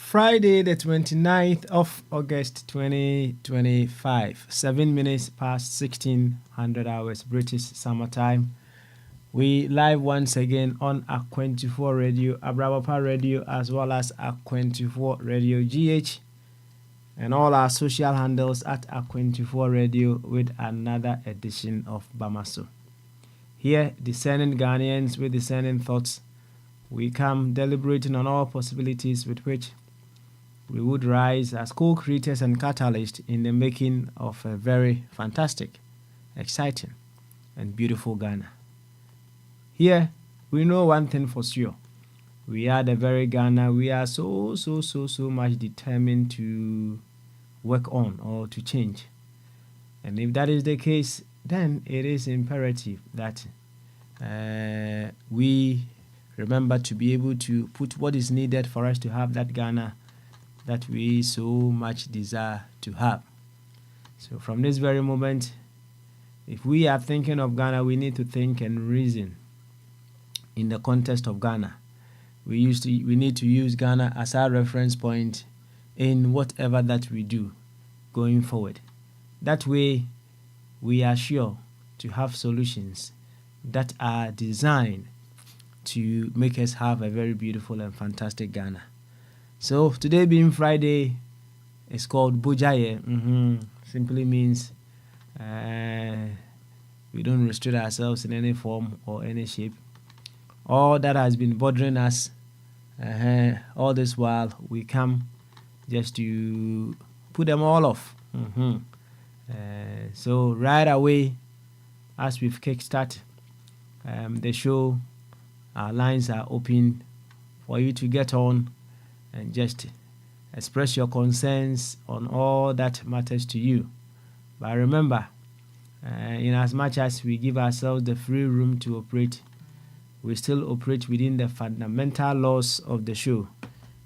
Friday, the 29th of August 2025, 7 minutes past 1600 hours British Summer Time. We live once again on Akwantufuo Radio, Abrabapa Radio, as well as Akwantufuo Radio GH, and all our social handles at Akwantufuo Radio with another edition of Bamaso. Here, discerning Ghanaians with discerning thoughts, we come deliberating on all possibilities with which we would rise as co-creators and catalysts in the making of a very fantastic, exciting, and beautiful Ghana. Here, we know one thing for sure. We are the very Ghana we are so much determined to work on or to change. And if that is the case, then it is imperative that we remember to be able to put what is needed for us to have that Ghana that we so much desire to have. So from this very moment, if we are thinking of Ghana, we need to think and reason in the context of Ghana. We need to use Ghana as our reference point in whatever that we do going forward. That way, we are sure to have solutions that are designed to make us have a very beautiful and fantastic Ghana. So today being Friday, it's called Bogyae. Simply means we don't restrict ourselves in any form or any shape. All that has been bothering us all this while, we come just to put them all off. So right away, as we've kickstart the show, our lines are open for you to get on and just express your concerns on all that matters to you. But remember, in as much as we give ourselves the free room to operate, we still operate within the fundamental laws of the show,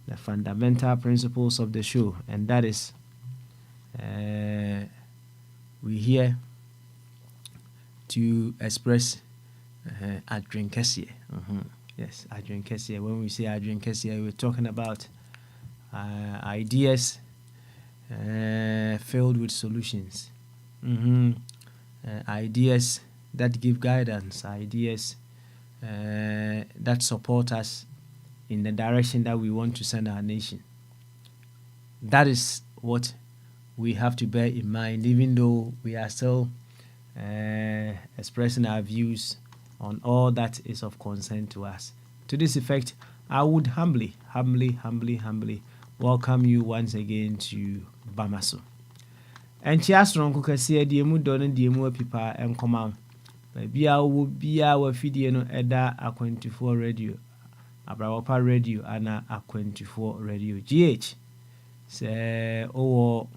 the fundamental principles of the show, and that is we here to express Akwantufuo. Yes, Akwantufuo. When we say Akwantufuo, we're talking about ideas filled with solutions. Ideas that give guidance, ideas that support us in the direction that we want to send our nation. That is what we have to bear in mind, even though we are still expressing our views on all that is of concern to us. To this effect, I would humbly welcome you once again to Bamaso. And chiasron kukasi diemu don diemu pipa enkomam. Bia wo bia wa fidie no eda Akwantufuo Radio, Abrabapa Radio ana Akwantufuo Radio GH. Se owo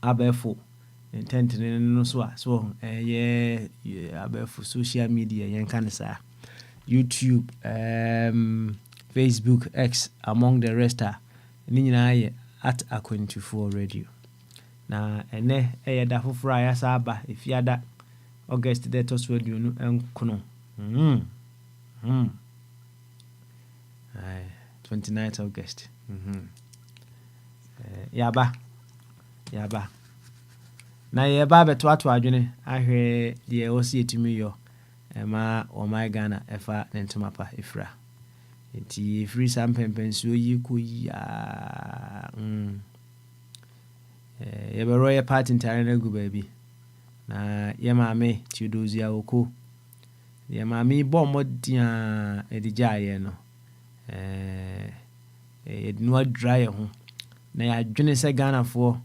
abefo intentene no so abefo social media yenkan sa YouTube, Facebook, X, among the rest are ni at Akwantufuo Radio. Na ene da foforo ya saba efiada August the to so du no enkono 29th August. Yaba na yeba beto ato adwene ahwe de osi etumi yo ema o my Ghana efa nentomapa efra enti free sam pempensuo yi ko ya yebero ye party ntare na gu baabi na ye maame Tudozia Oko ye mami bo modia edijaye no no dry ho na ya dwene se Ghana fo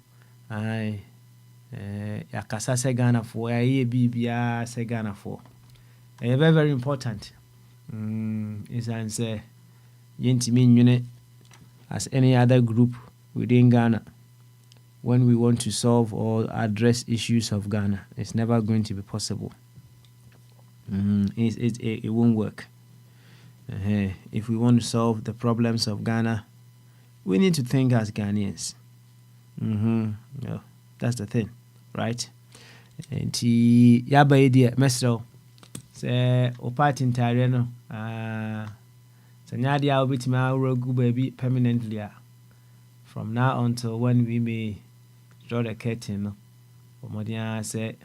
ai ya kasa se Ghana fo ya ye bibia se Ghana fo very very important is answer yentimi nwene as any other group within Ghana. When we want to solve or address issues of Ghana, it's never going to be possible. It won't work. If we want to solve the problems of Ghana, we need to think as Ghanaians. Yeah, that's the thing, right? And yaba idea mesro say opati ntare no sanyadi a obitima awrogu baby permanently from now until when we may draw the curtain no omodia say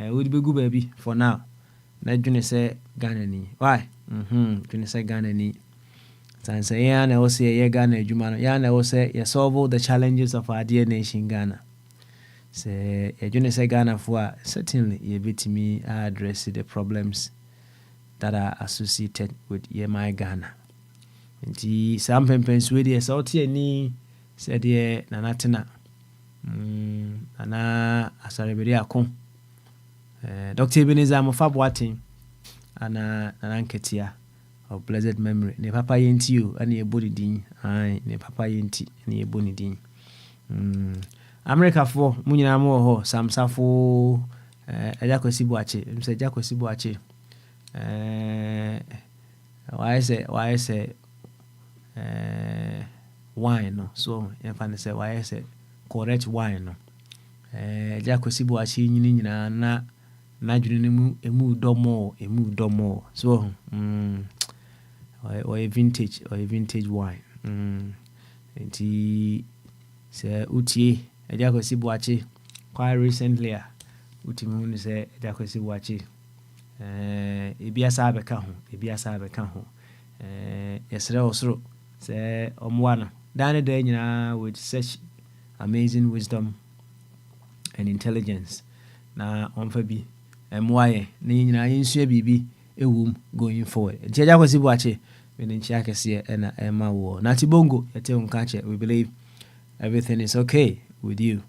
would be good baby for now na dwene say Ghana ni why dwene say Ghana ni san say ya na o say ye Ghana adwuma no ya na o say ye solve the challenges of our dear nation Ghana say ye dwene say Ghana for certainly ye bitimi address the problems that are associated with ye my Ghana nti some pempens we dey so tie ni said ye nanatena ana asarebere akon Dr. Ebenezer Mofabwatin ana nananketia of blessed memory ne papa yenti o ana ebodi din ai ne papa yenti ne eboni din America fo munyina mo ho samsafo ejakosi buache mse jakosi buache why say wine no so yefane say why say correct wine no jakosi buache nyina na dwene mu emu domo so or a vintage wine nti say utie jakosi buache quite recently utimi hu say jakosi buache ebiasa abeka ho yesere osoro say omwana dan da nyina with such amazing wisdom and intelligence na onfa bi emwaye na nyina yensua bibi ewum going forward jeja kwasi buache me nchi akese na ema wo na tibongo yete unkache we believe everything is okay with you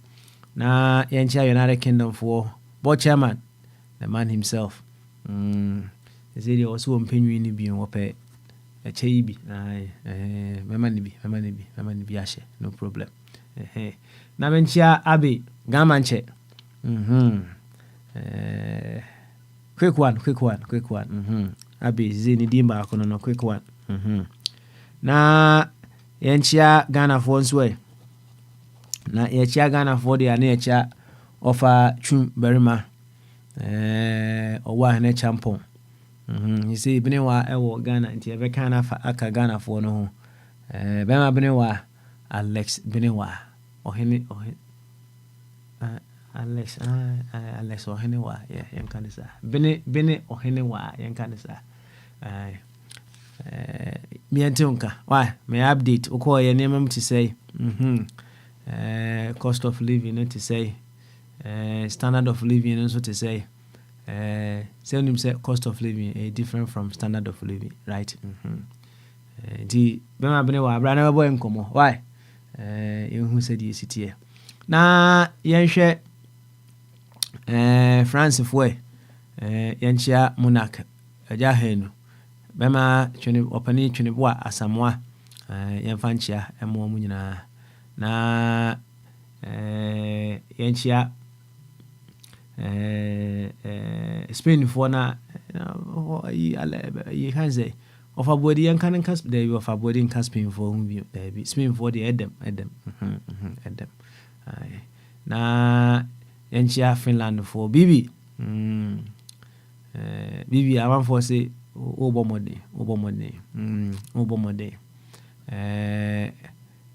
na yenchi United Kingdom for board chairman the man himself is it also mpenyu ni bi wope eche bi mema ni bi ashe no problem na menchia abi gamanche quick one abi zini dimba akono no quick one na yenchia Ghana for nso na yenchia Ghana for dia na yenchia offer chum berima owa na champon you see bene wa ewo Ghana nti ebe kana fa aka Ghana for no ho bema bene wa Alex bene wa ohene Alex ohene wa yenkanisa bene ohene wa yenkanisa miantunka why me update uko ye nemam to say cost of living to say standard of living also to say say cost of living different from standard of living right di bema bene wa abra na boy nkomo why who said you sit here na yenhwe France fwe yenchia monarch aja henu bema twene opani twene bo asamwa yemfanchia emo mu nyina na yenchia Spain for na you can say of a body and can cast there of a body in Caspian for there Spain for the Edem na yenchia Finland for Bibi Bibi I want for say obomode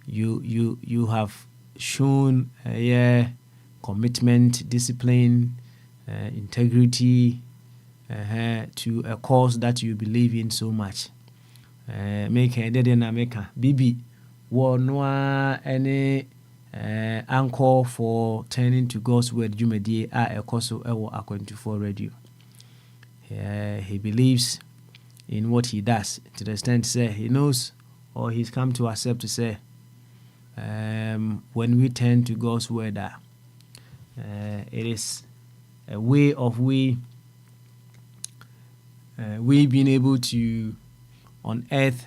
you have shown commitment, discipline, integrity to a cause that you believe in so much. Make a dead and make a Bibi one any anchor for turning to God's word. You may a course of Akwantufuo radio. he believes in what he does to the extent say he knows or he's come to accept to say when we turn to God's word it is a way of we being able to unearth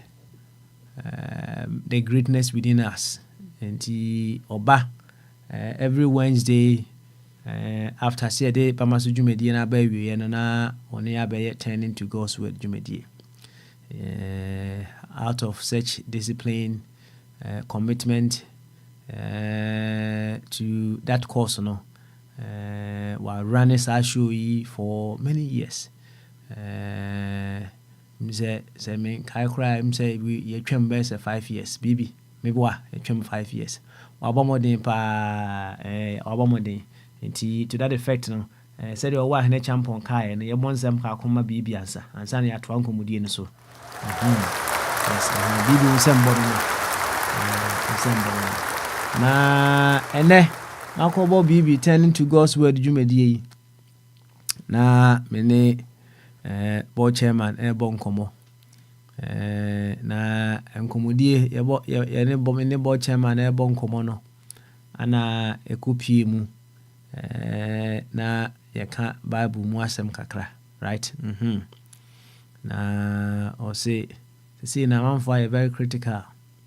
the greatness within us. And Oba every Wednesday after say day pamaso dwumadi na ba wie no na one ya be turning to God's word dwumadi. Out of such discipline, commitment to that course, while running show for many years. Say me kai cry say we twem be say 5 years bibi maybe wa twem 5 years wabomodin pa wabomodin nti to that effect no say the wa hene champion kai no ye bonsam ka koma bibi ansa na ya to ankomudie no so yes bibi nsem bodo na ene makobo bibi turning to God's word dwumadie na mene board chairman bon komo na enkomodie ye board chairman bon komo no ana ekopie mu na yeka Bible mu asem kakra right na o say na manfo are very critical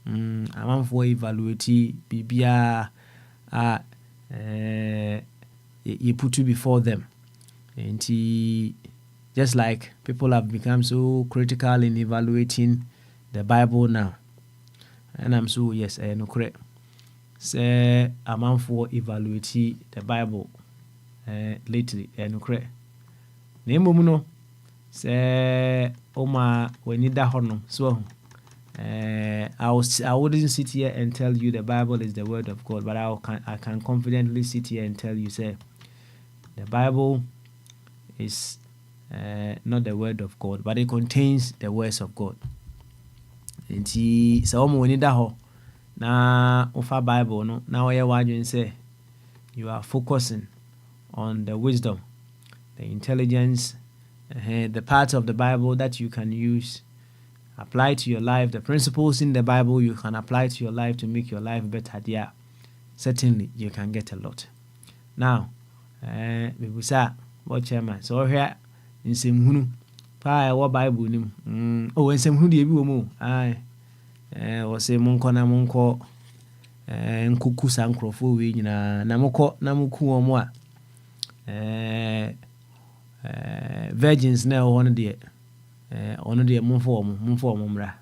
amanfo evaluate bibia you put before them and just like people have become so critical in evaluating the Bible now. And I'm so, yes, no correct. Say, a man for evaluate the Bible lately, no correct. Name no. Say, Oma, when you da honor. So, I wouldn't sit here and tell you the Bible is the word of God, but I can confidently sit here and tell you, say, the Bible is not the word of God, but it contains the words of God. And he so when you da na ofa Bible no now where you say you are focusing on the wisdom, the intelligence, the parts of the Bible that you can use, apply to your life, the principles in the Bible you can apply to your life to make your life better. Yeah, certainly you can get a lot. Now, we say what chairman so here nsem hunu pa wa Bible nim nsem hunu de bi wo mu wo se monko na monko nkuku sankrofo we nyina na moko na muku wo mu a virgins na wo no de ono de monfo wo mra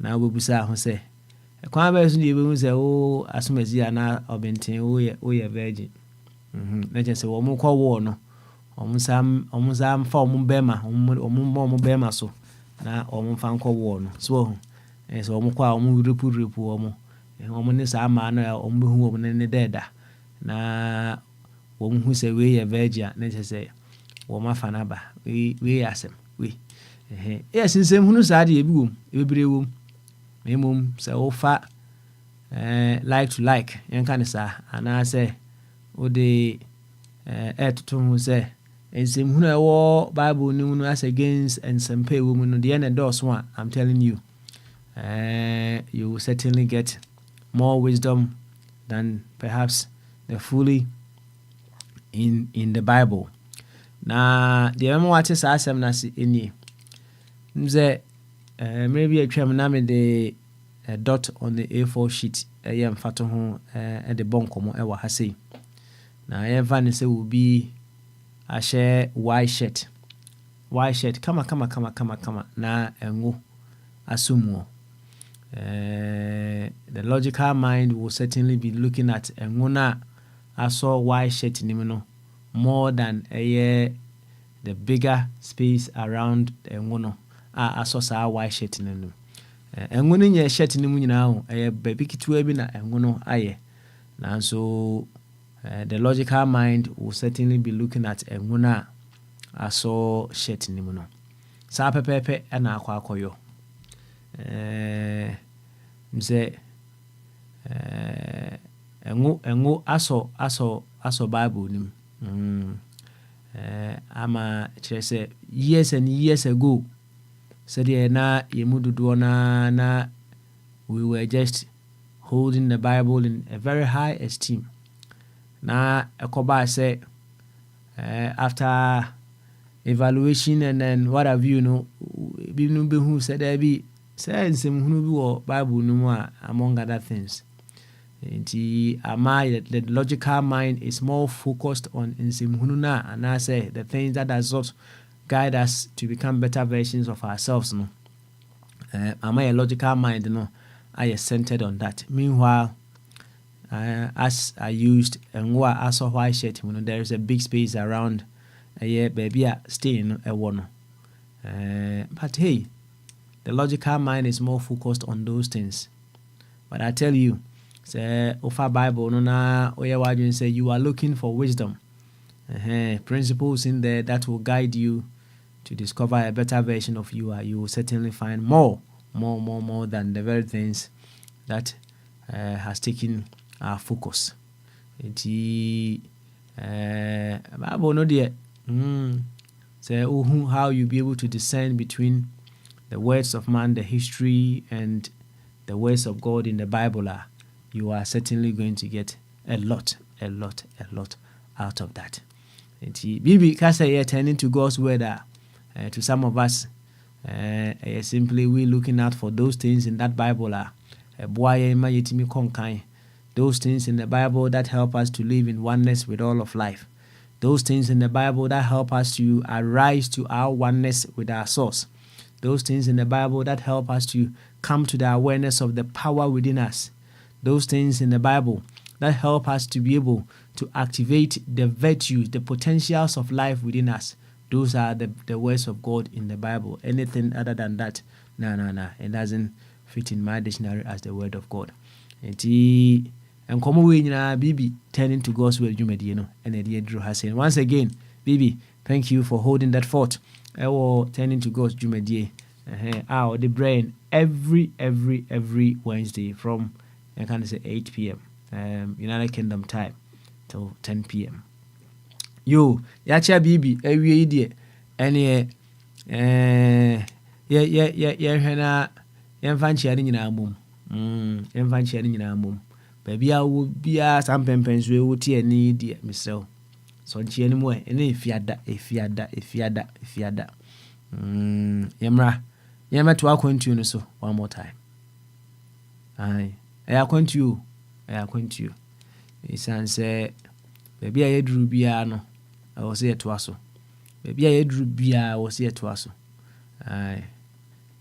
na obebusa ho se kwa ba su de be hu se o asomasi ana obenten wo ye virgin na je se wo mu ko wo no omuzam fa omumbema omumbema so na omumfa nko wo no so so omukwa omurepu omu ne sa ma na omuhu omu ne deda na omuhu se we ye virgin na se wo mafa na ba we asem we yes nsem hunu sa de ebi wom ebere wom memom se wo fa like to like yanka ne sa ana se o de to hu se nsem hunu ewo Bible ni hunu as against nsem pay woman no the end doors one. I'm telling you you will certainly get more wisdom than perhaps the fully in the Bible. Na the memo what is asem na si eni mze maybe a twam na me the dot on the A4 sheet yem fato ho the bonkomo e wa ha sei na yem fa ne se will be a share white shirt kama na engo asumo. The logical mind will certainly be looking at engo na aso white shirt ni no more than the bigger space around engo no aso sa white shirt ni no engo ni nye shirt ni mu nyina ho baby kitua bi na engo no aye na so the logical mind will certainly be looking at engo na aso shirt ni mu no sa pepepe na akwakoyo mse engo aso Bible nim ama kyerɛ sɛ years and years ago sɛdeɛ na yɛmu dodoɔ na we were just holding the Bible in a very high esteem. Na ɛkɔbaa sɛ after evaluation and then what have you know, binom bɛhu sɛ daabi sɛ nsɛmhunu bi wɔ Bible no mu a, among other things. Nti the logical mind is more focused on nsɛmhunu no anaasɛ the things that does not guide us to become better versions of ourselves no. Ama your logical mind no are centered on that. Meanwhile, as I used and what I saw why shirt, there is a big space around baby staying a one. But hey, the logical mind is more focused on those things. But I tell you, say Ofa Bible no na oye say you are looking for wisdom. Principles in there that will guide you to discover a better version of you. You will certainly find more than the very things that has taken our focus. Bible no dear. Say how you be able to discern between the words of man, the history, and the words of God in the Bible. You are certainly going to get a lot out of that. Bibi kasa turning to God's word. To some of us, simply we looking out for those things in that Bible. Those things in the Bible that help us to live in oneness with all of life. Those things in the Bible that help us to arise to our oneness with our source. Those things in the Bible that help us to come to the awareness of the power within us. Those things in the Bible that help us to be able to activate the virtues, the potentials of life within us. Those are the words of God in the Bible. Anything other than that, no. It doesn't fit in my dictionary as the word of God. And come away Bibi turning to God's word, and Drew has said. Once again, Bibi, thank you for holding that fort. Turning to God's Jumedie. The brain every Wednesday from 8 p.m. United Kingdom time till 10 p.m. Yo, yacha Bibi, every idiot, and hena sharing in our mum. Sharing in our mum. Baby, I will be some pens we would tear need dear Miss So she anymore, and if yada. Yamra to Akwantufuo so one more time. Aye, Akwantufuo. It's answer, baby, I drew biano. I was here to us. Baby, I drew beer. I was here to us. Aye,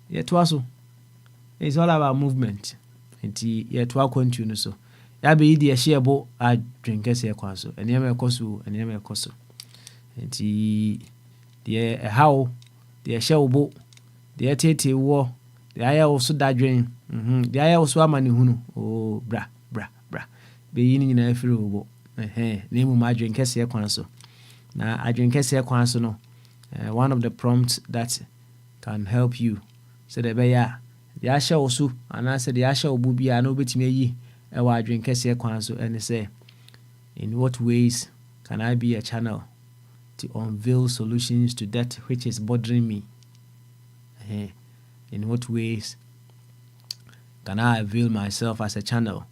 yet to us. It's all about movement. And yet to Akwantufuo so. Yabe the shareable I drink as a quaso, and yammer cosu, and yammer coso. And the how the shell boat, the tate war, the aya also that drain, the aya also a man who, oh, bra, being in a few name my drink as a quaso. Now I drink as a quaso no. One of the prompts that can help you. So the bear, the asha also, and I said the asha will be a no bit me. I drink kɛseɛ kwan so and say, in what ways can I be a channel to unveil solutions to that which is bothering me? In what ways can I avail myself as a channel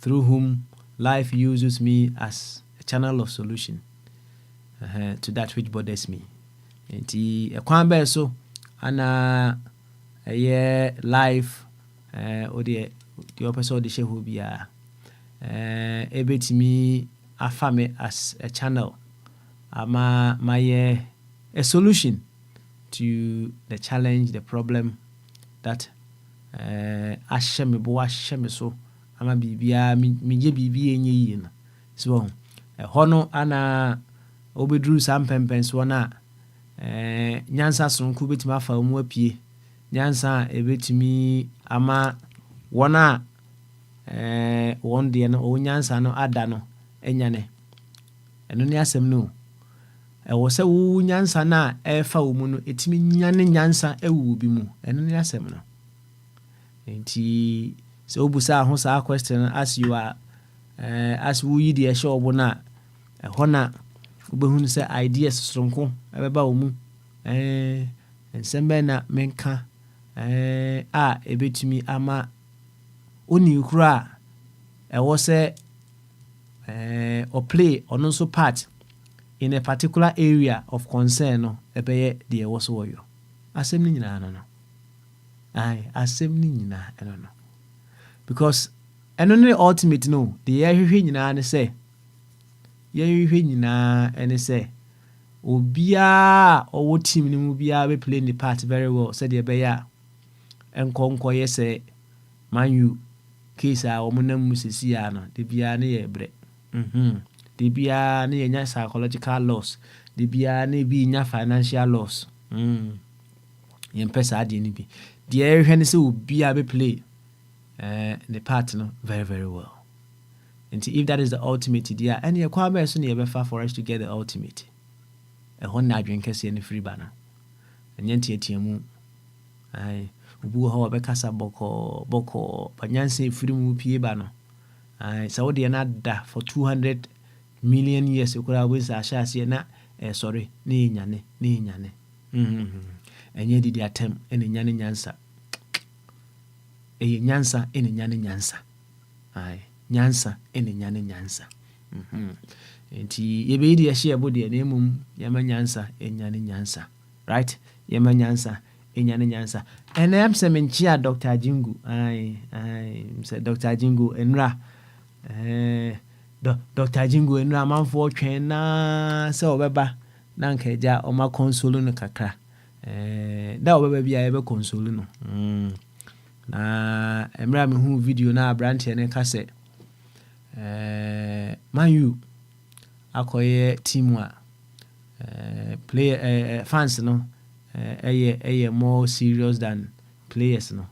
through whom life uses me as a channel of solution to that which bothers me? Nti kwan bɛɛ so ana life or the episode the show be able to me affirm as a channel my a solution to the challenge, the problem that asheme so ama bibia me je bibia enye yi no so hono ana obedru sam pempens wona nyansa sonko betima afa mu apie nyansa ebetimi ama wona won de no onyansa no ada no enyane eno ne asem no wo se wo nyansa na efa wo mu no etimi nyane nyansa ewu bi mu eno ne asem no enti so obusa ho sa question as you are as we yi de show bo na hona wobɛhu say ideas sonko ɛbɛba wo mu nsɛm bɛ na menka a ɛbɛtumi ama oni kura ɛwɔ sɛ or play or no so part in a particular area of concern no ɛbɛyɛ deɛ ɛwɔ so wɔyɔ asɛm no nyinaa no asɛm no nyinaa ɛno no because ɛno ne ultimate no deɛ yɛhwehwɛ nyinaa ne sɛ obiaa ɔwɔ team no mu biaa bɛ play the part very well sɛdeɛ ɛbɛyɛ a nkɔyɛ sɛ Man U case a wɔn nam mu sisi a no de biara ne yɛ brɛ de biara ne yɛ nya psychological loss de biara ne bi nya financial loss yɛn pɛ saa deɛ ne bi deɛ ɛhwɛ ne sɛ obiara bɛ play the part no very very well. And if that is the ultimate deɛ ɛne yɛ kwan bɛyɛ so ne yɛbɛfa for us to get the ultimate ɛhɔ na adwene kɛseɛ ne free ba no ɛnyɛ nteatea mu obi wɔ hɔ wɔbɛkasa bɔkɔɔ panyansa ɛfiri mu pie ba no sɛ wodeɛ no ada for 200 million years koraa wobɛsɛ ahyɛ aseɛ na sorry ne yɛnyane ɛnyɛ didi atɛm ɛne nyane nyansa ɛyɛ nyansa ɛne nyane nyansa nyansa ɛne nyane nyansa nti yɛbɛyi deɛ ɛhyɛ ɛbo deɛ na mmom yɛma nyansa ɛnyane nyansa right yɛma nyansa ɛnyane nyansa and I am sɛ menkyia Dr. Jingu sɛ Dr. Jingu enra Dr. Jingu enra manfoɔ twɛn na sɛ ɔbɛba na nka agya ɔma console no kakra da ɔbɛba bia yɛbɛ console no na emra me hu video na abrante ne ka sɛ Man U akɔyɛ team a player fans no more serious than players no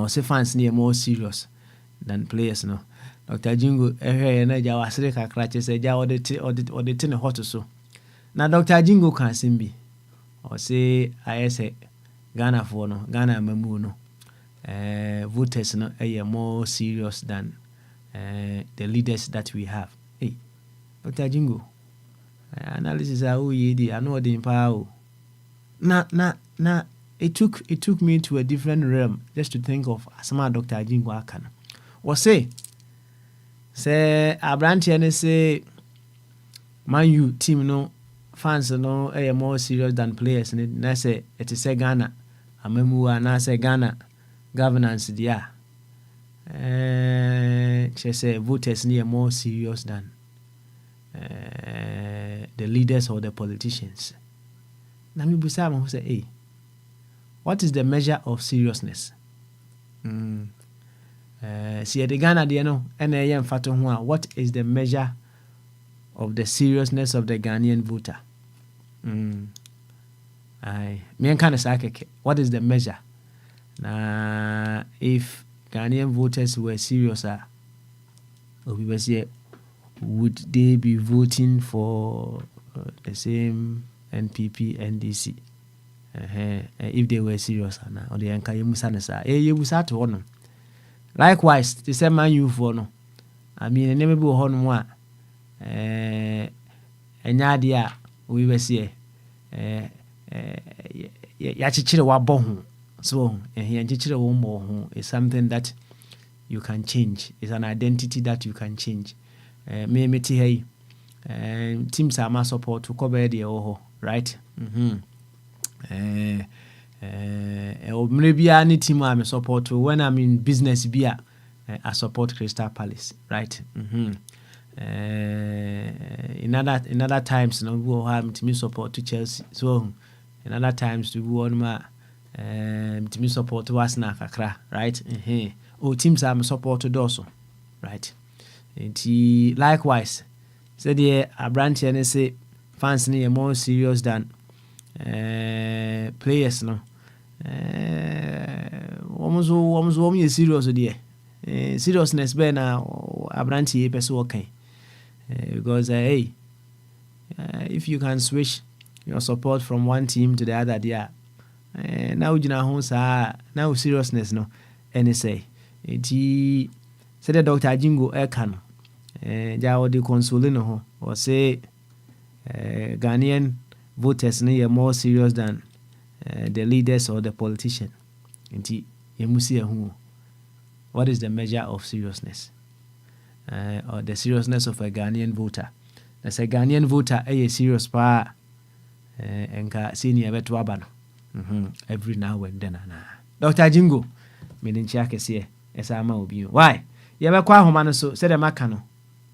or say fans no more serious than players no. Dr. Jingo na ja wasere kakra che say ja odete ne hot so na Dr. Jingo kan simbi or say ayese Ghana for no Ghana mamu no voters no more serious than the leaders that we have. Hey Dr. Jingo analysis how ye di ano the power na it took me to a different realm just to think of asama Dr. Jingo akana or say Abrante ne say Man U team no fans no more serious than players na say it is say Ghana amamu na say Ghana governance dia say voters ne more serious than the leaders or the politicians. Na me busa mo say hey, what is the measure of seriousness? See the Ghana there no na yɛ mfato ho a what is the measure of the seriousness of the Ghanaian voter? Me kan say keke what is the measure? Na if Ghanaian voters were serious we say would they be voting for the same NPP NDC if they were serious or the anka yemusa ne sa yebusa to hono. Likewise the same Man U for no I mean never be hono mu a enya de a we be say ya chichire wa bo ho so ya chichire wo mo ho is something that you can change. It's an identity that you can change. Me ti hey teams are my support to cover the oho right maybe any team I support to when I'm in business I support Crystal Palace right in other times no go have to me support to Chelsea so in other times to go on my to me support to Arsenal kakra right teams are support to also right and likewise said the Abrante and say fans are more serious than players no almost serious there seriousness be na Abrante person okay because if you can switch your support from one team to the other there now you know now seriousness no any say it said Dr. Jingo Ekano ja odi console no ho or say Ghanaian voters are more serious than the leaders or the politician. What is the measure of seriousness? Or the seriousness of a Ghanaian voter? As a Ghanaian voter, a serious pa enka senior beto abano. Every now and then. Dr. Jingo, meaning Chakesi, as I'm obi. Why? You ever kwa homano so said a macano,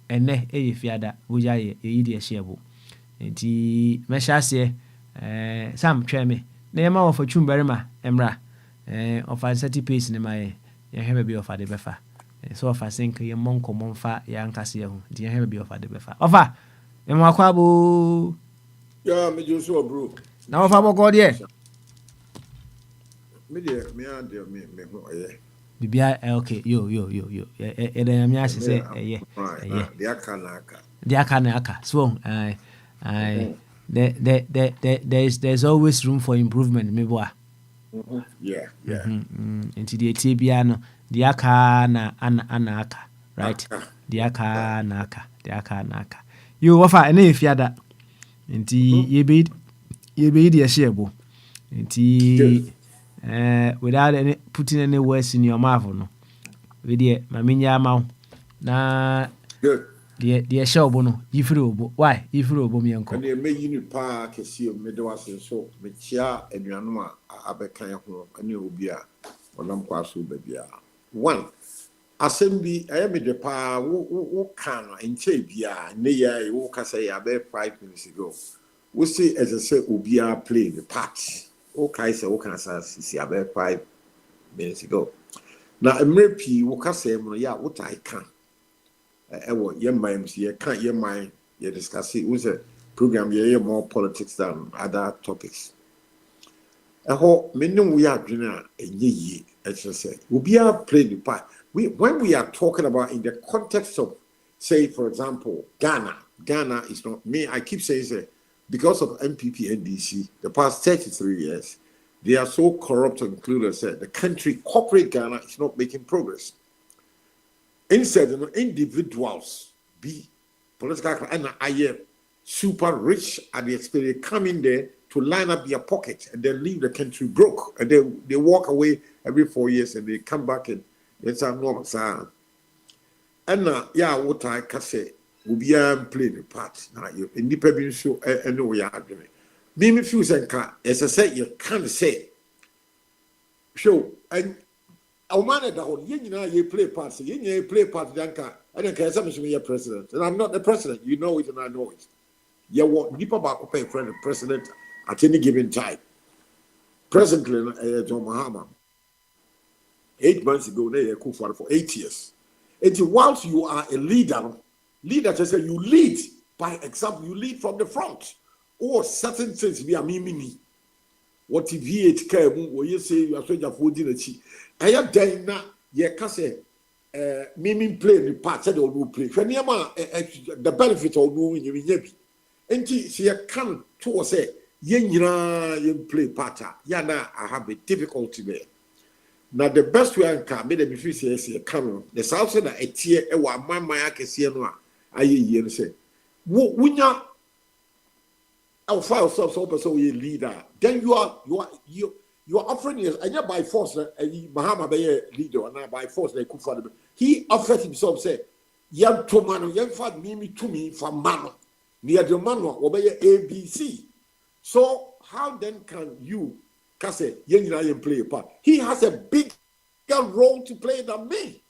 and ne a fiada, Bogyae, a idiot shabu. And he meshase, some treme, name of a chumberima, emra, of a 30 piece in my have be offered the befa. So if I think your monk or monfa, young Cassio, do you have be offered the befa? Offer, and Wakwabu. Yeah, me just so bro. Now, if I will go there. Me there, me and there, me, Bibia okay yo me ase say the aka so there's always room for improvement me boa into the tibia no the aka na aka right the aka na aka you offer any fiada into ye be the share into without any putting any words in your mouth, no. With the Maminya mouth. Na the show bono, if you why, if you obo me uncle. And they may you park a sea of Midwas and so, Mechia and Yanuma, Abekaya, and you be a Olamquasu babia. One, assembly, I am the pa who can in Chabia, near Wokasay, about 5 minutes ago. We see as I say, Ubia play the part. Okay, so what can I say about 5 minutes ago? Now, a merpy, what can say, yeah, what I can. Your mind, you can't your mind, you discuss it. It was a program, you more politics than other topics. I hope many we are doing a ye, as I said, we'll be able to play the part. When we are talking about in the context of, say, for example, Ghana is not me, I keep saying, because of MPP and DC, the past 33 years, they are so corrupt and clueless that the country, corporate Ghana, is not making progress. Instead, individuals, be political, and I super rich at the experience, come in there to line up their pocket and then leave the country broke. And they walk away every 4 years and they come back and it's a normal sound. And what I can say, will be play the part. Now, you independent show and no we are doing. Me feel as I said, you can't say. Show and our man at the whole you play parts, you play part Danka. I don't care something you're president. And I'm not the president, you know it and I know it. You want deeper back pay for the president at any given time. Presently, John Mahama. 8 months ago, they cool for 8 years. And whilst you are a leader just say you lead by example, you lead from the front. Or certain things we are mimini. What if VHK or you say you are soldier for dinner? I am dying now. You can say miming play the part that will play. The benefit of doing you in and she can to say you play part. Yana, I have a difficulty there. Now the best way I can make them feel say come the south side a tier my can see no I say wunya I'll file so you leader then you are offering us and by force Mahama be leader and by force they could for he offered himself say young to man young fat me to me from man near the man obey ABC. So how then can you say young play a part? He has a bigger role to play than me.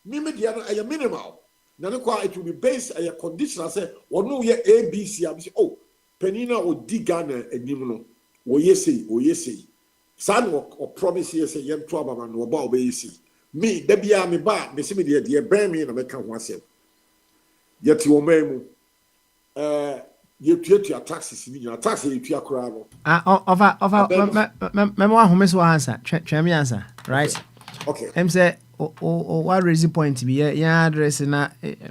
Me the other minimal. Now, it will be based on a condition. I say, or no, yeah, ABC. I say, oh, Penina or Digana and Nimuno, or yes, son or promise yes, a young trouble and about BC. Me, the be me back, Miss Media, dear, bear me and I make myself. Yet you memo, you pay your taxes in your taxes, you pay a crowd. Memoir who miss one answer, try me answer, right? Okay. Say, what raise the point to be? Yeah, addressing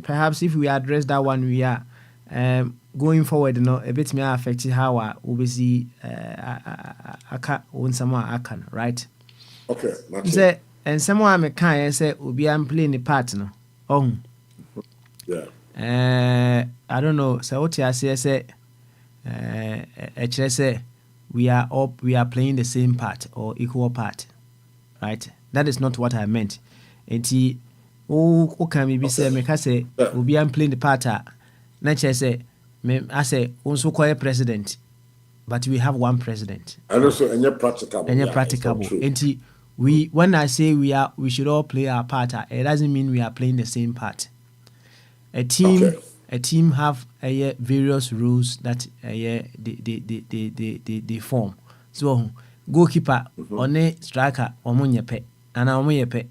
perhaps if we address that one, we are going forward, a bit may affect how we see aka on someone akan, right? Okay. Say, and someone may kind say, will be playing the part, no? Oh, yeah. I don't know. So what I say, say we are playing the same part or equal part, right? That is not what I meant. And who can maybe say me say we be playing the part. Nature say me I say also call president, but we have one president. And also any practicable. And practicable. And when I say we should all play our part, it doesn't mean we are playing the same part. A team have various rules that they form. So goalkeeper on striker omunye pe and omunye pe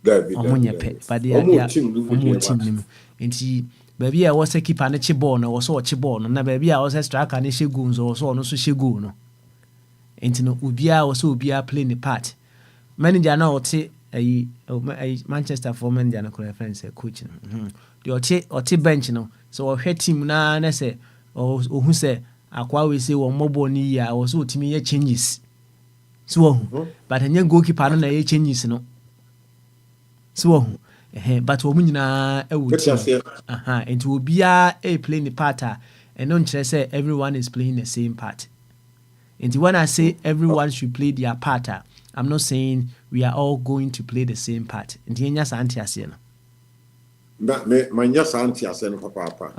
omunye pe, but they are team. Nti baby a was a keeper na che ball no was so che ball no na baby a was a striker na she goal so no so she goal no. Nti no ubia was ubia playing the part. Manager na ote Manchester for manager na call friends coach no. The ote bench no. So ohwe team na say who say akwa we say one mobile ni ya was so team ye changes. So but any goalkeeper no na ye changes no. So but wo nyina e wo team. It will be playing the part and don't say everyone is playing the same part. And when I say everyone should play their part, I'm not saying we are all going to play the same part. And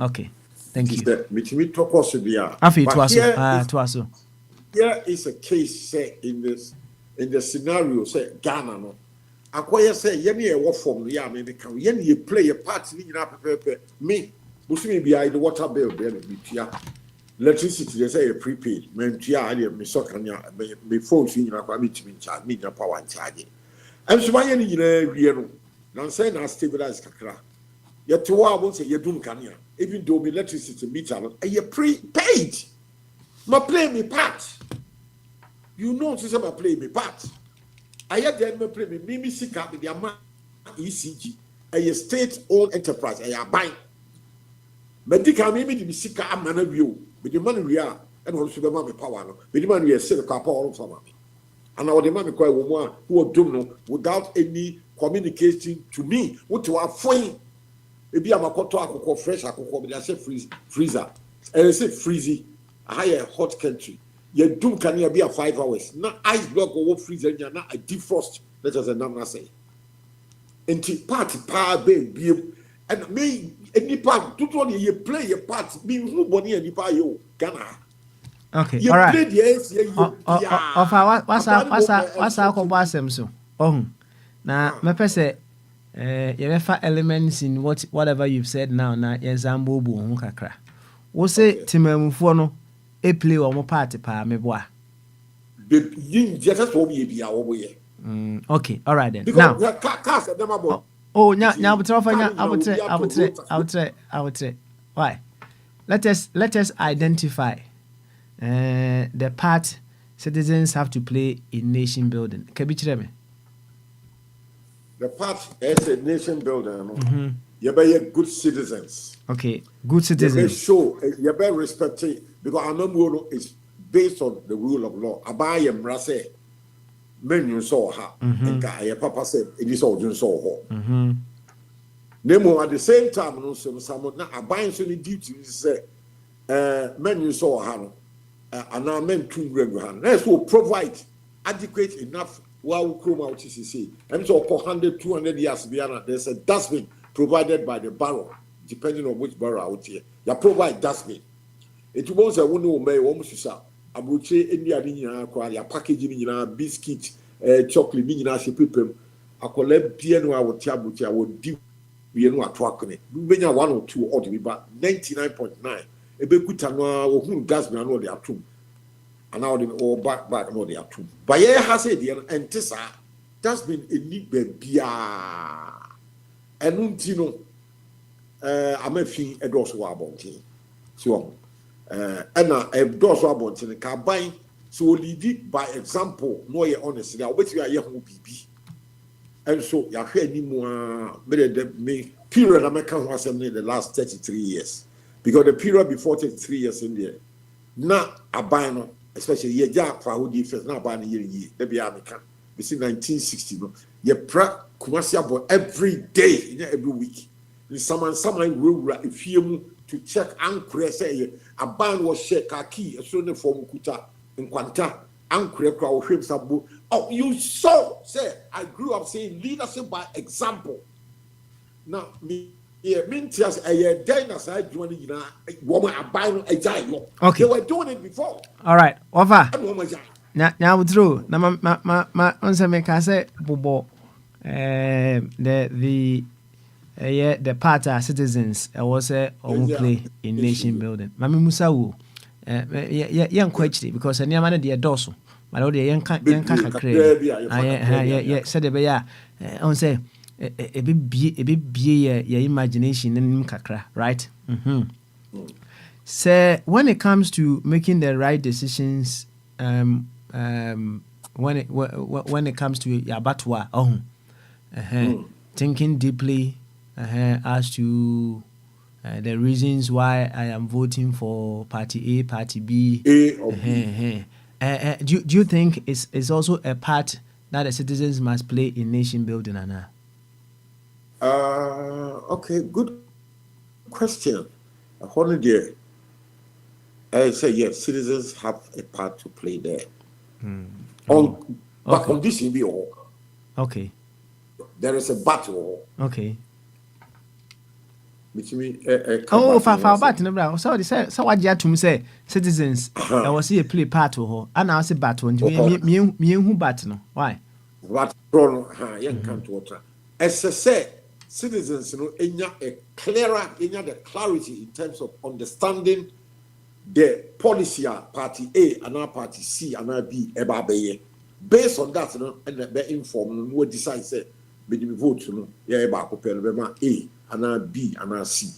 okay, thank you. Here is a case say in the scenario say Ghana no. Akwaya say yemi e wo form ya me can you play a part ni nyina pepepe me busumi bia the water bill be na bitua electricity they say prepaid mentua ade me sokanya me phone fi nyina kwa me timi charge me nyina power charge am so maye ni nyina wie no na say na stabilize kakra ye to wa bo say ye dum kania even though me electricity meter no e prepaid ma play me part you know say ma play me part I had the play me Mimi Sika with the Ama ECG, a state owned enterprise, a buying. Medical maybe the Sika Amana view, with the money we are, and also the money power, with the money we are still a couple of me. And our demand require woman who are doing without any communication to me, what to our friend. Maybe I'm a koto fresh, I say freezer, and I say freezy, a higher hot country. You do can be a 5 hours. Not ice block or freezer, you're not a defrost. Let us not say. And party power baby. And me any part, do only you play your part, be who bonny and you buy you Ghana. Okay, you all right. Played, yes, what's our compassion so? Oh, now, my person, you refer elements in whatever you've said now. Now, example, boom, kakra. What say Timamufuo no? A play or more party pa me boy. Okay, all right then. Now, I would say. Why? Let us identify the part citizens have to play in nation building. The part as a nation building. You be good citizens. Okay, good citizens. You be respected because our number is based on the rule of law. Abaye mrase menu so ha. Nka ye papa said it is all just so ho. Nemo at the same time no so some na abaye so ni duty say menu so ha no and our men too regular. Let's will provide adequate enough while chrome out TCC. And so for 100 200 years there's a dustbin provided by the borough, depending on which borough out here. You provide dustbin. It was a woman may almost say, I would say India, your packaging, biscuit, chocolate, people. I collect piano, I would tell you, I would do a truck on it. We may 1 or 2 ought to be about 99.9. A big good time, who dustbin, I know they are two. And now they all back, no, they are two. But yeah, has it, and Tessa, dustbin, a need baby. And Tino, I'm a fee a dorsal abonti. So, and a dorsal abonti, can buy so lead it by example, no, you're honest. Now, what you are, young BB. And so, you're here anymore, me period American was in the last 33 years. Because the period before 33 years in there, not a bino, especially ye jack for who defense, not buying a year, the be American. Between 1960, you Kumasi about every day, every week. someone will if you to check anchor say a ban was shake a key a soon form kuta in quanta anchor crowd him sabu. Oh, you saw say I grew up saying leadership by example. Now me mintias a diners I joining woman a buying a giant. Okay. They were doing it before. All right, over. Now Now through. Now my answer make I say bobo. The part our citizens was on play in nation building. Mami Musawu. Young question because I never the dorsal. But all the young yeah, said the bear on say a bit be your imagination and kakra, right? So when it comes to making the right decisions, when it comes to Yabatwa, thinking deeply as to the reasons why I am voting for Party A, Party B. A or B. Do you think it's also a part that the citizens must play in nation building, Anna? Okay, good question. Holiday. I say yes, citizens have a part to play there. But condition be all. Okay. There is a battle. Okay. Which means for battle, no. So they say so what you to say citizens that was see a play part or and I say battle and me who battle. Why? What problem young come to water. As I say, citizens, a clearer, the clarity in terms of understanding the policy party A and our party C and our B eba based on that, and be informed, we decide say we vote A and our B and our C.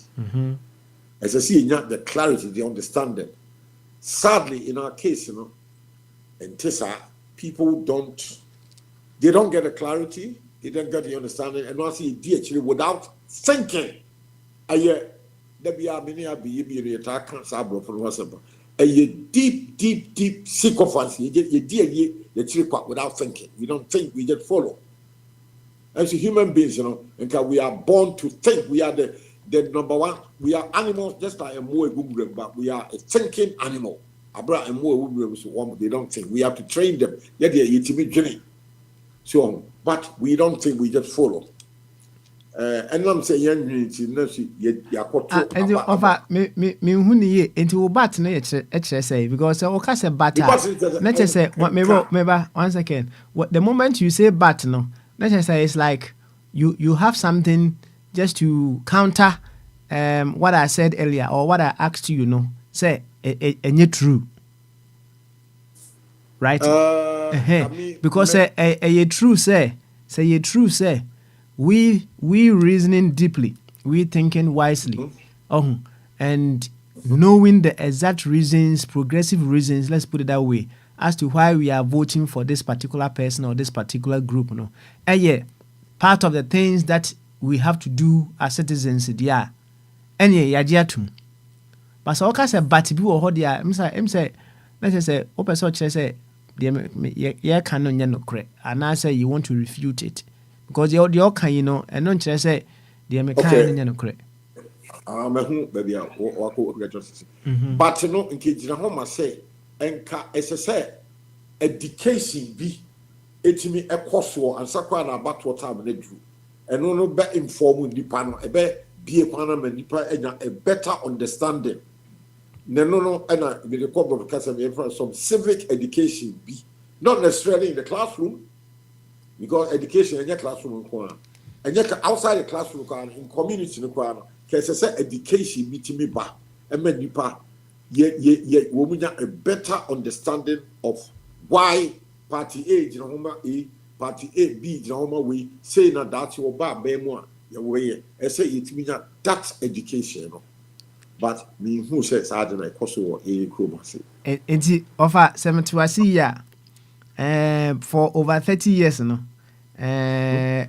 As I see, the clarity, the understanding. Sadly, in our case, in Tessa, people don't get the clarity, they don't get the understanding, and once you actually without thinking, there be a deep sycophancy. You without thinking. We don't think, we just follow. As a human beings, and we are born to think. We are the number one. We are animals, just like a more but we are a thinking animal. They don't think. We have to train them. So, but we don't think, we just follow. And I'm saying, and over me who need into bat no say because okay say bat let's say what maybe 1 second. What the moment you say bat no, let's say it's like you have something just to counter what I said earlier or what I asked you, say and you true. Right? Because a true say you true say we reasoning deeply, we thinking wisely, and knowing the exact reasons, progressive reasons, let's put it that way, as to why we are voting for this particular person or this particular group. And yeah, part of the things that we have to do as citizens, yeah, and yeah, but so okay, say but be or hodia, let's say, open such say, yeah, canon no correct, and I say you want to refute it. Because the audio can, and don't say the American no correct. Baby, but in case home say, and as I say, education be it me a course and sakwa about what time they do. And no better informed the panel, a better be a panel and a better understanding. No, and I be the corporate because some civic education be not necessarily in the classroom. Because education in your classroom and outside the classroom in community can say education meeting me back and many part we a better understanding of why party A, party A, B, we say na that you back be more your way. I say it means that education. But me who says I don't know also a crobacy. It offer 70 year. For over 30 years,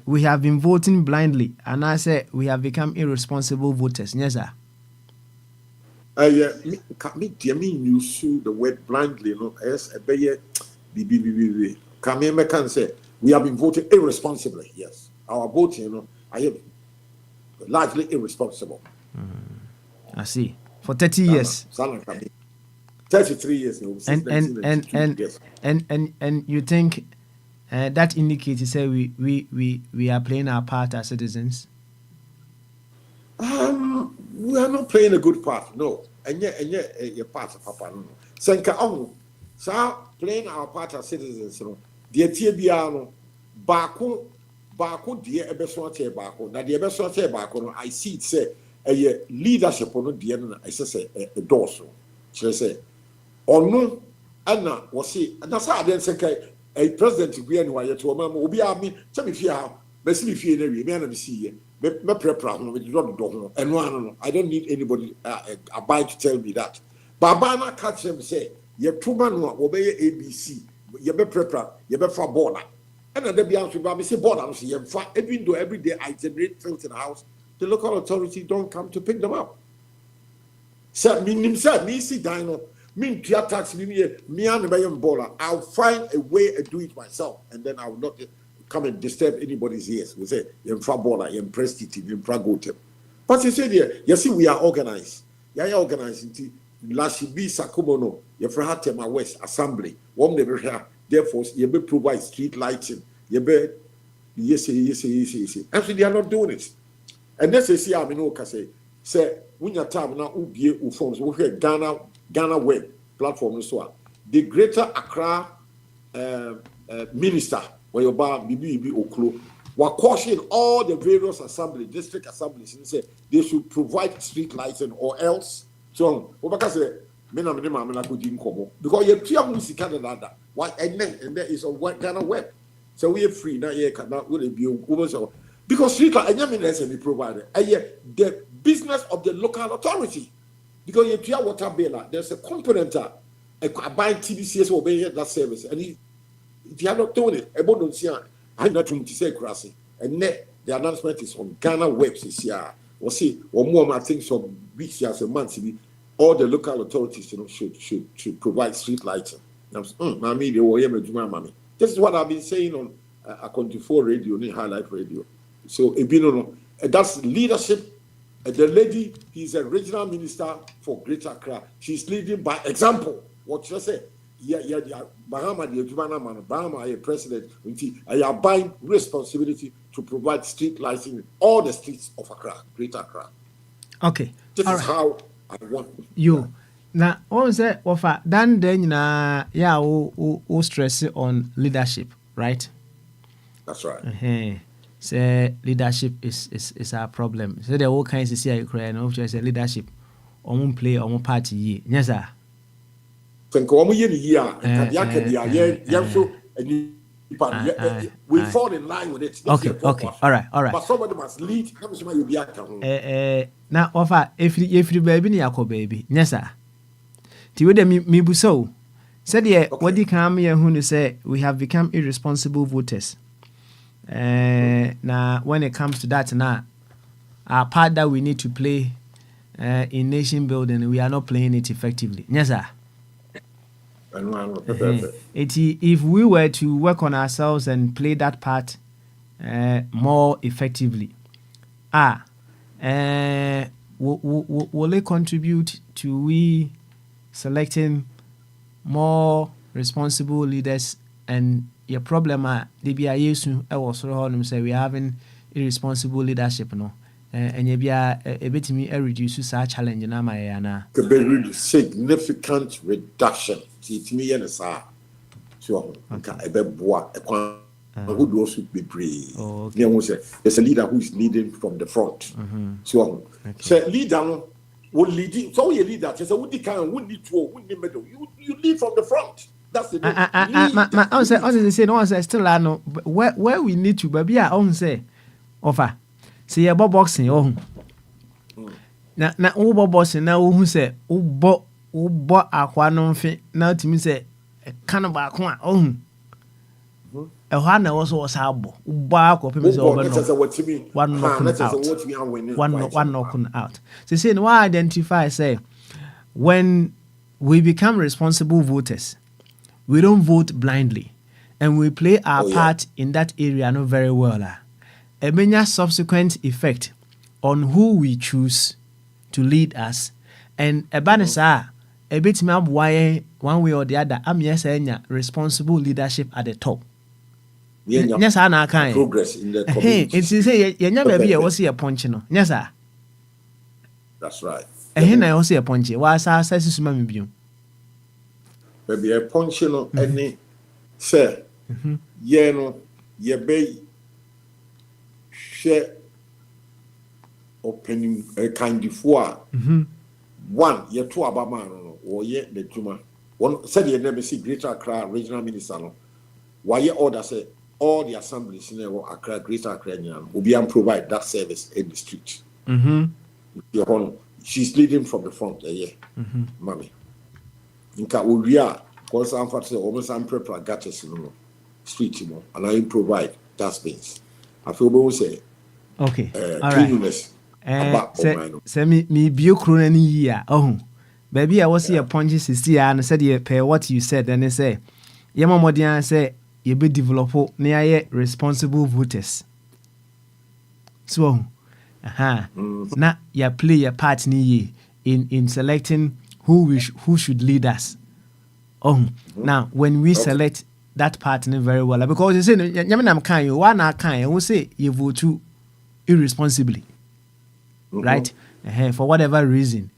we have been voting blindly, and I say we have become irresponsible voters. Yes, sir. You sue the word blindly, as a bayer. Can say we have been voting irresponsibly. Yes, our voting, I have. largely irresponsible. I see. For 30 years. 33 years now, since 1992. Yes. And you think that indicates say we are playing our part as citizens? We are not playing a good part, no. And yet your part of Papa no. Senka playing our part as citizens, no. The Etiabiano Baku dear Ebesote Baku. Now the Ebesote Baku, I see it say a leadership on the end, I say a dorsal. So say, or no, Anna was see, and that's how I didn't say a president to be anywhere to a man will be at me. Tell me if you have, but me fear every man of the sea. Me prepare with not do and no, I don't need anybody abide to tell me that. Babana catch them say, you two man obey ABC, you be prepare, you be for border. And then be answered by me say border, I see even though every day I generate things in the house, the local authority don't come to pick them up. So me see dino, me to tax me and the border. I'll find a way to do it myself, and then I will not come and disturb anybody's ears. We say, you're border, you're prestige, you're gotem. But you say, you see, we are organized. You are organized into Lashibi Sakumono, your Frahatema West Assembly, one never here. Therefore, you may provide street lighting. You may, yes. Actually, they are not doing it. And let's say, I mean, say, when your time now, Ubi, phones, we hear Ghana Web platform, so the Greater Accra minister. Where your bar BB Oklo were cautioning all the various district assemblies, and say they should provide street lighting or else. So, because you have music Canada, why and there is on what Ghana Web. So we are free now. Yeah, cannot will be over because street light and be provided. And yet the business of the local authority, because you have water bill, there's a component a buying TBCS obey that service, and if you are not doing it, I'm not trying to say grassy. And the announcement is on Ghana Web this year. We'll see one more things from weeks as a month. All the local authorities, should provide street lighting. This is what I've been saying on Akwantufuo radio, Highlight Radio. So that's leadership. The lady, he's a regional minister for Greater Accra. She's leading by example. What should I say? Bahama, the president, I am buying responsibility to provide street lighting in all the streets of Accra, Greater Accra. Okay. This is how I want you. Now, what say offer then we stress on leadership, right? That's right. Say leadership is our problem. So there are all kinds of see you cry and say leadership on play on party. Yes, sir. We fall in line with it. Okay. All right. But somebody must lead. Now offer if the baby yako baby. Yes, sir. Tiwede me buso. Said what you come here who say we have become irresponsible voters. Now when it comes to that now, our part that we need to play in nation building, we are not playing it effectively. Yes, sir. If we were to work on ourselves and play that part more effectively, will it contribute to we selecting more responsible leaders? And your problem they be say we are having irresponsible leadership, no? And you be a bit me reduce such challenge na my significant reduction. It's me and sir. So a boy who does be brave. There's a leader who is leading from the front. So leader will lead. So you lead that. So would you can would need to would need middle. You lead from the front. That's the I say no. I say still I know where we need to. But I own say offer. See your boxing. Na boxing now who say bo Akwantufuo now to me say kind of Akwan a hana also was abo uba ko peme say one knocking out. So say no identify say when we become responsible voters, we don't vote blindly and we play our part in that area not very well. A many subsequent effect on who we choose to lead us, and a banisa a bit me why one way or the other. I'm yes responsible leadership at the top. Yes, I can progress in the community. It's say you never be a was a punch, no. Yes, sir. That's right. And here I also a punch. Why I say this man be Maybe a punch, any say, yeah, no, ye be share opening a kind of one, ye two Abama, or ye the Juma. One said you never see Greater Accra regional minister. Why ye order say all the assemblies in Accra, Greater Accra, will be and provide that service in the street. She's leading from the front, mommy. Inka Uria, because I'm for almost I'm prepared gadgets in street, and I provide dustbins. I feel we say, okay, cleanliness. Say me be crone any year. Oh, baby, I was here punches this year and said, you pay what you said, and they say, Yama Modian say, you be develop near responsible voters. So, now you play your part in selecting who should lead us. Now when we select that partner very well, because you say I'm kind, you one are kind, we say you vote too irresponsibly, right? For whatever reason,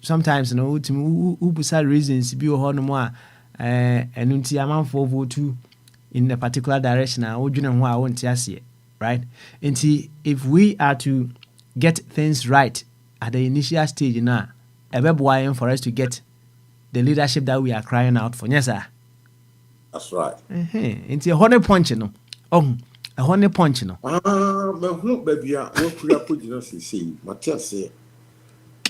sometimes who beside reasons be no more, and until a man for vote too in a particular direction. I would know why I want to see it. Right? And see, if we are to get things right at the initial stage now, a web wiring for us to get the leadership that we are crying out for. Yes, sir. That's right. It's a honey punch, a honey punch, baby, what could you say? Matthias say,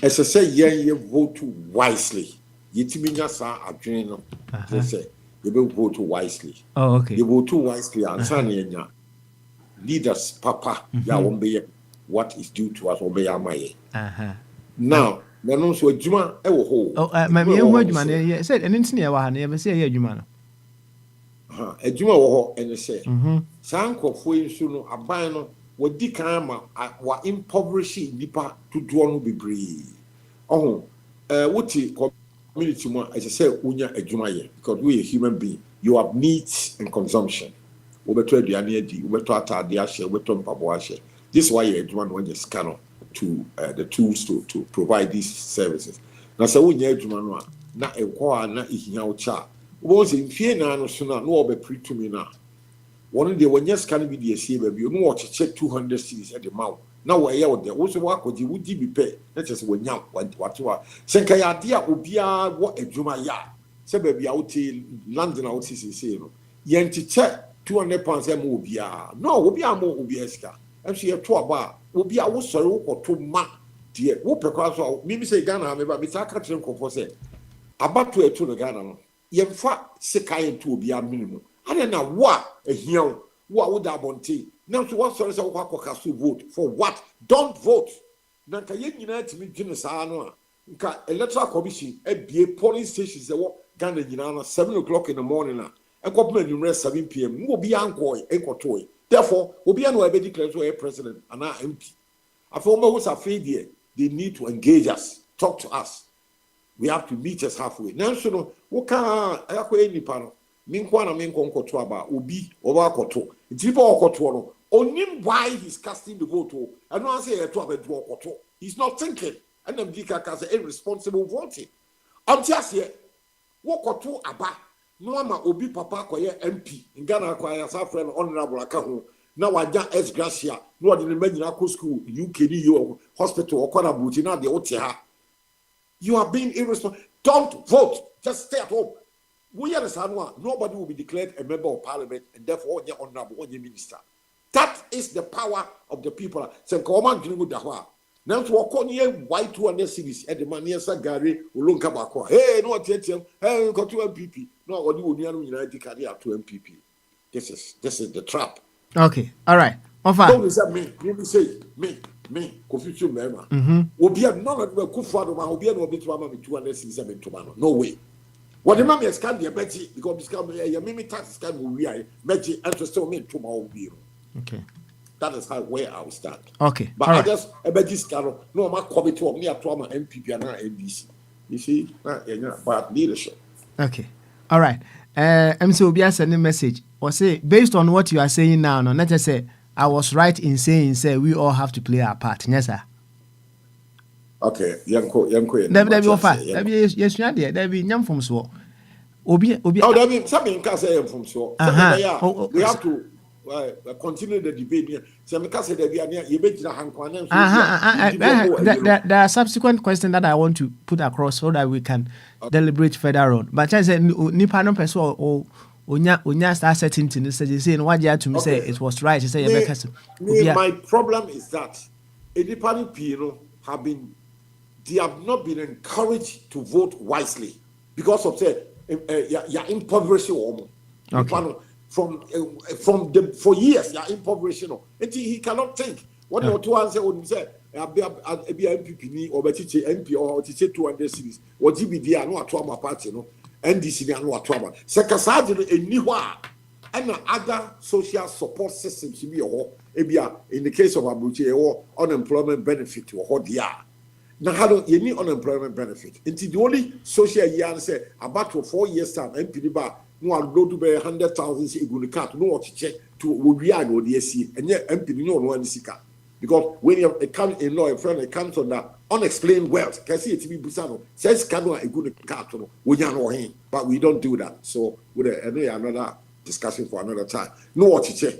as I say, you vote wisely. You to me, yes, I dream. They say, you will vote wisely. Oh, okay. You vote wisely, and Sunny. Leaders, Papa, ya won't be what is due to us, obey my. Now, then also a Juma, my man said, and it's near one, never say, Juma. A Juma, and they say, Sanko for soon, a bino, what Dicama, what impoverishing Nipa to draw be breathe. Oh, what community more, as I say, Unya a Juma, because we a human being, you have needs and consumption. This is why you want to scan to the tools to provide these services. Now, so when you want na na cha. Once in fear no sooner no be pre to me now. One day when you scan be the baby, you know what check 200 cities at the mouth. Now where you there also work with you would be pay. Let's just when you what you are. Senka idea ubia what a juma ya. Say baby out London out say no. Yenti check 200 pounds mobia. No, will be a more obieska. And she have 2 bar. Will be a was sorry or 2 mark. Dear, whoop across. Maybe say Ghana, maybe Mr. Catherine for say. About to a 2 Ghana. Yen fat Sekai to be a minimum. I don't know what a hill. What would I want to? Now to what sorry, so vote for what? Don't vote. Nanka yen unite me, Guinness. Electoral commission, a polling stations, Ghana, 7:00 in the morning. And government in rest 7 p.m. will be anchoy, toy. Therefore, will be anywhere declared to a president and our MP. A former who's a failure, they need to engage us, talk to us. We have to meet us halfway. Now, so no, what can I any panel? Minkwana Minkonko Twaba, Ubi, Owakoto. It's people Okoto. Only why he's casting the vote. I don't say a 12 Okoto. He's not thinking. And then Dika has irresponsible voting. I'm just here. Wokoto Aba. No ama obi papa koye MP in Ghana kwaya sa friend honorable akaho na waja S Gracia no wadi ne magina ko school UK ni hospital okora buti na de ote ha. You are being irresponsible. Don't vote. Just stay at home. We understand one. Nobody will be declared a member of parliament and therefore onye honorable onye minister. That is the power of the people. Say Koma Gringo Dahwa. Now to walk on here, white 200 cities at the Maniasa Gary, Ulunka Bako. Hey, no attention. Hey, got 2 MPP. No, what do you United career to MPP? This is the trap. Okay, all right. Don't say me. You say me. Confusion, member. Obi none of the Kufado, Obi and Obi to Mama 200 cities and Tomano. No way. What the mammy has can be a Betty because this can be a mimi tax can be Betty and to still make tomorrow. Okay. That is where I will start. Okay. But all I right. just this no I'm coming to me at MPP and NDC. You see, bad leadership. Okay. All right. MC Obi sending message. Or say based on what you are saying now, no, let us say I was right in saying say we all have to play our part. Yes, sir. Okay, yanko. There be offer. There be yes, there be nyam from so. Obi. Oh, that means something can say from so. We have to continue the debate here. Some can say that you bet the hand. There are subsequent questions that I want to put across so that we can deliberate further on. But I said nipa no person or onya start setting to say no what you to me say it was right. Say my problem is that independent people they have not been encouraged to vote wisely because of say you're impoverishing okay. For years you're impoverishing until he cannot think what you to say MPP ni or MP or teacher 200 cities or GBD no atoma party no NDC no atoma sekasade no eniwa and other social support systems be in the case of Abuja unemployment benefit or dia now how you need unemployment benefit until the only social year say about 4 years time MPD ba no go to be 100,000 say go cut no what check to we are no DSC and yet MPD no one sika because when you come in law a friend it comes on that unexplained wealth can see it be busano says canoe a good cut no we know him but we don't do that so with another discussion for another time no what check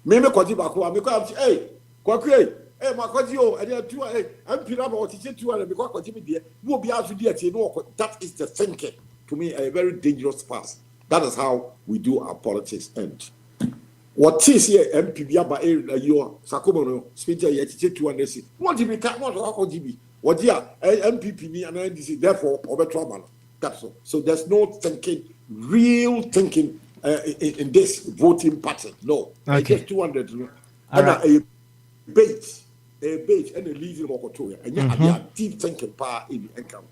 me kwaji ba ko because hey kwakwe hey makwaji o e dey 2 hey MPD ba what check 2 because kwaji me there no be azu there no that is the thinking to me a very dangerous path. That is how we do our politics end. What is here MPB about your Sakomo speaker yet 200 seats. What did we cut? What GB? What yeah MPP and NDC therefore over trouble. That's all. So there's no thinking, real thinking in this voting pattern. No. Okay. Just 200. And right. a bait and a leading of and yeah, deep thinking power in the income.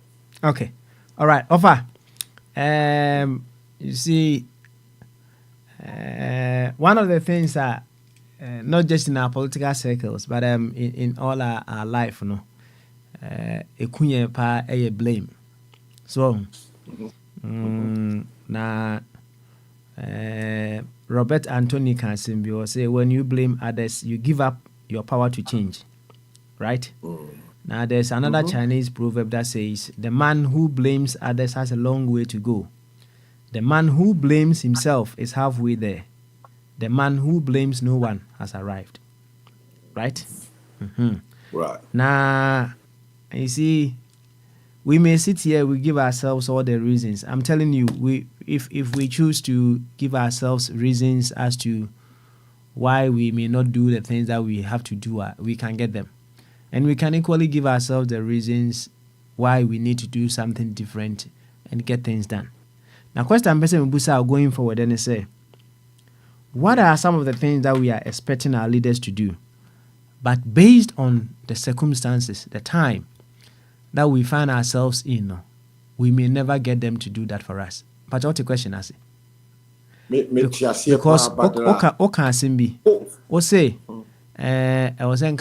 Okay. All right. Offer. You see, one of the things that not just in our political circles, but in all our life, you know, ekunye pa blame. So, na Robert Anthony Kansimbio say when you blame others, you give up your power to change, right? Now there's another Chinese proverb that says, "The man who blames others has a long way to go. The man who blames himself is halfway there. The man who blames no one has arrived." Right? Right. Now, you see, we may sit here, we give ourselves all the reasons. I'm telling you, if we choose to give ourselves reasons as to why we may not do the things that we have to do, we can get them. And we can equally give ourselves the reasons why we need to do something different and get things done. Now, question person Mbusa going forward and say, what are some of the things that we are expecting our leaders to do? But based on the circumstances, the time that we find ourselves in, we may never get them to do that for us. But what the question I say? Because Oka Simbi, or say, I was saying,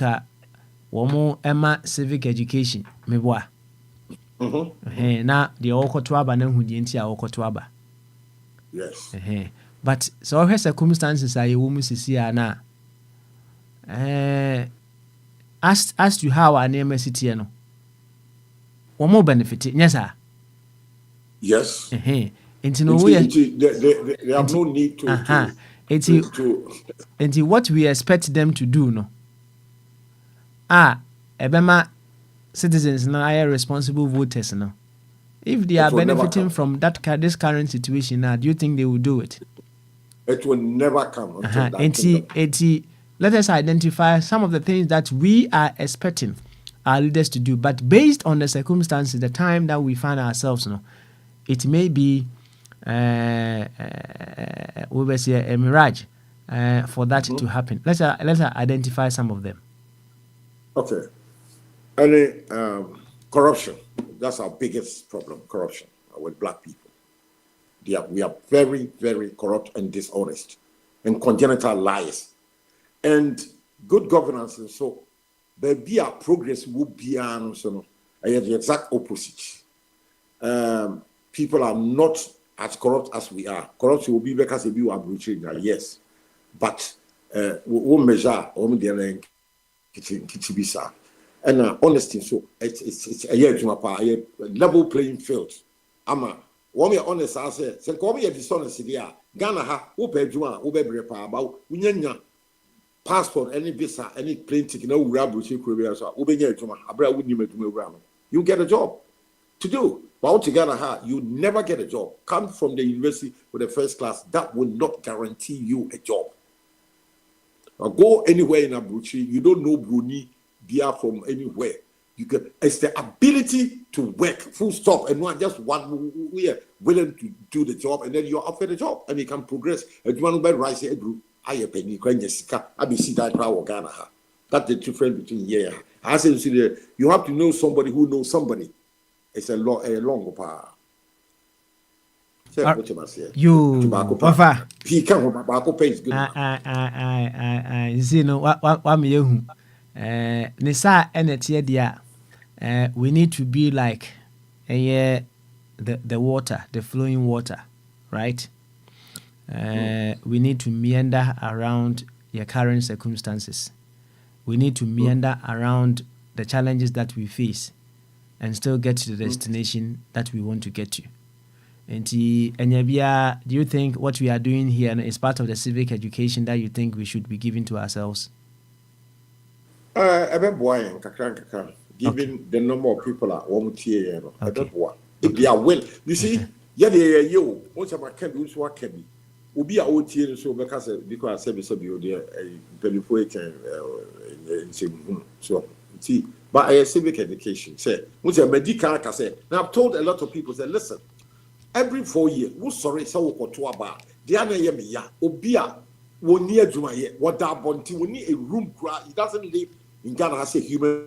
Womo Emma civic education, me boa. Na the Okotwaba na hudienti a Okotwaba. Yes. But so her circumstances are a woman sisi na. As to how our name is city no. Womo benefit, yes sir. Yes. Into they have no need to. Into what we expect them to do no. Ebema citizens now are responsible voters now. If they are benefiting from this current situation now, do you think they will do it? It will never come. Let us identify some of the things that we are expecting our leaders to do, but based on the circumstances, the time that we find ourselves now, it may be we will say a mirage for that to happen. Let's identify some of them. Okay. And corruption. That's our biggest problem, corruption with black people. We are very, very corrupt and dishonest and congenital liars. And good governance and so there be a progress will be so the exact opposite. People are not as corrupt as we are. Corruption will be because if you are breaching, yes, but we measure on the kitchen and honesty. So it's a year to a level playing field. Ama one year honest, I say come here dishonesty there. Ghana ha open juma open repa about unyanya passport any visa any plane ticket no breaching Korea so open juma abra wouldn't you get a job to do. But altogether, you never get a job. Come from the university with a first class, that will not guarantee you a job. Or go anywhere in Abuchi, you don't know Bruni, Bia from anywhere. You can. It's the ability to work, full stop, and not just one. We are willing to do the job, and then you're up for the job, and you can progress. And you want to buy rice, I penny, Jessica, I be see that crowd Ghana. That's the difference between here. I say you have to know somebody who knows somebody. It's a long power. You offer. He can't tobacco pays good. You know what me you Nisa energy dia we need to be like the water, the flowing water, right? We need to meander around your current circumstances. We need to meander around the challenges that we face and still get to the destination that we want to get to. And do you think what we are doing here is part of the civic education that you think we should be giving to ourselves? Given the number of people are if they are well, you see, you what's about can be what can be. Ubi a OT so because I said so see. But a civic education, say, which a medical say. Now I've told a lot of people, say, listen, every 4 years, who's sorry, so what to about the other yemia, Obia, one near Jumaye, what that bonty, we need a room cry, he doesn't live in Ghana as a human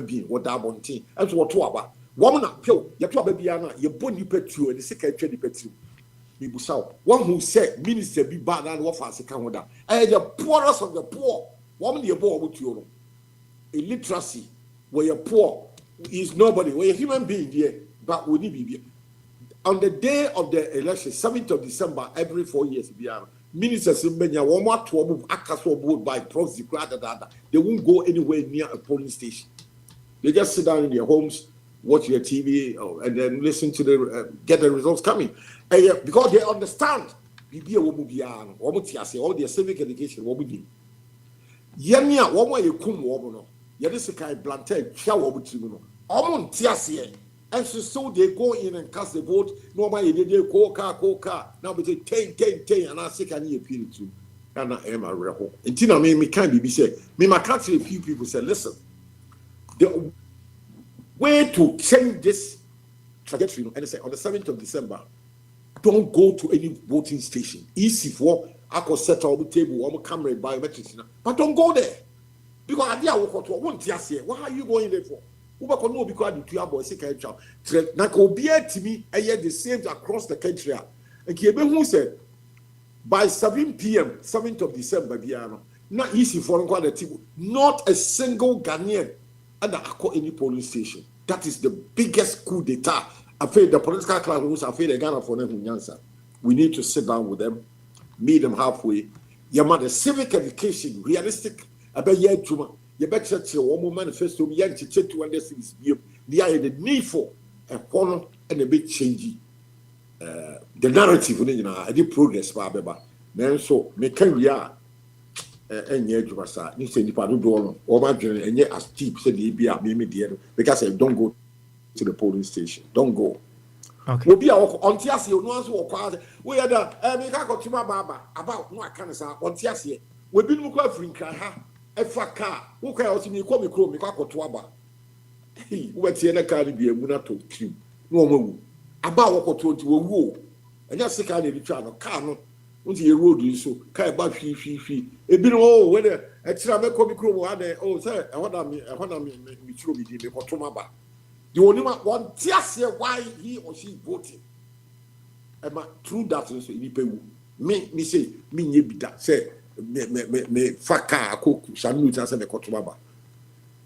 being, what that bonty, that's what to about. Woman up, pill, your babyana, your bony petru, and the secretary petru. One who said, Minister be bad and what fast can with that. And the poorest of the poor, woman, your boy with you. Illiteracy, where you're poor, is nobody, where you're a human being here, but we need to be. On the day of the election, 7th of December, every 4 years, ministers in Benya, one more to move Akwantufuo board by proxy, they won't go anywhere near a polling station. They just sit down in their homes, watch their TV, and then listen to the get the results coming. And because they understand, all their civic education, what we do. Yenya, one way you come, woman. Yadisikai Blantet, Chawabutuno, Omon Tiasie, and so they go in and cast the vote. Normally, they do coca, now between 10, and I say, can you appeal to? And I am a reho. And Tina me can't be said. Me, my country, few people say, listen, the way to change this trajectory, and I say on the 7th of December, don't go to any voting station. Easy for I could set on the table, I'm a camera biometrics, but don't go there. Because I didn't what are you going there for? Because you have a second child. To me, I hear the same across the country. And who said by 7 p.m., 7th of December, not easy for not a single Ghanaian under any polling station. That is the biggest coup d'etat. I feel the political class who's afraid of Ghana for them answer. We need to sit down with them, meet them halfway. Your mother, civic education, realistic. I bet you bet one more manifesto, young to check to understand the need for a corner and a bit changing the narrative. I did progress, Baba. Then so, make we are and yet you must say, you pardon, or my journey, and yet as cheap said the BA, because I don't go to the polling station. Don't go. Okay. We'll be on Tiasi, no one's walk. We are the America to my Baba about no cancer on Tiasi. We've been looking for in Kraha. If a car, who can also me call me to Aba. What's the other car to be a munato to no more about what to a woo. And just a kind of child, car, what's the road you so, kind about fee. A bit whether a travel come crew, oh, sir, I want me to be the Potomaba. The only one, just why he or she voted. And through that, me say, me be that, say. me faka ko sanu ta se me kotoma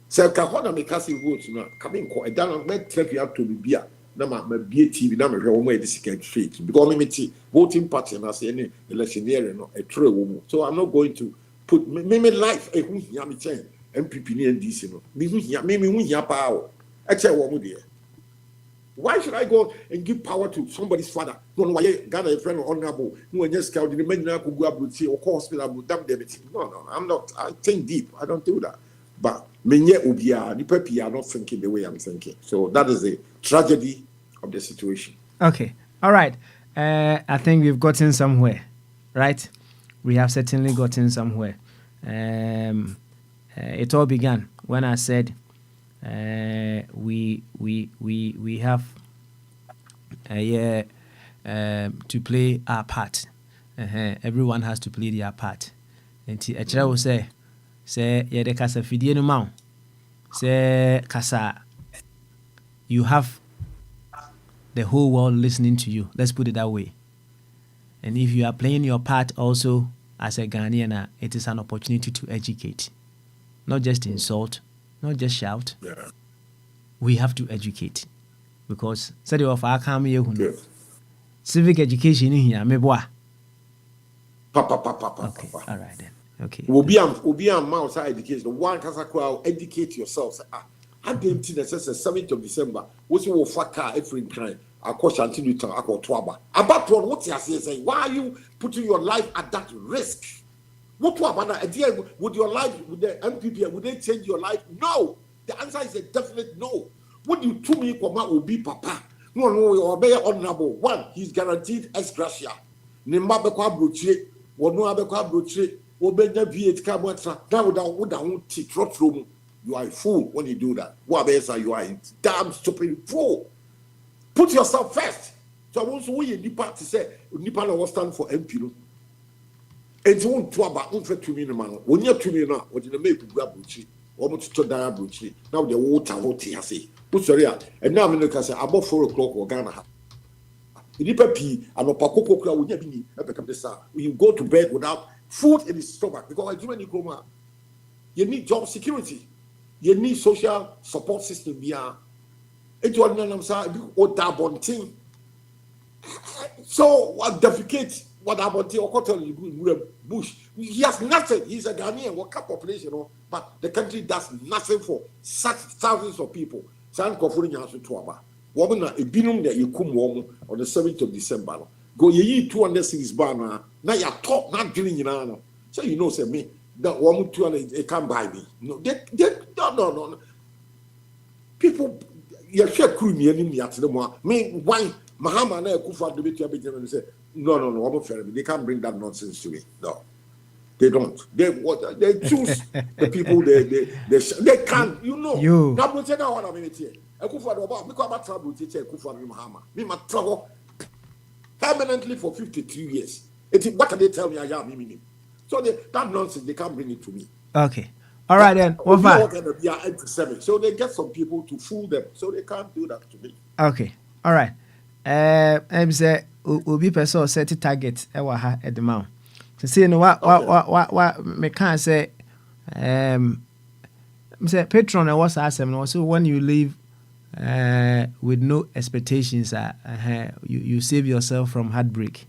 se ka ho na me ka se vote no ka me nko eda no me traffic up to bia na ma bie TV na me hwe wo mo e disika straight because me ti voting party na say any electioneer no e true wo mu. So I'm not going to put me life e hu hia me chen MPP ni NDC no me hu hia me hu hia pa o e che wo mu de. Why should I go and give power to somebody's father? No, why Ghana a friend honorable? No, one just scout the men who go up with or hospital. No, I'm not. I think deep. I don't do that. But menye ubia, the pepi are not thinking the way I'm thinking. So that is the tragedy of the situation. Okay, all right. I think we've gotten somewhere, right? We have certainly gotten somewhere. It all began when I said. We have to play our part. Everyone has to play their part. And I will say the kasa fidie no ma say kasa you have the whole world listening to you. Let's put it that way. And if you are playing your part also as a Ghanaian, it is an opportunity to educate, not just insult. Not just shout. Yeah. We have to educate because said of our come civic education in here, me boy. Okay, all right then. Okay. Obi am mouse education. One kasa kwa educate yourself. I didn't think that 7th of December. What's your faka every time? I call Shanti Newton. I call Twaba. About what you say? Why are you putting your life at that risk? What would your life, with the MPP, would they change your life? No. The answer is a definite no. What do you to me will be papa? No, you obey honorable. One, he's guaranteed ex gratia. Nimba bekwa broche, wono abekwa broche, obenya V8 kamwatra. Now without you are a fool when you do that. What you are a damn stupid fool. Put yourself first. So I want to win Nipa to say Nipa will stand for MP. And you want to about to me, man. When you're to me now, what did the make grab Bucci? Almost to die Bucci. Now the water, what I say. Put sorry, and now I'm going to say about 4 o'clock or Ghana. Nipa P and Opako Kra will never be become the star. You go to bed without food in his stomach because I do any coma. You need job security, you need social support system. Yeah, it's one of them, or that one thing. So what defecate? What about the Okotel Bush? He has nothing. He's a Ghanaian, what population, but the country does nothing for such thousands of people. San Kofurin has to Tuaba. Woman, a binum that you come home on the 7th of December. Go ye 206 banner. Now you're talk not drilling in honor. So you know, say me, that woman 200 can't buy me. No, no. People, you're sure crew me any at the more. Me, why Mahama and Kufa the bit and say, no, they can't bring that nonsense to me. No, they don't. They choose the people they can't, you know. Now, what I mean here. Kufa about because about trouble teacher Kufa Mahama. Me my trouble permanently for 53 years. What can they tell me I am? So that nonsense they can't bring it to me. Okay. All right then. So they get some people to fool them. So they can't do that to me. Okay. All right. I'm say obi person set target ewa ha at the mount. To see no what me can say say patron was asem no so when you leave with no expectations you save yourself from heartbreak,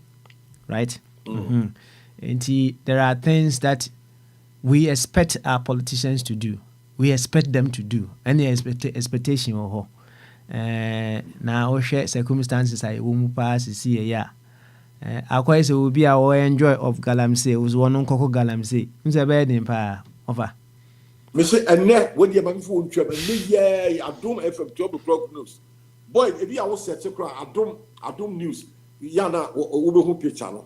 right? And there are things that we expect our politicians to do. We expect them to do. Any expectation or now share circumstances I won't pass see yeah. Akwa say will be our enjoy of galamsey was one on coco galamsey. Mse bed in pa over. Monsieur and net when your man phone trap and me yeah I don't FM 12 o'clock news. Boy, if you was set to cry I don't news. Yana over who picture no.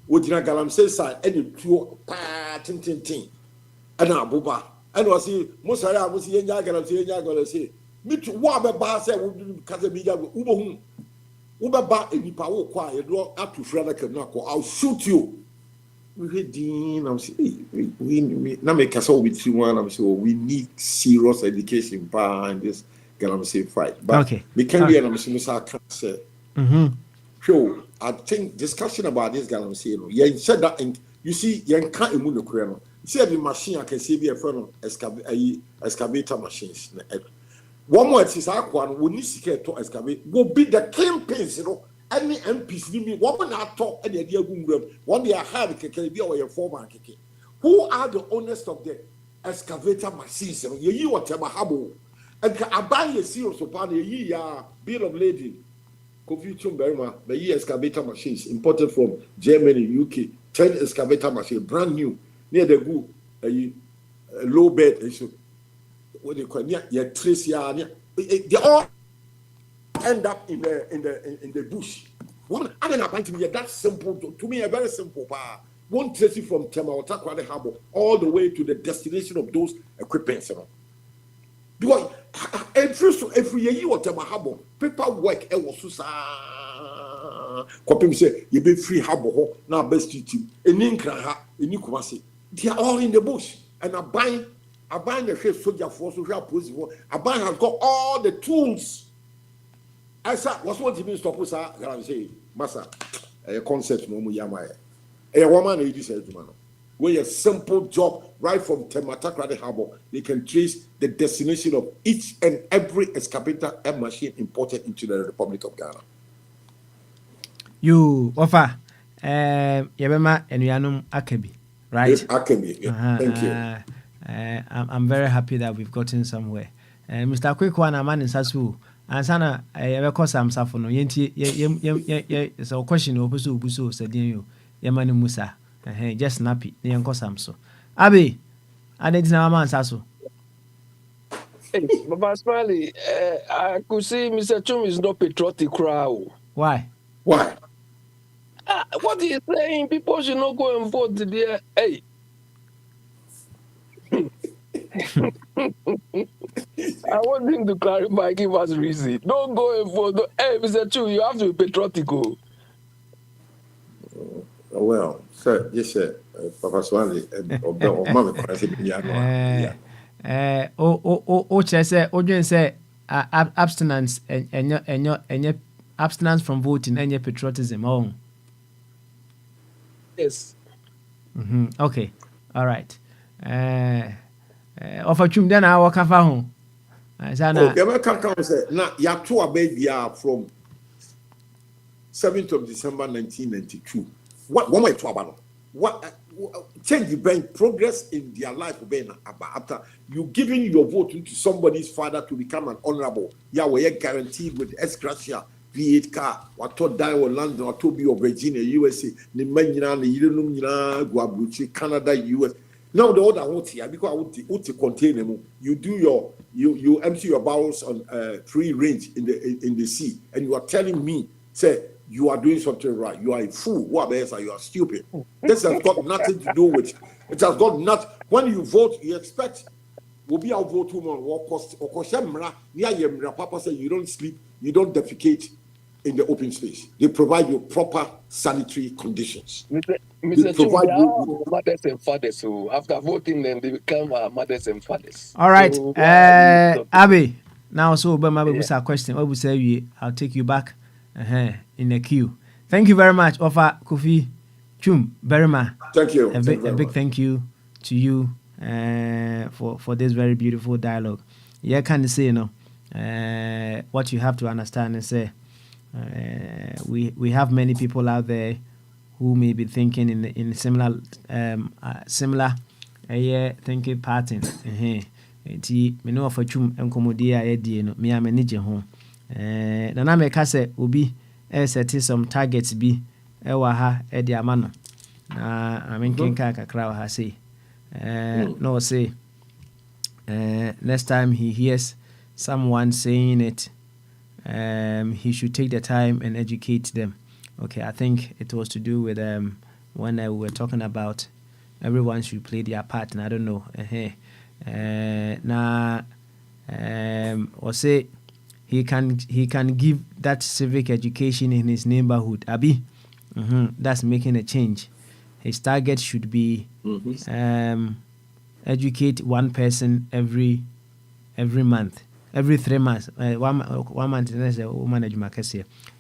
Would you galamsey side any two pa tin and Abuba. And was he Mosara was he galamsey me to what about say would Casamia Ubaba and Nipa quiet draw up to Frederick I'll shoot you. We Dean, I'm saying we now make us all with one. I'm sure we need serious education behind this Galamsey fight. But okay, we can be an I can't say. So I think discussion about this Galamsey, yeah, said that You see, you can't immune the crano. See, the machine I can see be a friend excavator machines. One more is Akwan, we need to excavate, will be the campaigns, you know. Any MPs, one not talk any idea, one day I had a KKB or a former KK. Who are the owners of the excavator machines? You whatever habo. And I buy a serious upon a year bill of lading. Confucian Berma, the year excavator machines imported from Germany, UK, 10 excavator machines, brand new, near the good, a low bed issue. What they call near trace yard, they all end up in the bush. Woman, I mean, apparently, that's simple to me, a very simple part. One trace it from Tema or Takwade Harbor all the way to the destination of those equipments. Because every year you want Tema Harbor, paperwork, it was so Copy say, you be free harbor now best team. In Inkra, in Nikumasi. They are all in the bush. And I buy the ship soldier force, social police. I buy has got all the tools. I said, what's what you mean stop us? I say, Massa, a concept no Muyamaya. A woman, it is a man. Where a simple job right from Tematakrade Harbor, they can trace the destination of each and every excavator and machine imported into the Republic of Ghana. You offer Yabema and Yanum Akebi, right? Akebi, yeah. Thank you. I'm very happy that we've gotten somewhere. Mr. Quick one, a man in Sasu, and Sana, I ever call some Safono, Yenti, so question Opusu Busu, said you, Yamani Musa, just snappy, the Uncle Samso. Abby, I didn't know a man Sasu. Hey, Baba Smiley, I could see Mr. Chum is not patriotic crowd. Why? Why? What are you saying? People should not go and vote there. Hey. I want him to clarify, give us reason. Don't go and vote. Hey, Mr. Chu, you have to be patriotic. Well, sir, yes, sir. Papa Swally, say abstinence and abstinence from voting and your patriotism. Oh, yes. Okay, all right. Offer chum then I walk home. Now, you have two baby from 7th of December 1992. What my trouble? What change the brain progress in their life after you giving your vote to somebody's father to become an honorable? Yeah, we are guaranteed with ex gratia V8 car, what to die or London or to be of Virginia, USA, the Manina, the Yunum, Guabuchi, Canada, US. Now the order won't here because I want to contain them. You do you empty your barrels on free range in the sea, and you are telling me, say you are doing something right. You are a fool. What else? You are stupid. This has got nothing to do with it. Has got not. When you vote, you expect will be our vote woman or cost or koshemra. Papa say you don't sleep, you don't defecate in the open space. They provide you proper sanitary conditions. Mr. Chu, mothers and fathers who after voting then they become mothers and fathers. All right, so, Abby. Now, so Obama will a question. What would say I'll take you back in the queue. Thank you very much, Offa Kofi Chum Berima. Thank you. A big thank you to you for this very beautiful dialogue. Yeah, can you say, you know, what you have to understand and say. We have many people out there who may be thinking in similar thinking pattern. Enti me no of atwum enkomodi a yedie no me amanige ho. Na na me ka se obi set some targets bi e wa ha e di ama no. Na amenken ka kakra wa ha say. No say next time he hears someone saying it, he should take the time and educate them. Okay, I think it was to do with when we were talking about everyone should play their part, and I don't know. Or say he can give that civic education in his neighborhood. Abi, that's making a change. His target should be educate one person every month. Every 3 months, 1 month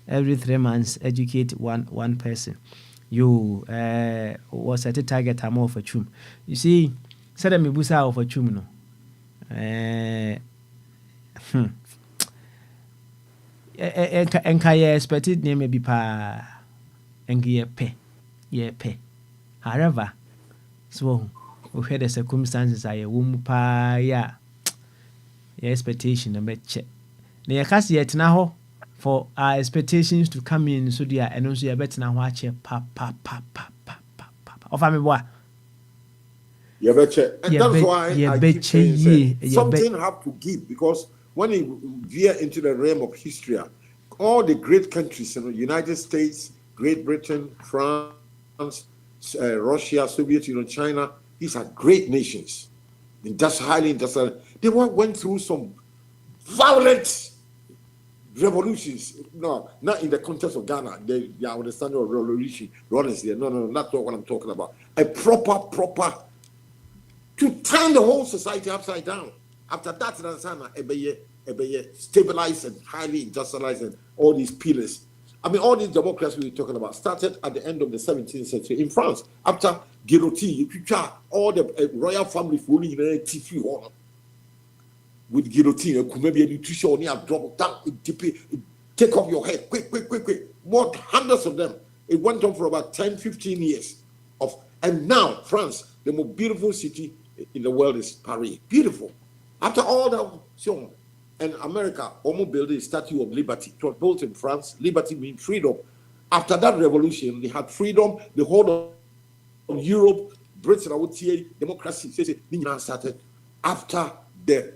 every 3 months, educate one person. You was at a target I'm off a chum. You see, said me busa of a chum no. Enka ye expected name maybe pa enki ye pe. However, so we had the circumstances I womb pa ya your expectation a bit check. Na yɛka yet now for our expectations to come in so dear and also yɛbɛtena ho akyɛ pa. Ɔfa me boa. You betcha. And that's why I keep saying something have to give, because when you veer into the realm of history, all the great countries, United States, Great Britain, France, Russia, Soviet Union, China, these are great nations. Highly industrial. They went through some violent revolutions. No, not in the context of Ghana. They understanding of revolution. No, that's not what I'm talking about. A proper to turn the whole society upside down. After that, stabilized and highly industrialized, and all these pillars. I mean, all these democracies we were talking about started at the end of the 17th century in France. After guillotine, all the royal family fully with guillotine, maybe a nutrition only have dropped down, take off your head, quick. More hundreds of them. It went on for about 10, 15 years. And now France, the most beautiful city in the world is Paris. Beautiful. After all that, and America almost built a Statue of Liberty. It was built in France. Liberty means freedom. After that revolution, they had freedom. The whole of Europe, Britain, I would say, democracy started after the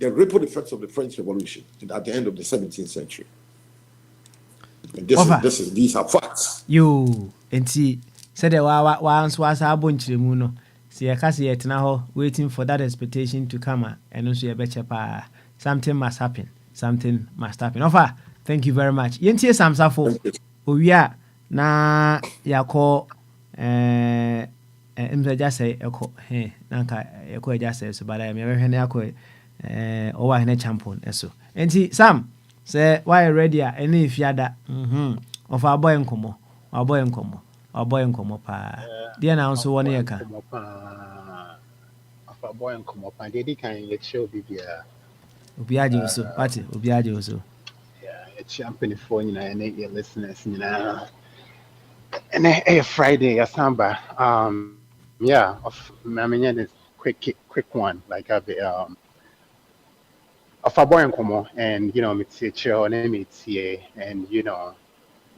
ripple effects of the French Revolution at the end of the 17th century. And these are facts. You and see, said the once was a bunch of muno. See a cassie at now waiting for that expectation to come, and also a better pa. Something must happen. Offer, thank you very much. Yentie Samsafo. Uya na yako just say echo. Hey, Nanka echo just says, but I am ever yako over in a champion. So, and see, Sam say, why ready? Any if yada of our boy and como, our boy and como, pa. Dear now, so 1 year can. Of our boy and come up, and they can get show be Obiaji also, party, Obiaji also. Yeah, it's champion for and your listeners, and a Friday, a samba. Yeah, of I mean, it's quick one, like of a boy and como, and it's chill and it's here, and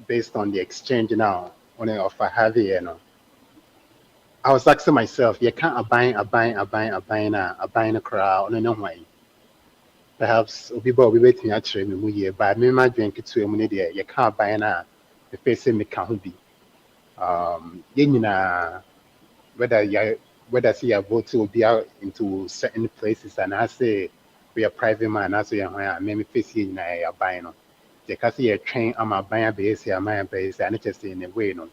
based on the exchange now, on of a heavy, I was asking myself, you can't a buying a crowd, no way. Perhaps people will be waiting actually me year, but me might drink it to a minute there. You can't buy now. The face me can't be. Whether see a vote to be out into certain places, and I say we are private man, I say I maybe face in a buying. The see a train, I'm a buyer base, I'm a base, and it's just in a way, no.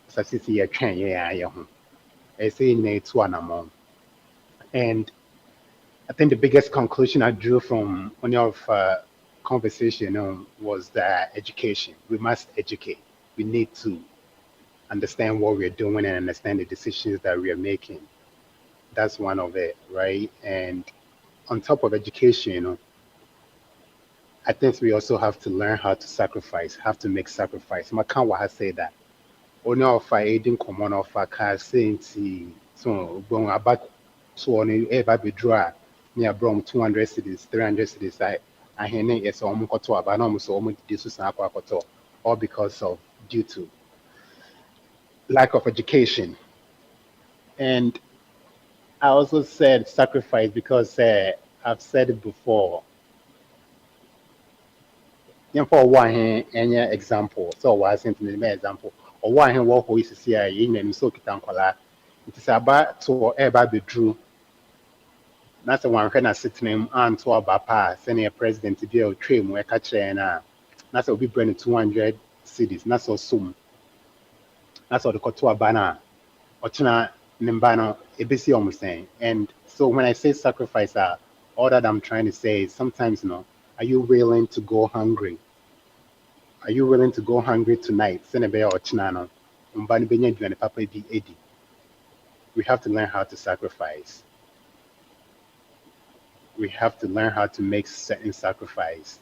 So see a train, yeah. I say in it's one amount, and I think the biggest conclusion I drew from one of conversation was that education. We must educate. We need to understand what we're doing and understand the decisions that we are making. That's one of it, right? And on top of education, I think we also have to learn how to sacrifice, have to make sacrifice. Makawa has said that. Only of our aiding common of our car saying so going about so on ever be dry. Near Brom 200 cities, 300 cities. I hear yes, almost but almost almost this all because of due to lack of education. And I also said sacrifice because I've said it before. For one, any example, so was simply an example. Or one walk who is to see a in so kitankola. It is about to ever be true. That's the one kind of sitting on to our papa, senior president to be a train where catch and that's will be bringing 200 cities. That's so soon. That's all the Kotua banner. Ochina Nimbano, ABC almost saying. And so when I say sacrifice, all that I'm trying to say is sometimes, are you willing to go hungry? Are you willing to go hungry tonight? Senebe or Chinano. Mbani benya aduane papa bi edi. We have to learn how to sacrifice. We have to learn how to make certain sacrifice.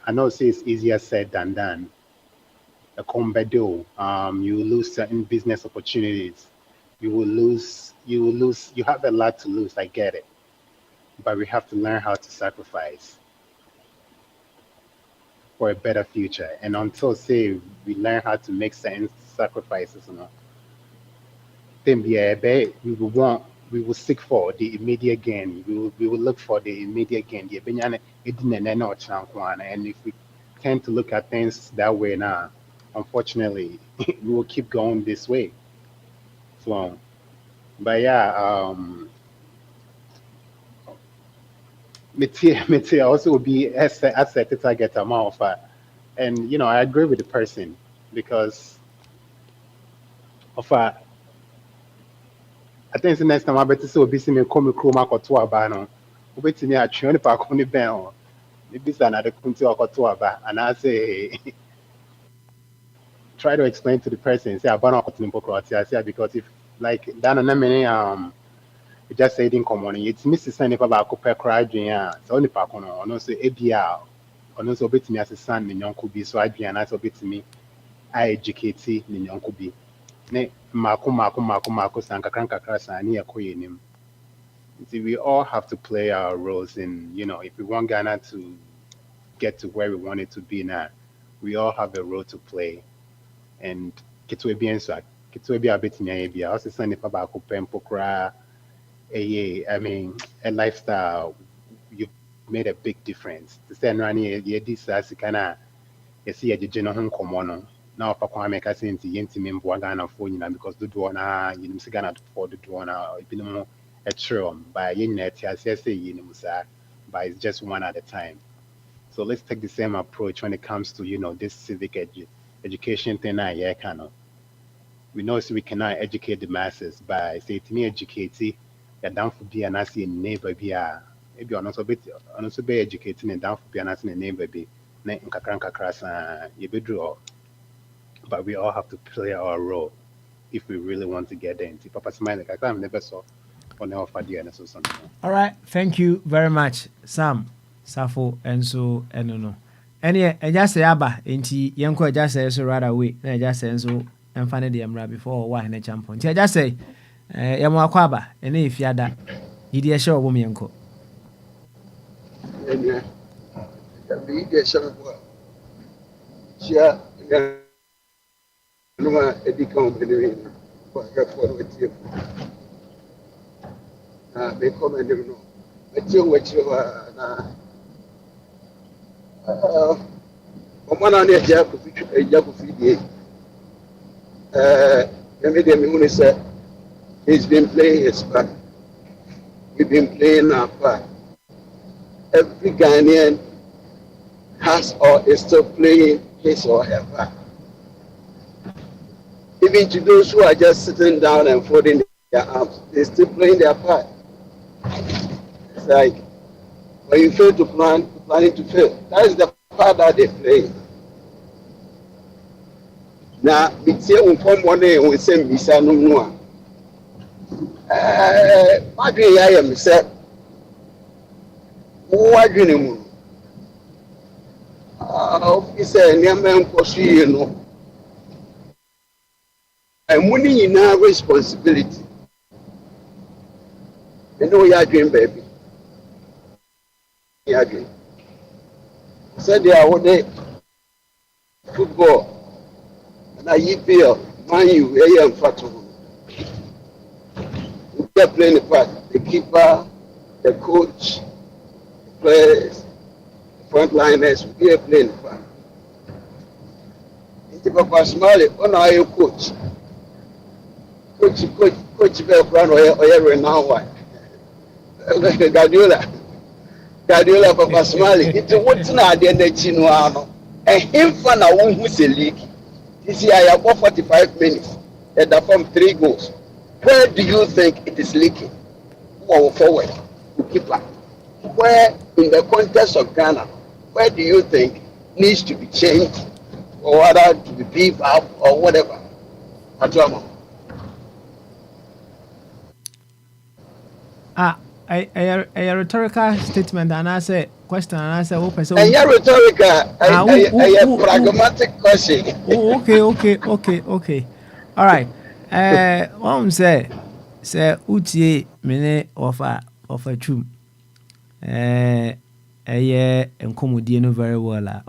I know it's easier said than done. A combedo, you will lose certain business opportunities. You have a lot to lose. I get it. But we have to learn how to sacrifice for a better future. And until say we learn how to make certain sacrifices, then we will seek for the immediate gain. We will look for the immediate gain. And if we tend to look at things that way now, unfortunately, we will keep going this way. So, but yeah, Metia also will be as a target amount of, and I agree with the person because of I think the next time I better so busy me come chroma or two abano. Wait me at Trini Park on the bell. Maybe another country or two about, and I say try to explain to the person say about because if like Dan and many just said in common it's Mrs. Sandy about copper cry so only park on no say ABR or no so bit me as a son in Yonko be so I be an answer bit to me I educate in Yonko be ne Mako sanka kranka krasa ni yakoye nim. See, we all have to play our roles in, if we want Ghana to get to where we want it to be now, we all have a role to play. And Kitwe be a bit in also send if about Pempokra, a lifestyle, you've made a big difference. To send Rani, this as kind of, you see, a general home now for Kwame Kassin to Yentim Ghana for because the Duana, you know, Ghana for the Duana, a trum by Yinet, as I say, but it's just one at a time. So let's take the same approach when it comes to, this civic education thing. We know so we cannot educate the masses by say to me educate you're down for be and I see a neighbor be maybe on also be educating and down for be and I see a neighbor be but we all have to play our role if we really want to get there. Papa Smiley, I never saw on our idea and so something. All right, thank you very much, Sam, Safo, and so no. And just say aba, enti yenko just say so right away. Na just say so and find the emra before wa hene champion. Enti just say yamo akwaba, ene ifiada. Yidi show wo me yenko. Yeah. Be the show. Yeah. No, it become anyway. For what you. They come and you know. But you what you are. One on the Jacob said he's been playing his part. We've been playing our part. Every Ghanaian has or is still playing his or her part. Even to those who are just sitting down and folding their arms, they're still playing their part. It's like when you fail to plan, planning to fail. That is the part that they play. Now, it's here on form one day we say Misa no more. What do I am say? What do you know? It's a young you know. And winning in our responsibility. You know your dream, baby. Your dream. Said they are what they football. And I feel, man, you are infatuated. We are playing the part. The keeper, the coach, the players, the frontliners, we are playing the part. It's Papa Smiley, on our coach. Coach Belgrano or now what? Guardiola Papa Smiley. It's what's not the Chinoano. And him for now who's a league. This year I have 45 minutes and I form 3 goals. Where do you think it is leaking? Or forward, keeper. Where in the context of Ghana, where do you think needs to be changed or whether to be beef up or whatever. A rhetorical statement and I say question and I say open so and yeah, rhetorical, a pragmatic question. Okay. All right. One say utie mene of a chum. Enkomodie no very well.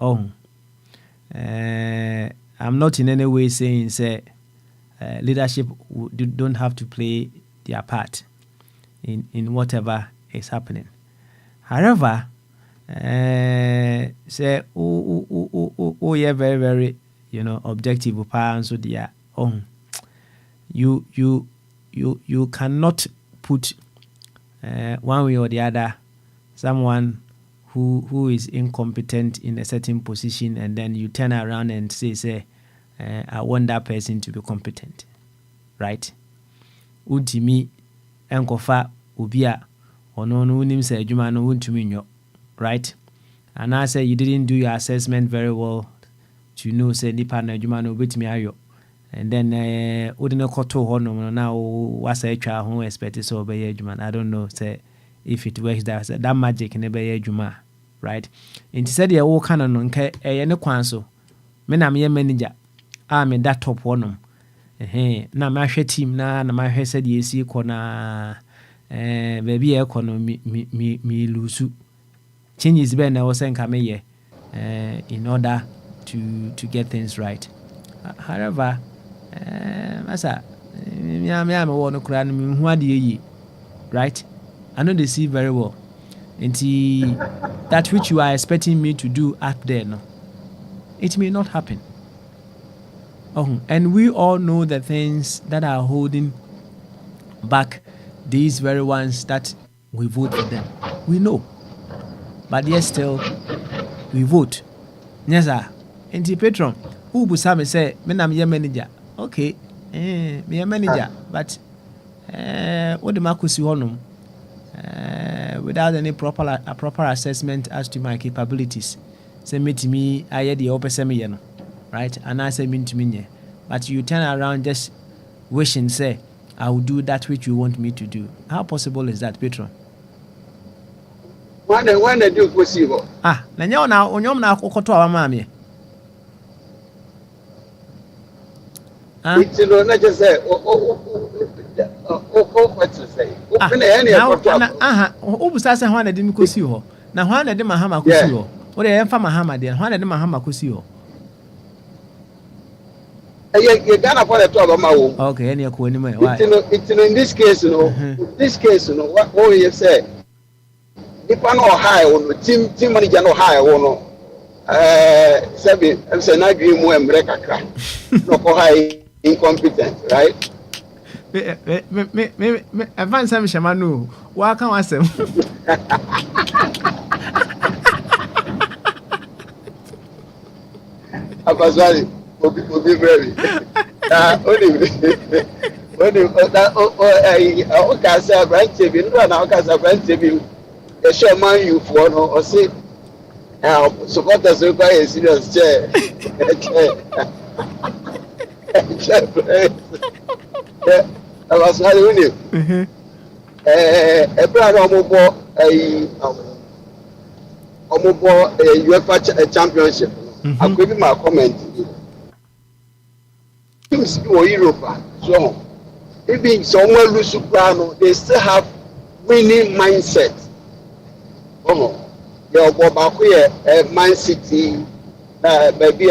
I'm not in any way saying say leadership don't have to play their part in whatever is happening. However, say yeah, very objective and so they are you cannot put one way or the other someone who is incompetent in a certain position and then you turn around and say I want that person to be competent, right? Ultimi enkofa ubia ono no unim say adwuma no wontumi nyo, right? And I say you didn't do your assessment very well to know say nipa na adwuma no betumi ayo, and then odine koto ho no na wasa atwa ho expect so be adwuma. I don't know say if it works that magic ne be adwuma, right? Inti said ye wo kana no nke ne kwan so me na me manager me that top one na mahwe team na mahwe said yesi ko na baby e ko no mi lusu changes be na wo senka me ye in order to get things right. However, masa me wo no kura no me hu ade yi, right? I know they see very well. Until that which you are expecting me to do up there, no, it may not happen. And we all know the things that are holding back these very ones that we vote for them. We know. But yet still, we vote. Yes, sir. Until patron, who would some say, I'm your manager. Okay, me a manager. But what the Marcus you without any proper assessment as to my capabilities. Say me to me, I had the opposite, right? And I say mean to me, but you turn around just wishing, say, I will do that which you want me to do. How possible is that, patron? When they do possible. Now, kokoto our mammy. It's not just say, what to say. Ubusasa hwana dimi kosi ho. Na hwana de mahama kosi ho. Ode yemfa mahama de hwana de mahama kosi ho. You Ghana for the trouble ma wo. Okay, any ko ni me. Why? It's in this case, what you say. If I know high on team manager no high on sebi say na dream mo emre kakra. No ko high incompetent, right? Me advance am shamanu. Wa kan wasem. Abazali obi very. Only that can say branch bi no na can say branch bi. The show man you for no or say supporters require serious chair. I was not winning. A brother UEFA championship. I could be my comment. Teams in Europe, so even somewhere lose soprano, they still have winning mindset. Man City, maybe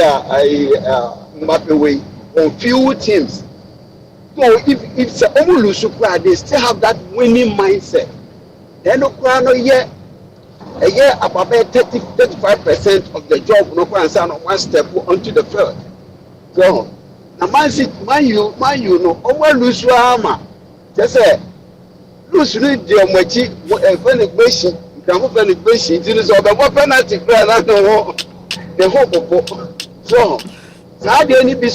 Mbappe way on few teams. So if it's only super, they still have that winning mindset. Then no year about 35% of the job no on one step onto the field. So now Man City, man you know, over lose armor. Just say lose read the mochi celebration it is about what penalty the hope so how do any be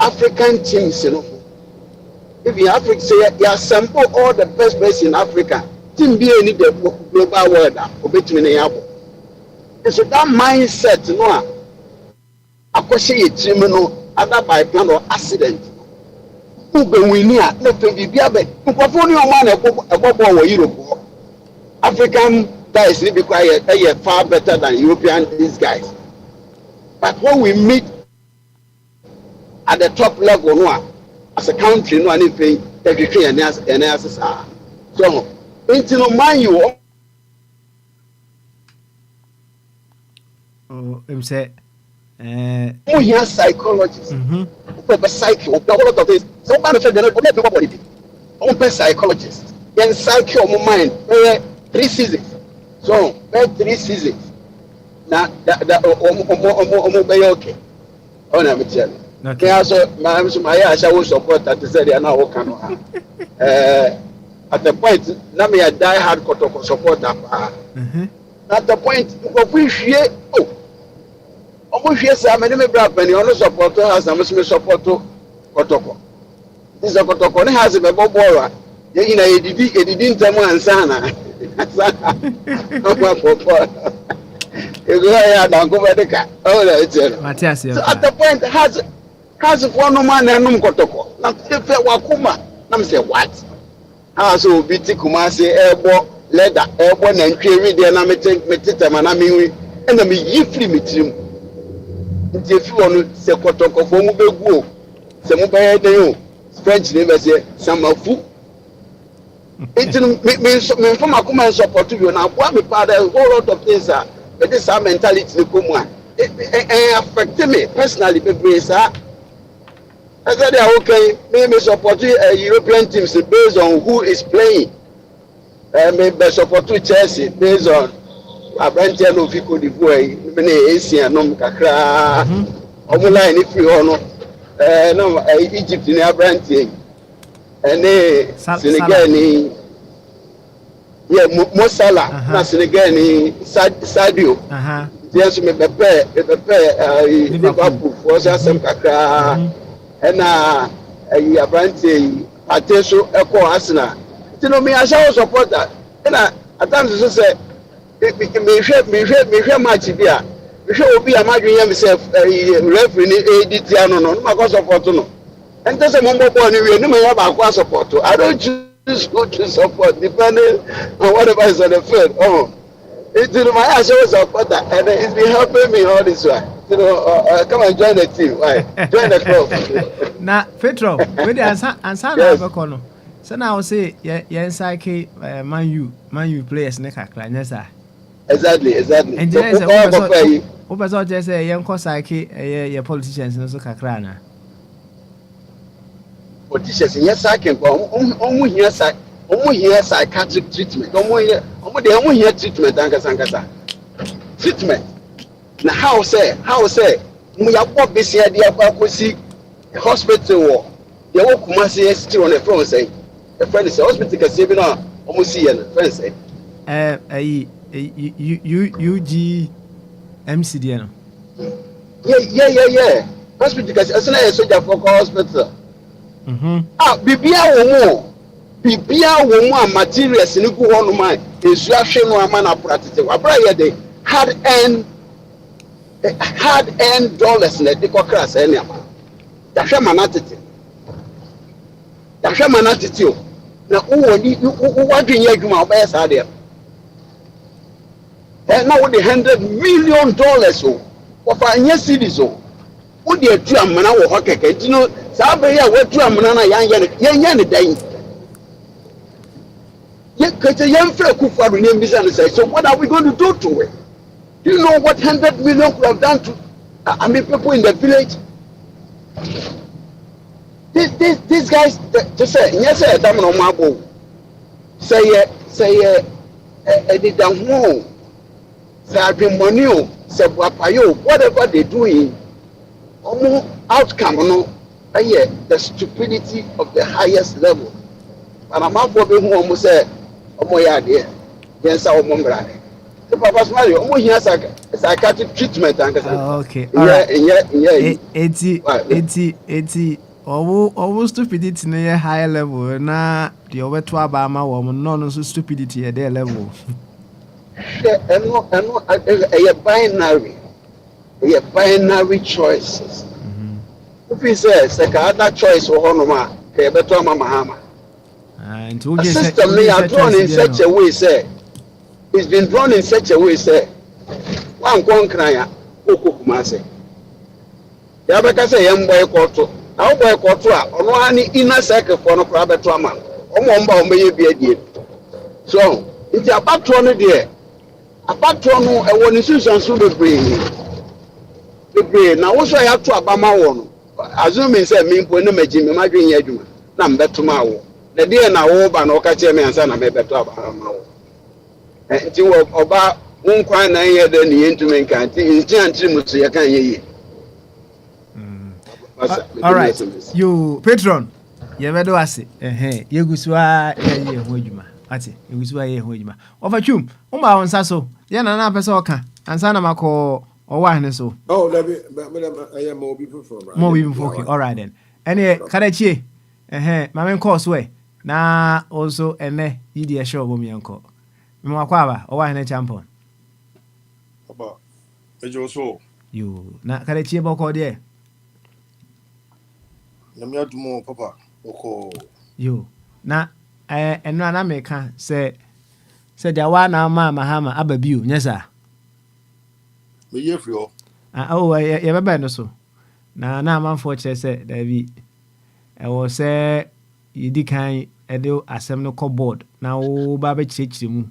African teams, you know? If you Africa say you assemble all the best players in Africa, team be any the global world or between the so that mindset, you know, akɔhyɛ yɛ tirim no ada by plan or accident wobɛwini a na fɛ biribi abɛ nkurɔfoɔ ne ɔma na ɛbɔ bɔɔl wɔ Europe African guys ne bi kɔ ɛyɛ far better than European these guys but when we meet at the top level no as a country no ani fɛ ɛhwehwɛ yɛn ase saa so nti no man you say who here psychologist who psyche who a lot of things so man say dem no people body who psychologist then psyche of mind 3 seasons so 3 seasons na be okay ona me tell okay also my asha will support that say they na wo kan at the point na me die hard kotoko support that at the point go hwie omo hwie say me me bra pani ono support house am me support kotoko this kotoko ne has be bobora ye na edidi ntemu ansa na so at the point has one man enum kotoko na tefe wakuma na me say what so biti kuma say ebo leather ebo na ntwe de na metete ma na mewi na me yi free me tirim nti fi wono se kotoko fo mu begu o se mu be den o French ne be say samafu it me from akuma support you na boa me pa the whole lot of things are but this mentality ne komu a affect me personally be sir I said okay me support European teams based on who is playing me support Chelsea based on Abrantia no fi Cote d'Ivoire me na Asia no kakra omula ni free ono no Egypt ni Abrantia ene Senegal ni Mo Salah na Senegal ni Sadio yes me prepare Liverpool for some kakra ena Abrantia Ateso eko Arsenal tino me asha supporter ena at times so say me hwe match bia me hwe obi amadwen yam say referee ni edit ano no ma go support no ente say mo ball ni we ni me ya ba ko support I don't choose who to support depending on whatever is on the field it's in my asha supporter and it's been helping me all this while you know come and join the team why join the club na Petro we dey answer na be ko no so now say ye psyche man you players ne kakra nya sa exactly and then who person just say yen ko psyche ye politicians no so kakra na politicians yen psyche ko omo here psychiatric treatment omo here treatment ankasa treatment na how say mu ya kwa besia dia kwa kosi hospital wo ye wo kuma say still on the front say the friend say hospital ka say bi na omo see ye friend say UG MCD no yeah hospital ka say na soldier for hospital bibia wo mu a materials ni ku ho no man esu ahwe no ama na pratete wa bra ye de hard earned dollars na de kokra say ne ama ya hwe manatete o na wo ni wo wadwen adwuma wo be sa de na wo de $100 million o wo fa anya cities o wo de atu amana wo ho keke ntino sa be ya wo atu amana na yan ne dan so what are we going to do to it? Do you know what 100 million could have done to people in the village? These guys just say yes say that no mabo say they don't know say adwin money o say papayo whatever they doing outcome no the stupidity of the highest level and I'm out for being who say omo ya de yensa omo mra so papa smile omo hia psychiatric treatment ankasa okay yeah eti owo stupidity na high level na the obeto aba ma wo no so stupidity at their level eno binary ɛyɛ binary choices wofi sɛ sɛ ka other choice wɔ hɔnom a ka yɛbɛtɔ ama mahama a system no yɛ drawn in such a way sɛ it's been drawn in such a way sɛ wankɔ nkran a wokɔ Kumase yɛbɛka sɛ yɛmbɔ ɛkɔto na wobɔ ɛkɔto a ɔno ara ne inner circle foɔ no koraa bɛtɔ ama ɔmo ɔmba ɔmbɛyɛ bi adie so nti abatoɔ no deɛ abatoɔ no ɛwɔ ne sunsuanso bebree na wo so yɛato abama wɔ no assuming sɛ mempo ne magyi me madwe nyɛ adwuma na mbɛtoma wo na deɛ na wo ba na ɔka kyerɛ me ansa na mebɛtɔ abama wo nti ɔba wo nkwan na ɛyɛ dɛ ne yɛntumi nka nti nkyerɛnkyere mu so yɛka nyɛ yie. All right, you patron yɛbɛdo ase yɛgu so a yɛyɛ ho adwuma ate yɛgu so a yɛyɛ ho adwuma ɔfatwum woma wo nsa so yɛ na na apɛ sɛ ɔka ansa na makɔ ɔwɔ ahene so mo bi before okay all right then ɛne kadachie mame nkɔ so na also ɛnɛ yidi ɛhyɛ ɔbɔ mi nkɔ mema akɔ aba ɔwɔ ahene champion aba ejo so yo na kadachie bɔkɔ deɛ nyame adumo papa oko yo na ɛno ana meka sɛ dia wa na ma mahama aba bio nyesa me ye free o ye baba no so na amanfo kyerɛ sɛ dabi ɛwɔ sɛ yidi kan ɛde asɛm no kɔ board na wo ba be kyerɛkyerɛ mu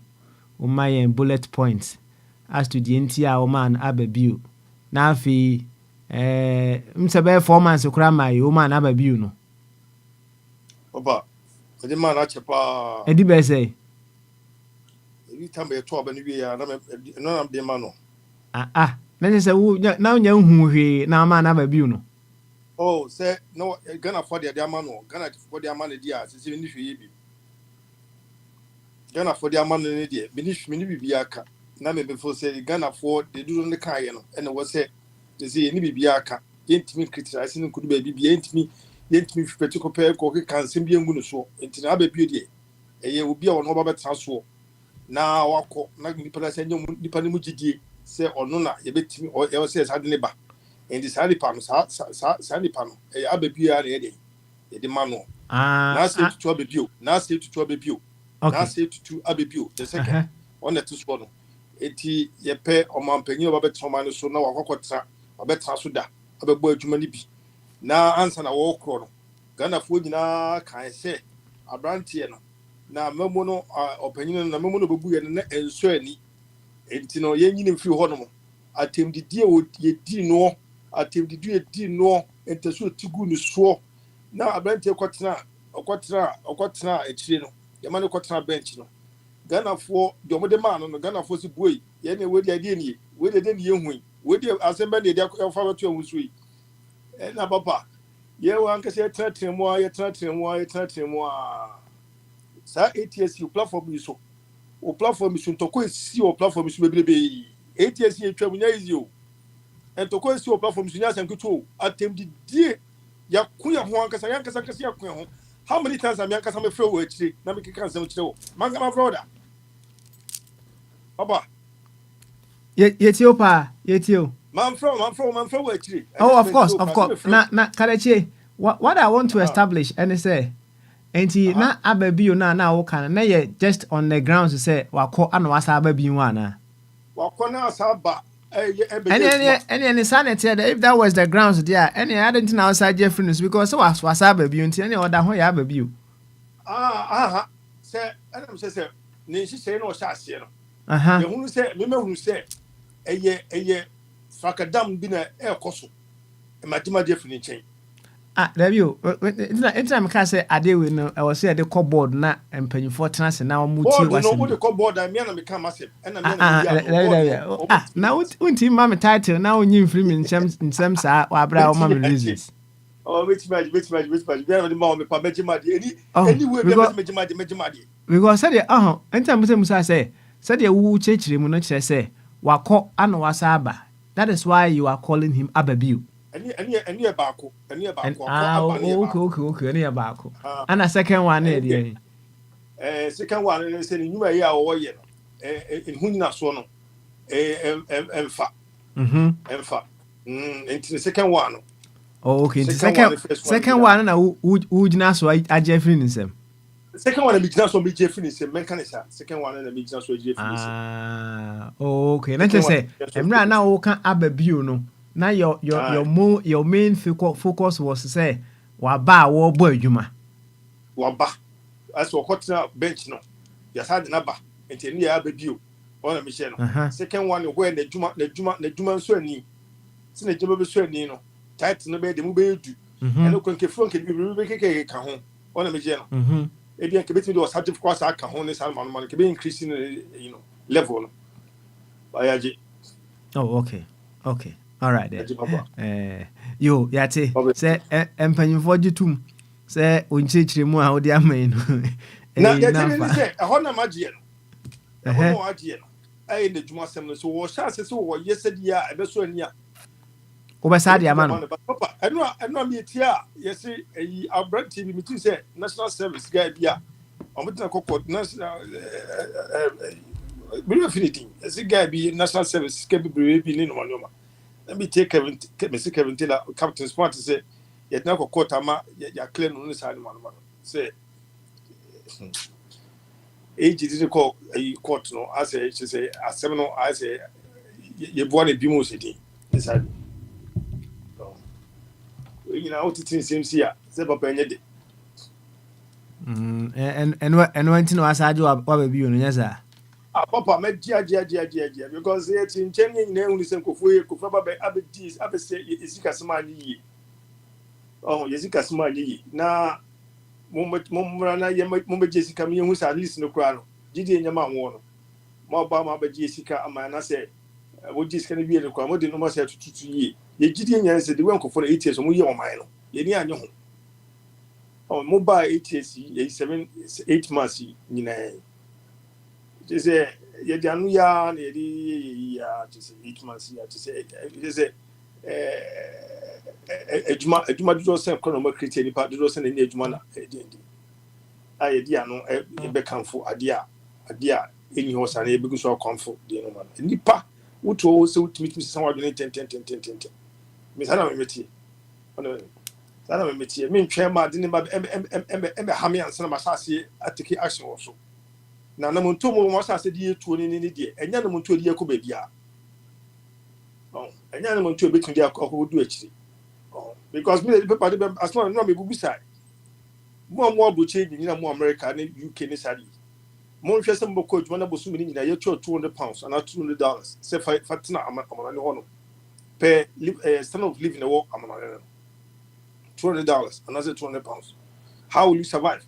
wo ma yɛn bullet points as to the nti a wo man aba bio na afi msebe 4 months kura mai o man aba biu no papa edi man a chepa edi be say every time be to aba ni wi ya na no am de man no na say wo na nya hu hwe na man aba biu no oh say no Ghana for the man no Ghana for the man dia se ni hwe ye bi Ghana for the man ni dia ni bi aka na me be for say Ghana for the do no kan ye no and was say they say ni bibia aka yentimi criticize no kudu ba bibia yentimi fipeti ko pe ko ke kansem bi engu no so enti na aba bio de eye obi a wono ba betena so na wakọ na nipa la se nyom nipa ne mu gidie se ono na ye betimi o ye se sa de ne ba enti sa nipa no sa nipa no eye aba bio na ye de ma no na se tutu aba bio na se tutu aba bio na se tutu aba bio the second on the two spot no enti ye pe o mampanyi ba betoma no so na wakọkọtra abɛtra so da abɛbɔ adwuma ni bi na ansa na wɔkɔ no Ghana fo nyina kan sɛ abrantie no na memo no ɔpanyin no memo no bebu yɛ na enso ani enti no yɛnyini mfiri hɔ no atemdidie yɛdi no atemdidie yɛdi no entaso tigu no so na abrantie kɔtena akyire no yɛma no kɔtena bench no Ghana fo dɔmode ma no Ghana fo si buoi yɛ ne wedi ade nie wedi ade nie hui wedi asemba ne dia fa batu awusu yi na papa ye wan ka se tratremu sa ATS platform yi so o platform so ntoko esi o platform so bebrebe ATS yi twam nya easy o ntoko esi o platform so nya sankutu atemdi die ya kuya ho ankasa ya kuya ho how many times am ankasa me frɛ wo akire na me keka nsɛm kyerɛ wo manga ma frɛ wo da papa yetio pa yetio man from actually. Oh, of course. Na Kalechi, what I want to establish and say, enti na ababio na wo kan na ye just on the grounds to say wako ana wasa ababio ana. Wako na asaba any sanity if that was the grounds there any I didn't know outside Jeffrey because so was ababio enti any other ho ya ababio. Say Adam say ni shi say no sha ase no. You hunu say me hunu say eye fakadam bi na ekoso e madima Jeffrey nchen. Review. Anytime I say Adewe no, I was say the cupboard na mpanyifo tenase na omuti wase. No, the cupboard I mean na me ka massive. And I now unti mama title na onyi mfiri me nsem sa wa bra o mama reasons. Oh, which match. Be the mama pa mejimadi. Anyway, be mejimadi. Because said anytime say said the wu chechire mu no kire say wakọ ana wasa aba. That is why you are calling him Ababiu. Any baako. Okay. Any baako. And a second one there. Second one is saying you may or in Hunina Sono. Emfa. Into the second one. Oh, okay. Second one, the first one. Second one na would na so I Jeffrey nsem. Second one, the business one be Jeffrey is a mechanism. Second one, and the business one Jeffrey. Oh, okay. Na say emra na wo kan ababio no. Na your main focus was say wa ba wo bo adwuma. Waba. As for hot bench no. Yes, had na ba. Enti ni ya ababio. Ona me share no. Second one where the juma so ani. Se na juma be so ani no. Tight no be de mu be du. Eno kwenke fron ke bi keke ka ho. Ona me share no. Ebi an kebetimi do subject course aka ho ne salman man ke be increasing level no. Bayaji. Oh, okay. All right there. Yo, yate. Say empanyimfo gitum. Say onchechire mu a odi amen no. Na yate say ho na magye no. Ho no agye no. Ai na dwuma sem no so wo sha se so wo yesedi a ebe so ani a. Obesa de ama no. Papa, eno mi etia yesi eyi Abra TV mi tin say national service guy bia. Omutina kokot national Bring affinity. As a guy be national service, can be brave in no. Let me take Kevin Taylor, Captain Smart to say, yet now court ama, ya claim on the side man. Say, age didn't call a court no, I say, she say, a seminal, I say, you born a Bimo City. Decided. You know, what it seems here, Zeba Benedict. And when to know as I do what baby you yes sir. Papa me dia because it in changing na unu sen kofu ba abedis abese yesika smani yi. Oh yesika smani yi. Na mo na ye mo be yesika me hu sa list no kra no. Gidi enyama wo no. Mo ba ma be yesika ama na se wo yesika na bi e kra mo de no mo se tutu yi. Ye gidi enyan se de wen kofu na 8 years mo ye o man no. Ye ni anye ho. Oh mo ba 8 years 8 months nyina. Just say, you don't ya, just 8 months here. Just say, just say, a Juma do send economic critic, but do send any Jumana. I dear no, a become for a dear, any horse and a big show comfort, dear man. Nipa, which also to meet me somewhere in 10. Miss Hannah Metty. Sana Metty, mean chairman didn't have Hammy and Sana Masasi at the action also. Na muntu mo wasa se die tuo ni die enya na muntu die ko bebia oh enya na muntu betun die akodu akiri oh because me the paper dey as long no me bubu sai mo bu change ni na mo America ni UK ni sadi mo hwese mo ko adwuma na bosu mi ni na ye £200 and $200 say fatina amana ni hono per standard of living wo amana $200 and that's £200. How will you survive?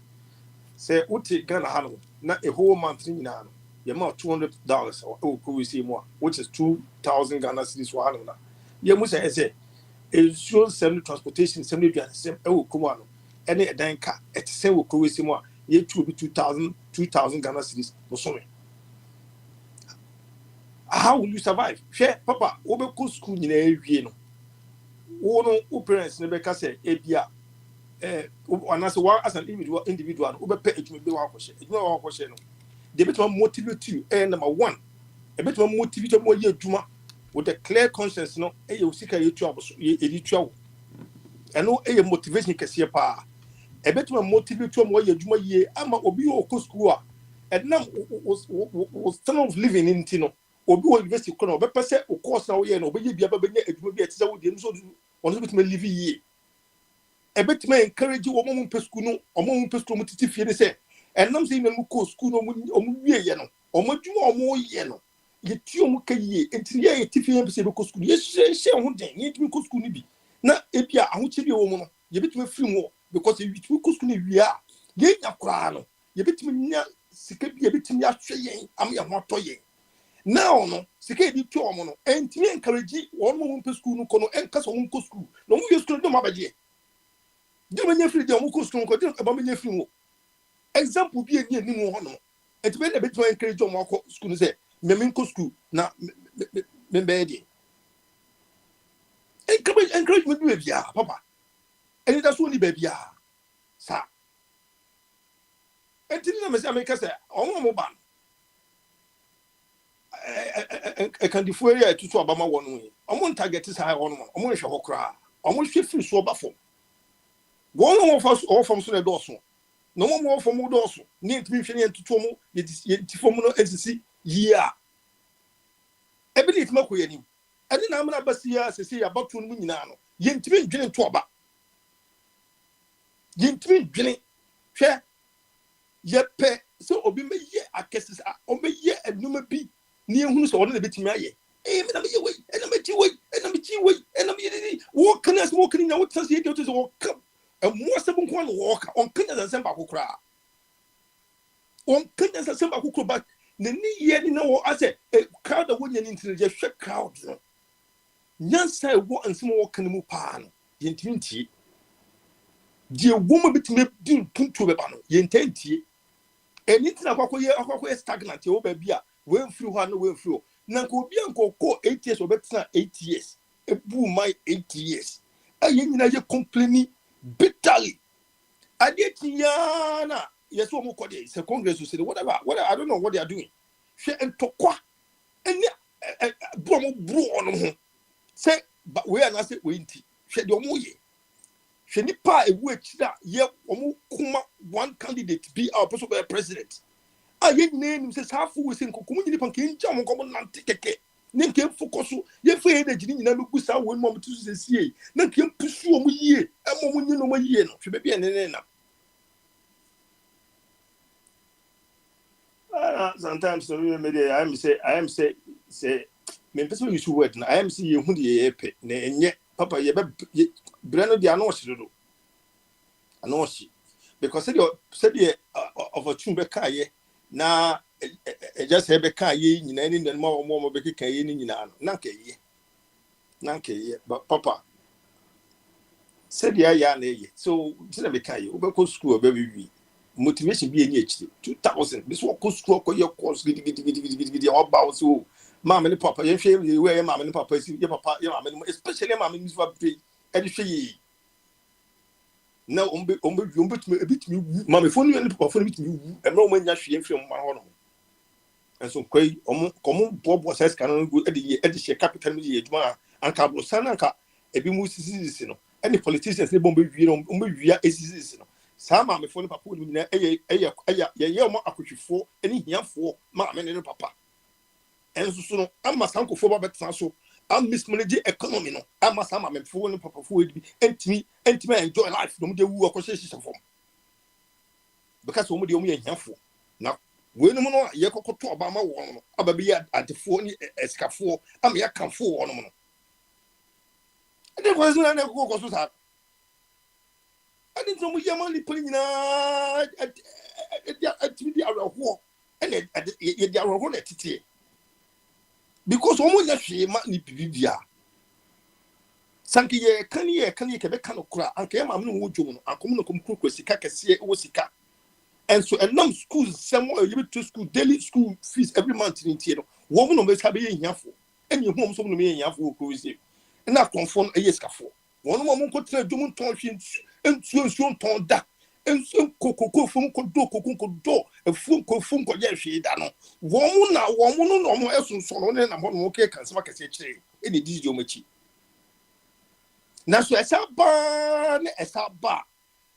Say uti Ghana hano na a whole month ni na no ye ma $200 or ko we see more which is 2,000 Ghana cedis wa hano na ye mu say ensure semi transportation semi dwan sem e wo kuma no ene edan ka et say wo ko we see more ye tu bi 2,000 Ghana cedis no so me. How will you survive? Share papa wo be ko school ni na ewie no wo no parents ne be ka say e bia anase one as an individual no be pay ejuma be wa kwhye no they bet motivate you number one e bet motivate you more ye ejuma with a clear conscience no e ye usika ye tu aboso ye edi tu awo eno e ye motivation kese pa e bet motivate you more ye ejuma ye ama obi o ko school a ednam was standard of living in tino obi o university ko no be pese o course na wo ye no obi ye bia ba benya ejuma bi etisa wo dem so ono bet live ye e bet me encourage wo mo pe school no o mo pe school mo titi fie ne se enam se no ko school no o mo wie ye no o mo dwuma o mo ye no ye ti o mo ka ye enti ye ti fie be se be ko school ye she ho den ye ti ko school ni bi na e bia ahochiri wo mo no ye bet me free wo because ye ti ko school ni wi a ye nya kra no ye bet me nya sika bi ye bet me ahwe yen am ye ho to ye now no sika bi ti o mo no enti me encourage wo mo pe school no ko no enka so mo ko school no mo ye school no ma ba je di manya free dem ko school ko di ba manya free mo example bi eni eni ho no enti be na be to encourage dem ko school no say me ko school na me be dey encourage me be bia papa eni da so ni be bia sa enti na me say America say o mo ba Akwantufuo area to Obama one way. Omo target is high on omo hwe ho kra. Omo hwe free so ba fo. One of us all from so the doorso. No more from doorso. Need to be finished to tomo yet from no NCC year. I believe Mako Yenim. I didn't have a basia say about to Munano. Yentimi drilling to aba. Yentimi drilling. Share. Yet pay so obi me ye akesis obe ye enuma bi near who's on the bit me. Eh, me na me way, and I'm a way, and I'm a way, and I'm a walk can as walking in out as you go to walk. And more seven one walk on Kenya and Samba Kukra. On Kenya and Samba Kukra, but the year you know, I said, a crowd of women into the just crowd. Yan say what and some walk in the Mupan, Yentinti. Dear woman between me, do to the banner, Yententi. And it's not a stagnant, your baby, well through one way through. Nanko Bianco 8 years or better 8 years. A boo my 8 years. I ain't complaining bitterly. I did Yana. Yes, one more day. It's a Congress who said whatever. I don't know what they are doing. She and Tokwa and Bromo Bro on him. Say, but we are not saying winty. She do more. She nipa a witch that ye kuma one candidate be our possible president. I ain't name says half who is in community punkin jam common nantikeke. Name came focus. Ye fay the genie never goes out when mom to say, Name came pursue me ye, and when you know my ye, she may be an enema. Sometimes I am say, me person you should wait. I am seeing who the epe, and yet, Papa, ye Breno de Anoshido. Anoshi. Because said ye of a chumbecaye. Na just have a car ye in any and more big cayenne in an nanke ye. But Papa said ya so didn't be kay over school baby motivation be in HD 2000 this walk school your course giddy all about so mamma and papa you shame the way mamma and papa is your papa especially mamma is for pay and now, a bit me, mammy, phone you and papa phone you, and no man actually from my honor. And so, common Bob was as canon good at the capital media, and Cablo Sanaka, a bimus citizen. Any politicians, they bomb you, a citizen. Some mammy phone papa, Akwantufuo, any young for mamma and papa. And so, I must uncle for Babette Sanso. I'm mismanaging economy. No, I must have my phone and papa food be empty enjoy life. No, they will conversation from because somebody only a handful. Now, when no one you go to Obama one, I'll be at the phone escafo. I'm here come for one. And there was no go to that. I didn't know your money putting at the war and they are on it. Because almost actually money bibia. Sanki ye can ye kebekano kra and came amno wojo and come no kumku sika kese o sika. And so a numb schools somewhere you to school daily school fees every month in Tino. Woman always have a yafo. And your home some me yafo cruise. And that conform a yescafo. One woman could tell Jumon Tonshin and soon ton that. And some cocoa funko do a funko yeshi dano. Woman no more else on and one more cake and smack a say any digital machi. Now so as a bar.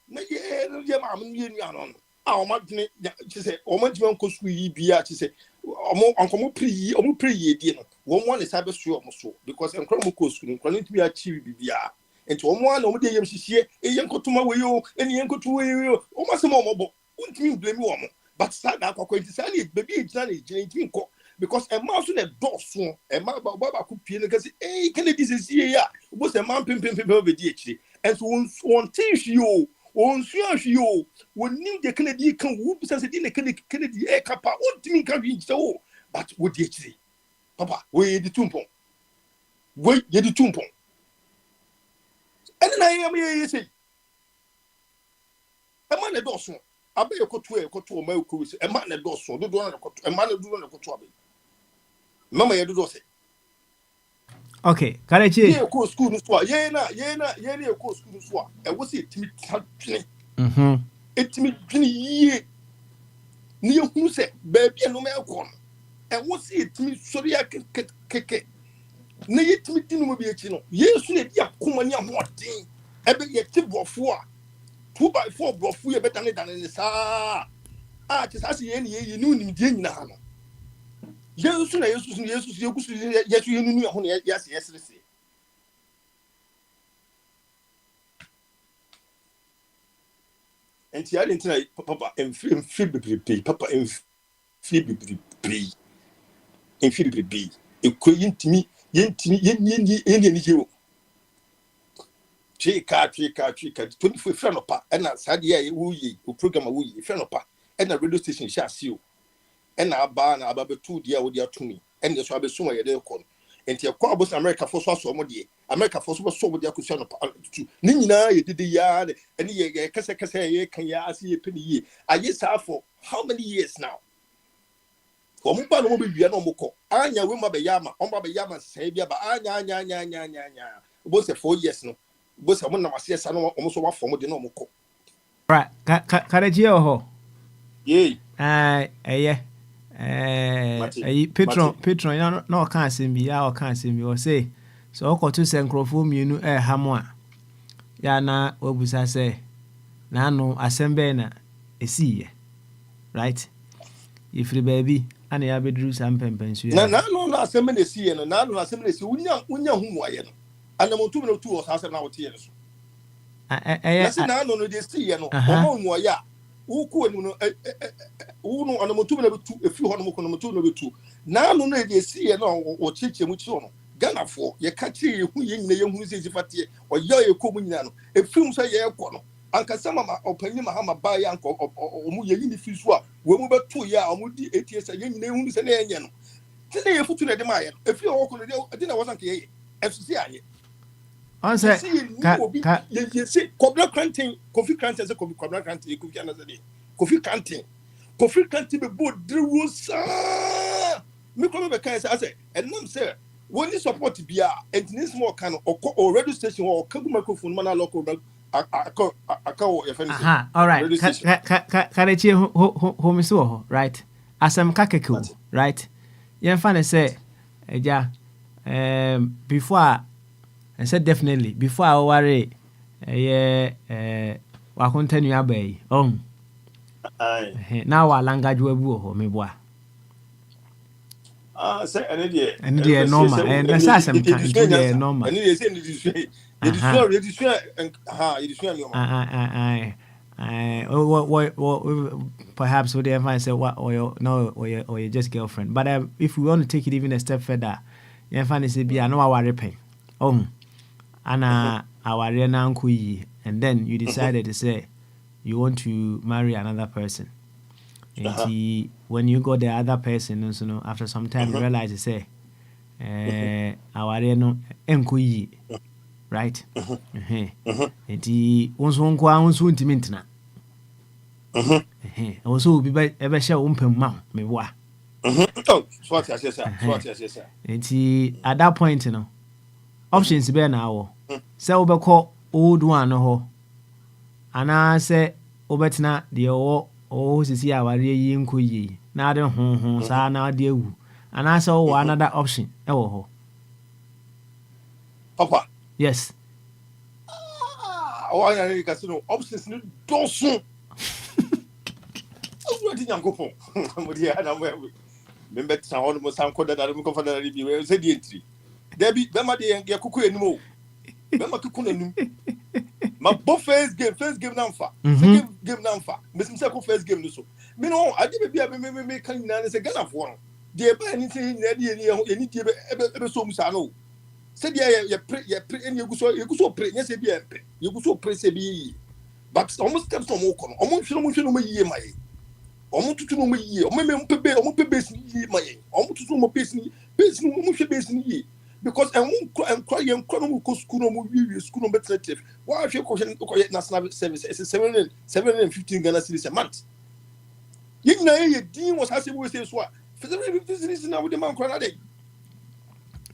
Na ye mam ye nuanon. Our madne she say o madwe nko school yi bia she say omo pre ye die no. One is able to so because enkro mo ko school nko ntimi achieve bibia. Enti omo an omo de yem hihie eyenkotuma we yo eni yenkotu we yo omo se mo bo untimi blame wo mo but start that kwakwa enti say na baby ejina na ejina enti nko because a mouse na doso e ma baba ku pie na kasi Kennedy say ya bo se man pim be di echi and so on teach you on sure you when new the Kennedy kan wo bisa se di na Kennedy e kapa untimi kan wi so but wo di echi papa we di tumpon we ye di tumpon. And then I am here, say, a man a dozen. I bet you go to a male cruise, a man a dozen, a man do on a cotuabe. Mamma, you do say. Okay, Karachi. Yeah, of course, school is what, yeah, of course, school is what. And what's it to me? It to me, ye. Near who said, baby, and no mail corn. and what's it to me? Sorry, I can keke. Na yetimi di no bi echi no yesu na dia komani amodin ebe yeti brofo a 2x4 brofo ye beta ne dan ne saa a ti sa se ye ne ye ni unim die nyina no yesu na yesu yegusu yesu ye nunu ho ne ya se yesrese enti ya dentina papa emfi bebrebe papa emfi bebrebe emfi bebrebe ekoyintimi yentimi yenni jewo chika 24 friend pa na sadia ye wuyi o program wuyi friend pa na radio station sha si o na aba na aba betu dia wo dia tumi na so abesu mo ye de ko enti e kwa abos America for so mo de America for so mo dia ko no pa tu ni nyina ye dede ya ne ye kasa ye kan ya asi ye peni ye aye sa for how many years now omo ba no mo be bia no mo ko anya we ma be yama o ma be yama sai bia ba anya bo se 4 years no bo se mo na wase sa no omo so wa fo mo de no mo ko right karaji ho ye Patron ya no kan asem bi ya o kan asem bi o say so o ko to se nkrofo mienu ha mo a ya na obusa say na no asem be na esiye right ifri baby ana ya bedru sam pempensu ya na no asem na esiye no na no asem na esiye unya hu mo aye no anamontu no tu o sa asem na wo tie no so na se na no de esiye no o mo ya uku enu no unu anamontu na betu efi ho no mo kono montu no betu na no de esiye no o chiche mu chi no Ghana for ye ka chi ye hu ye nyina ye hu se sifate o ya ye ko mu nyina no efi mu so ye ko no ankasa mama opanyi mahama ba ya anko omu ye yini fi so a we mu betu ya omu di ets ye nyina hu se na enye no ti na ye futu na de ma ye efi o ko no de na wasan ke ye fcc anye on say ye say Kofi Kranten say Kofi Kranten ku fi anasa de Kofi Kranten be bo drewosa me ko be kan say enam say woni support bia entini small kan o radio station o kagu microphone mana local akawo ye fani all right karachi ho mi so right asem kakeko right ye fani say eja before I said definitely before I worry wa continue abai now our language we bu me boa say any dey normal and that's asem kan dey normal and dey say perhaps would ever say what or your just girlfriend but if we want to take it even a step further you find say be no our repay Anna our uncle and then you decided to say you want to marry another person. And when you got the other person, so no, after some time you realize you say our uncle right? And he was intimate. Also be ever shall mount me wa. Oh, swat yes. And at that point, you know. Options be now. Say obeko old one ho. Ana say obetna de o sisi aware yi nko yi. Na de ho sa na de ewu. Ana say o another option e wo ho. Papa. Yes. Why are you casino options ni dosun. What did you go for? Me bet sa ho mo san ko da mo ko fa da bi we say di entry. Debi bema de ye kuku enum bema kuku enum ma bo first game na mfa second game na mfa mesim say ko first game no so me no ade be me kan nyina say Ghana for no de ba ni say nyina de ni de be so musa no say de ye pre eni eguso pre nya say bi e pre eguso pre say bi but almost steps no mo kono omo hwe no mo yiye mai omo tutu no mo yiye omo me mpebe base ni yiye mai omo tutu mo base ni mo hwe base ni yiye because and cry and cry school no we school no better tip why if you national service it's 715 Ghana cedis a month you know your dean was has we say so for 715 cedis now with the man cry day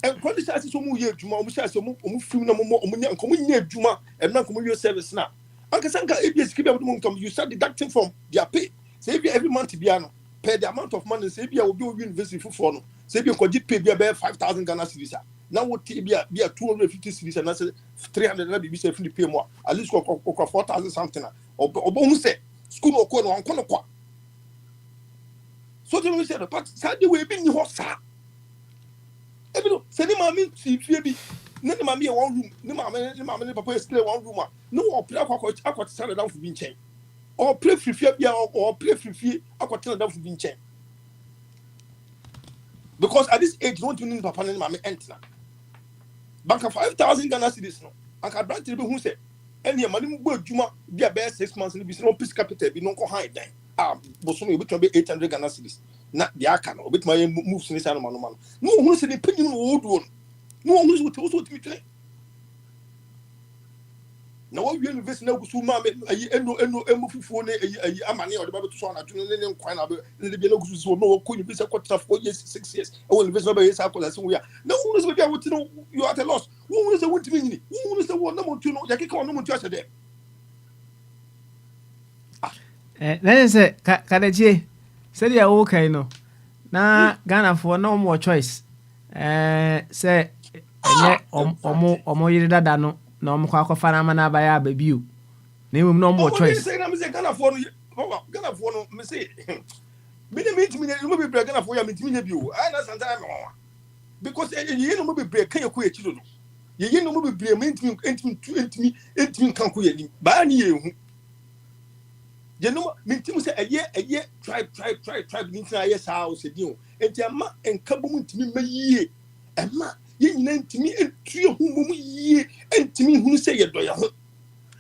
and quality service so mu ye djuma omu share so mu film na mo nya nkomo nya djuma and na nkomo your service na anka sanka abs kibe mu come you start deducting from their pay say every month bia no per the amount of money say be will be university for no say be ko pay be about 5,000 Ghana cedis now what be a 250 cedis and that's 300 na be say free pay more at least ko 4,000 something obo say school no ko no ko no kwa so they say but say we be ni ho sa e bi no say ni mama ti fie bi na ni mama e one room ni mama ni papa e stay one room no o play akwa send down for bi nchen or play free bia or play free akwa down for bi nchen because at this age don't you need papa and mama enter bank 5,000 Ghana cedis no anka branch be hu say any money mu gbo adwuma bia be 6 months ni bi no piece capital bi no ko high dan bosom e betwa be 800 Ghana cedis na dia aka no betwa moves ni sa no no hu say ni panyim no oduo no hu say wo so timi na wo wie university na gusu ma me ayi eno fufuo ne ayi amane o de ba beto so na tunu ne nkwan na be ne bi na gusu so no ko university kwata 4 years 6 years e wo university ba yes akola se wo ya na wo se be a wuti no you at a loss wo se wuti nyini wo se wo na mo tu no ya keka no mo tu ase de then say kadachi say dia wo kai no na Ghana for no more choice say enye omo yiri dada no na omko akofa na mana ba ya babiu na emum no more choice say na me say Ghana for no me say me ne meet me no be Ghana for ya meet me bi o I na sometime no because ye no be break kan yakọ ekiro no ye no be break me entimi kan ko yani ba ni ye hu ye no me ntimi say eye tribe ni tina ye sa o se di o enti ama enka bom ntimi mayie ema ye nyina ntimi etu hu mom yie ntimi hu se ye doya ho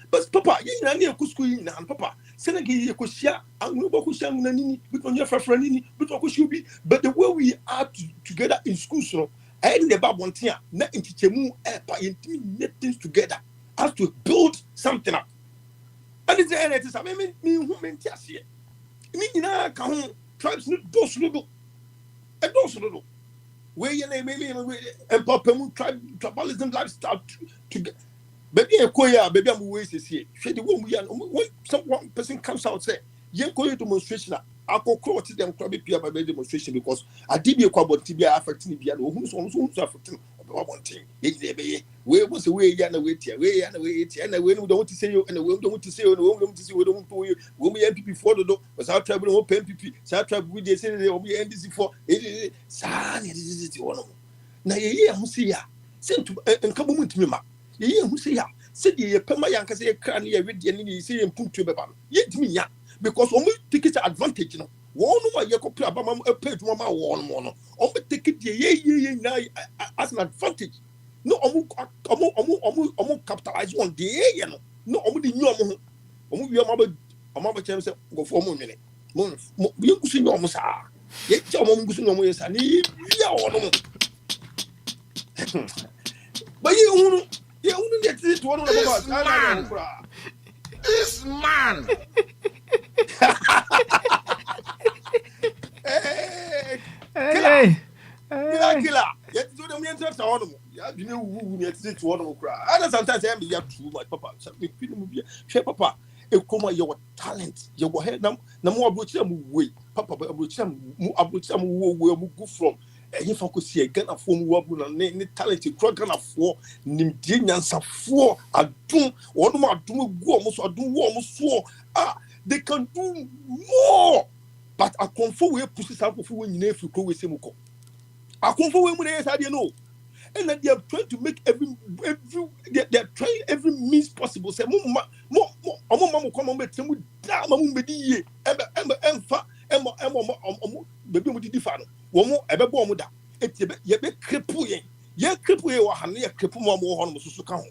but papa ye nyina ne ekusku yi na papa sene ge ye kosia anu bo kosia anu nini bi onye frafra nini bi to kosia bi but the way we are together in schools no and the babontia na ntichemu pa ye ntimi net things together as to build something up and it's the it is me hu menti ase me nyina ka ho tribes no do so do e do so do where you name and Papa tribalism lifestyle to get baby a koya baby am we say the one we are when one person comes out say yen koya demonstration akọ cross them club pia by demonstration because adibia kwa bontibia affecting bia no hu so affecting bontin ye we was we ya na we tia na we no don't say you and we don't say you no we don't say we don't to you we MPP for do was our tribe no MPP sa tribe we dey say they will be NDC for sa ne this one na ye hu say ya sent enka bo mutimi ma ye hu say ya say ye pema yanka say kra na ye we ni say ye mpuntu beba ye timi ya because omo take it advantage no one no ye ko pra ba ma page mo ma won mo no omo take it ye na as an advantage no omo capitalize on the ye no omo di nyu omo wi omo ba chem se go for omo nwene mo ye kusu nyu omo sa ye che omo kusu nyu omo ye sa ni ya ono mo ba ye hunu ye ti to ono na ba This man. hey Killer. Yet to the mental town. Ya bi na wu ni ati to ono kra. And sometimes I am be too much papa. So me pinu mu bi. She papa e koma your talent. Your head na mo abrochi am we. Papa abrochi am wo mu go from. E fa ko sie Ghana fo mu wabu na ne talent kro Ghana fo nim die nyansa fo adum ono ma adum gu omo so adum wo omo so they can do more. But Akwantufuo we push Akwantufuo we nyina efi ko we semuko. Akwantufuo we mu na yes ade no. And they are trying to make they are trying every means possible. Say mo come betemu da mo bedi ye. Emfa baby mo didi fa no. Wo mo ebe bo mo da. Eti ye be krepu ye. Ye krepu ye wa hane ye krepu mo ho no so ka ho.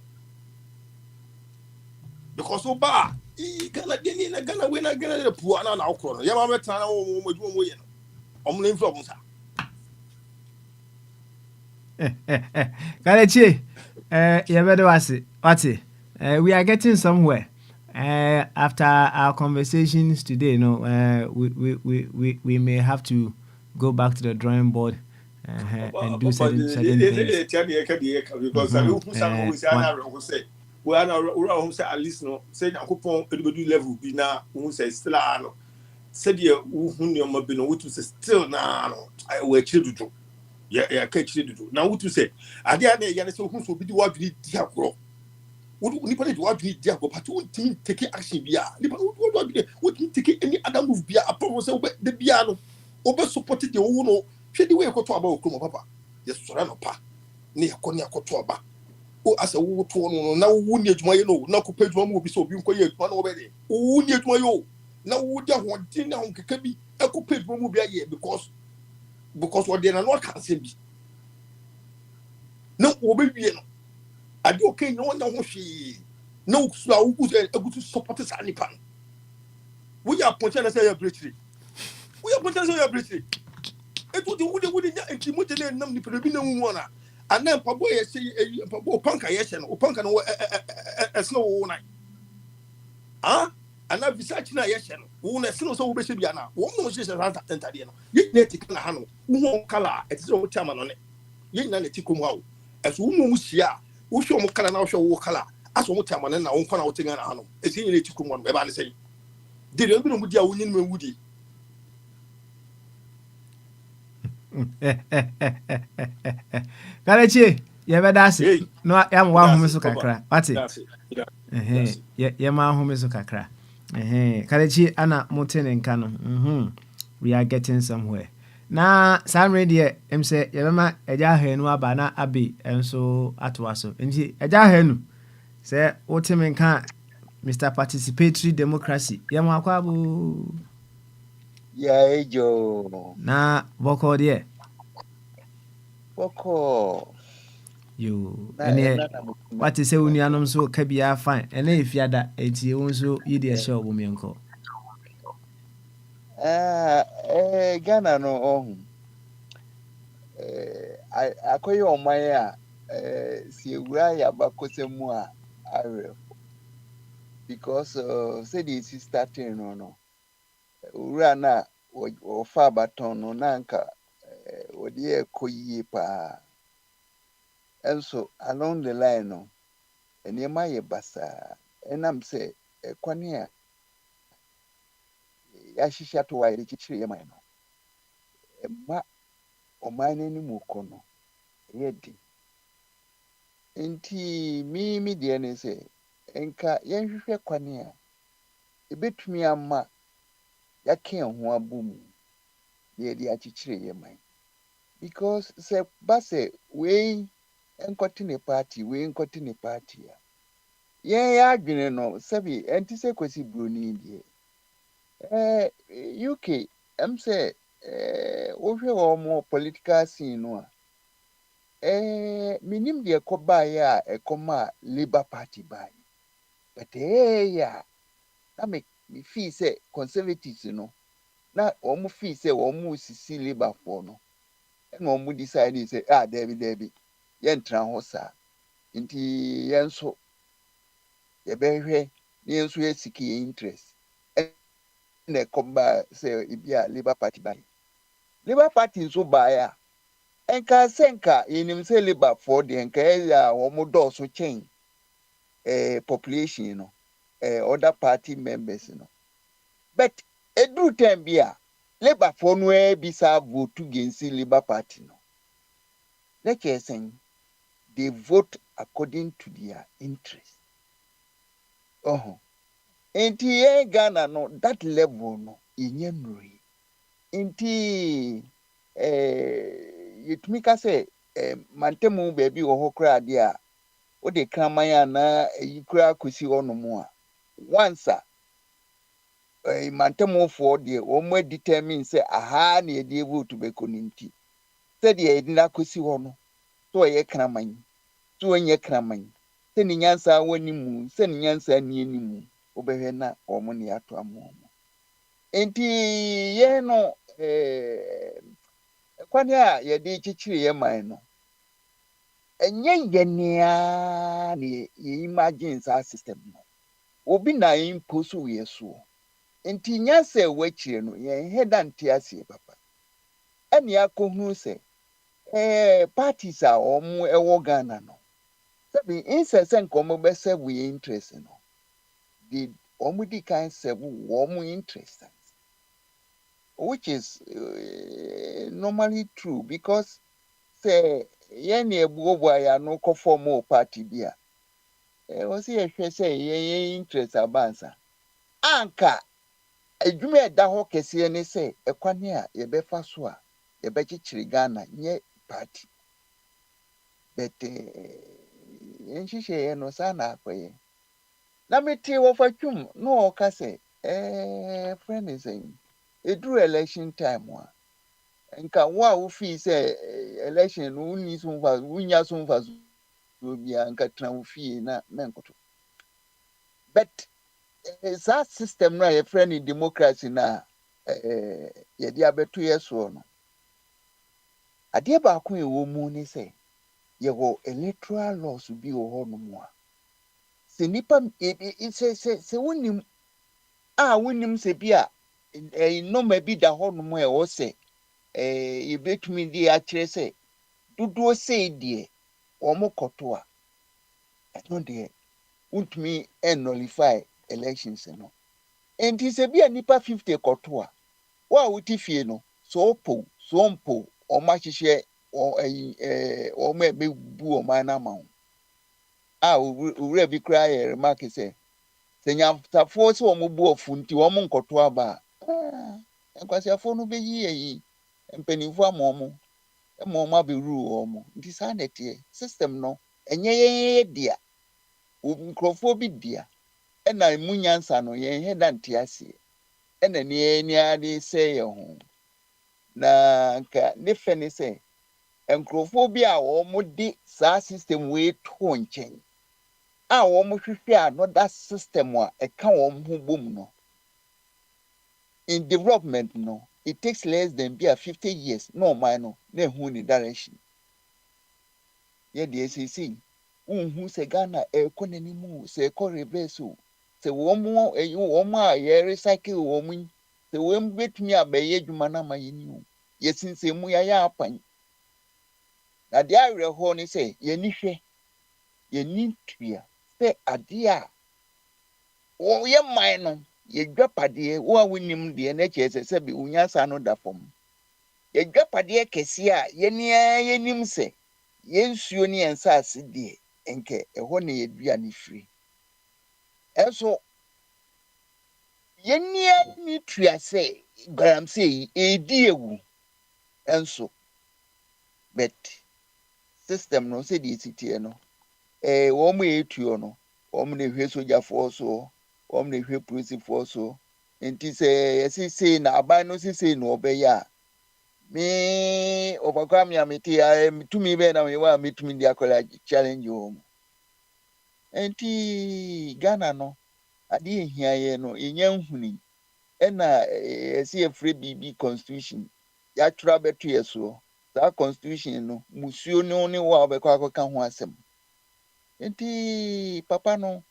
Because oba Ghana deni na Ghana we na Ghana the poor na okro no ye ma meta na wo mo ye no omo na info omo sa kadachi ye bedo wase wati we are getting somewhere after our conversations today we may have to go back to the drawing board and do certain things because I don't say we are at least no say Yakupon level be na who say still no said you who your mobile, which was still now. I were children. Yeah, catch you do. Now, what to say? I dare so who will be the what we dear grow. What we dear go, but who take action be what you take any other move be a promise over the piano. Over supported the own. Should the way I go to about Papa. Yes, Sorano Pa. Near Konya Kotoba. Oh, as a wood to now who need my no, now compared one will be so quiet one already. Who need my own? Now would you want dinner on Kabi? I could pay one will be a year because what they are not can say. No, obi no. Ade okay no na ho hwe. No so a wo say egu to support sa nipa. We are poncha na say ya breachery. We are poncha say ya breachery. Etu di wo de nya enti mo tele nam nipa bi na hu ona. Ana mpabo ye say mpabo panka ye hye no. Panka no esno wo na. Ah? Ana research na ye hye no. Wo na esno so wo be hye bia na. Wo no hye sa tentade no. Ye na tik na ha no. Wo kala etise wo chama no ne. Ye na tikom ha wo. As wo mu hia. Wo hwe mo kala na wo hwe wo kala. As wo chama na wo nkwa na wo tenga na ha no. Esi nyine tikom no. E ba ne say. Di re bi no mu dia wo nyin me wudi. Kalechi, ye be dase. No am wa home so kakra. Pati. Ye ma home so kakra. Kalechi ana motene nka no. We are getting somewhere. Na Sam radio em say ye ma eja hanu aba na abi enso atwa so. Nti eja hanu say woteme nka Mr. Participatory Democracy. Ye ma kwa bu. Yeah, Ejo. Na boko de. Boko. You what is say unianom so ka bia fine. Ene efiada enti e wonso yidi e show bu menko. Ghana no ohun. Akoye oman a si ewura ya bakosemu a are because say the starting no ewura na o fa baton no na nka odi ekoyie pa enso along the line no enema ye basa enam say kwani a ya shisha to wa ire chichire ye man no ma oman ni mu kono yedi nti mi de ne say enka yenhwehwe kwani a ebetumi ama yake ho abumu ye di achichire ye man because say base we enkotine party ya ye ya adwene no sabi enti se kwesi broni die UK am say wo hwe wo mo political scene no a minim de ekoba ya ekoma Labour Party bai but ya na me feel say conservatives no na omo feel say omo sisi Labour for no na omo decide say David yentra ho sa nti yenso ye behwe ne yenso yesiki interest na ekoba say ibia Labour Party bai Labour Party nso bai a enka senka yenim say Labour for de enka ya omo do so chen population no other party members no but edu time bia Labour for no bisa vote against Labour Party no let you say they vote according to their interest enti Ghana no that level no inyenri enti yetumi ka say mantemu baby wo hokra de a o de kramanya na yikura kosi honomu a once mantemu for de o mo determine say aha na ye de vote be koninti say de edina kosi hono so ye kraman so nye kraman se ni nyansa wani mu se ni nyansa ni enimu obehwe na omo ne ato amomo enti ye no kwani a ye de chichiri ye man no enye yenia ne imagine sa system no obi na impose we so enti nyansa wachire no ye hedanti ase papa eni akohunu se parties a omo ewo Ghana no sabi incessant komo be serve we interest no the omo di kan serve wo mo interest which is normally true because say yɛne ebuobua ya no kɔ form o party bi a wɔsi yɛhwɛ sɛ yɛn interest abansa anka adwuma ɛda hɔ kɛseɛ ne sɛ ɛkwan a yɛbɛfa so a yɛbɛkyekyere Ghana nyɛ party but yɛnhyehyɛeɛ no saa na akɔyɛ na metee wɔfa twam na ɔka sɛ friend is saying ɛduru election time a nka wo a wofii sɛ election no wonni so mfa wonya so mfa so bia nka tena wo fie na menkɔto but saa system no a yɛfrɛ no democracy no a yɛde abɛto yɛ soɔ no adeɛ baako ɛwɔ mu ne sɛ yɛwɔ electoral laws bi wɔ hɔ nom a sɛ nipa sɛ wonim a wonim sɛ bi a nnɔma bi da hɔ nom a ɛwɔ sɛ yɛbɛtumi de akyerɛ sɛ dodoɔ sei deɛ wɔn kɔto a ɛno deɛ wontumi nullify elections no nti sɛ bi a nipa 50 kɔto a wo a wote fie no so opo so ompo wɔn ahyehyɛ wɔn a ɛbɛbu wɔn ano ama wo a owura bi koraa yɛ remark sɛ nyamtafoɔ sɛ wɔn bu ɔfo nti wɔn nkɔto aba a nkwasiafoɔ no bɛyi ayi mpanimfoɔ ama wɔn abɛwuru wɔn nti saa na ɛteɛ system no ɛnyɛ yɛn dea nkurɔfoɔ bi dea ɛna mu nyansa no yɛn hɛ da nte aseɛ ɛna ni ade sɛ yɛn ho na nka ne fɛ ne sɛ nkurɔfoɔ bi a wɔn de saa system wei to nkyɛn a wɔn hwehwɛ another system a ɛka wɔn ho bom no in development no it takes less than be a 50 years na ɔman no na ehu ne direction yɛde esisi nhun sɛ Ghana ɛkɔ n'anim o sɛ ɛkɔ reverse o sɛ wɔn a yɛ recycle wɔn sɛ wɔn betumi abɛyɛ adwuma na ama yɛn ni o yɛsinsin mu yɛayɛ apan na deɛ awerɛhɔ ne sɛ yɛni hwɛ yɛni tua sɛ adeɛ a wɔyɛ man no yɛdwapadeɛ wo a wonim deɛ na kyerɛ sɛ sɛbi wonyansa no da fam yɛdwapadeɛ kɛseɛ a yɛnim sɛ yɛnsuo ne yɛn saase deɛ nkɛ ɛhɔ na yɛdua ne firi ɛnso yɛnia ne tua sɛ galamsey yi ɛdi ewu ɛnso but system no sɛ deɛ ɛsiteɛ no wɔn a yɛtuo no wɔn na ehwɛ sogyafoɔ so wɔn na ehwɛ polisifoɔ so nti sɛ yɛsisi na aban no sisi na ɔbɛyɛ a me ɔbɛkɔ mi a mete a tumi bɛyɛ na mewɔ a metumi de akɔla challenge wɔn nti Ghana no adeɛ ehia yɛ no enya nhuni ɛna yɛsi yɛfrɛ biribi constitution yɛatwerɛ abɛto yɛ soɔ saa constitution no musuo no ne wɔ a ɔbɛkɔ akɔka ho asɛm nti papa no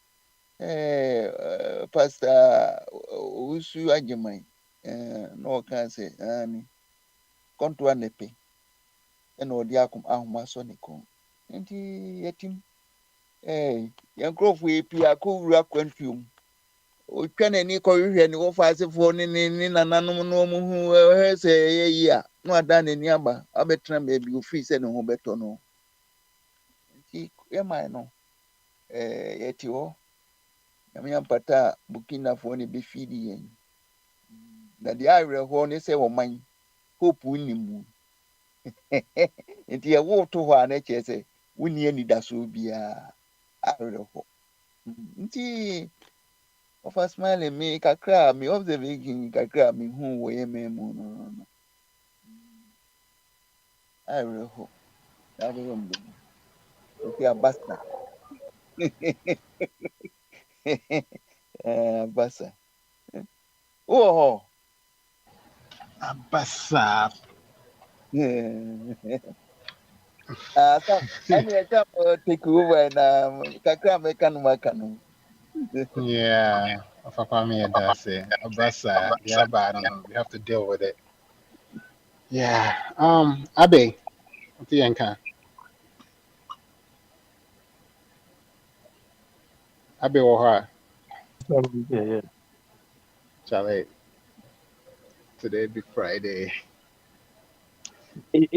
pastor Usu Agyemang na ɔka sɛ ani kɔntoa nepe ɛna ɔde ahoma sɔ ne kɔn nti yɛtim yɛn nkurɔfoɔ yi pii akɔwura Akwantufuo mu otwa n'ani kɔhwehwɛ ne wɔfa asefoɔ ne nananom no wɔn ho ɛhɛ sɛ ɛyɛ yi a na ada n'ani aba abɛtena baabi ofiri sɛ ne ho bɛtɔ no nti yɛman no yɛte hɔ nyame ampata Burkinafoɔ ne bɛfidi yɛn na deɛ awerɛhoɔ ne sɛ ɔman hope nni mu nti yɛwo to hɔ a na kyerɛ sɛ wonni anidasoɔ biara awerɛhɔ nti ɔfa smile me kakra me observation kakra me hu wɔ yɛ man mu no awerɛhɔ na bɛyɛ mbɔ nti abasa abasa wowɔ hɔ abasa ɛne ɛka take over na kakra mɛka no maka no yeah of kwame say abasa yeah but I don't know we have to deal with it yeah Abe what do you think Abe wɔ hɔ a Yeah. Charlie today be Friday. I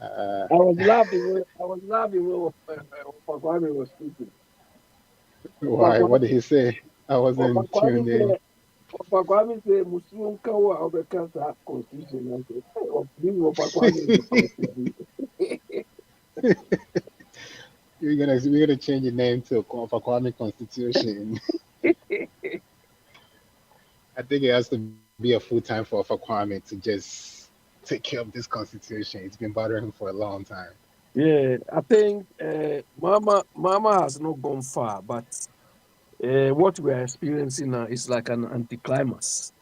Uh, was laughing. When Kwame was speaking. why? What did he say? I wasn't Kwame tuned in. said, Kwame said, Muslim kawa obeka sa constitution. I said, this Kwame is the constitution. We're gonna change the name to Kwame Constitution. I think it has to be a full time for Kwame to just take care of this constitution. It's been bothering him for a long time. Yeah, I think Mama has not gone far, but what we are experiencing now is like an anticlimax.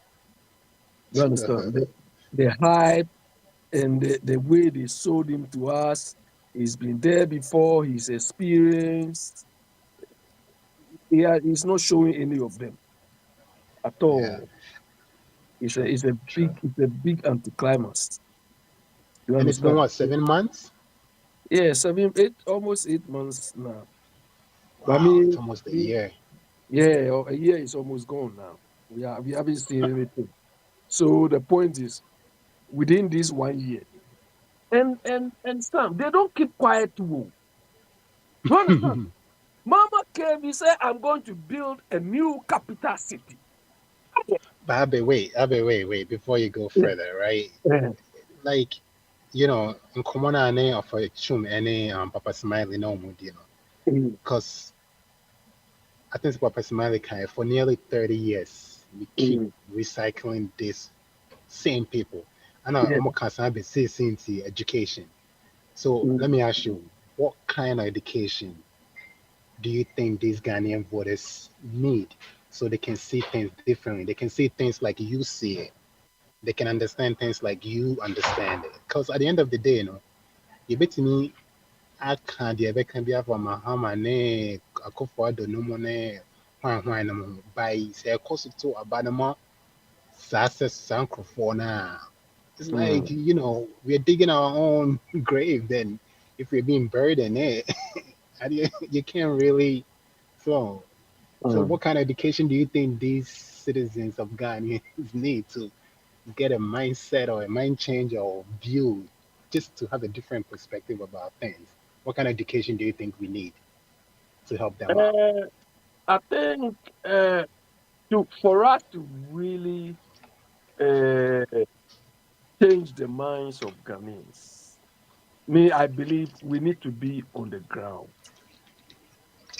You understand? The hype and the way they sold him to us, he's been there before, he's experienced. He's not showing any of them at Yeah, all. It's a true, it's a true. big anticlimax. You And it's been understand? what, 7 months? Yeah, 8 months now. But I Wow, it's mean, almost a year. yeah, a year is almost gone now. We haven't seen anything. So the point is, within this 1 year, and Sam, they don't keep quiet too. You understand? Mama came, he said, I'm going to build a new capital city. But wait, before you go Yeah. further, right? Yeah. Like, in Komona ane of a chum any Papa Smiley no mood, Mm, because I think Papa Smiley kind for nearly 30 years we keep mm, recycling these same people. I know yeah, I'm a be saying education. So mm, let me ask you, what kind of education do you think these Ghanaian voters need so they can see things differently? They can see things like you see it. They can understand things like you understand it. Because at the end of the day, you bet me, I can't be able to be a Mahama ne Akufo-Addo no more ne hwan no more by say cost to Abanama success for now. It's like, mm, we're digging our own grave then if we're being buried in it. You can't really so mm. what kind of education do you think these citizens of Ghana need to get a mindset or a mind change or view just to have a different perspective about things? What kind of education do you think we need to help them out? Uh, I think for us to really uh, change the minds of Ghanaians, I believe we need to be on the ground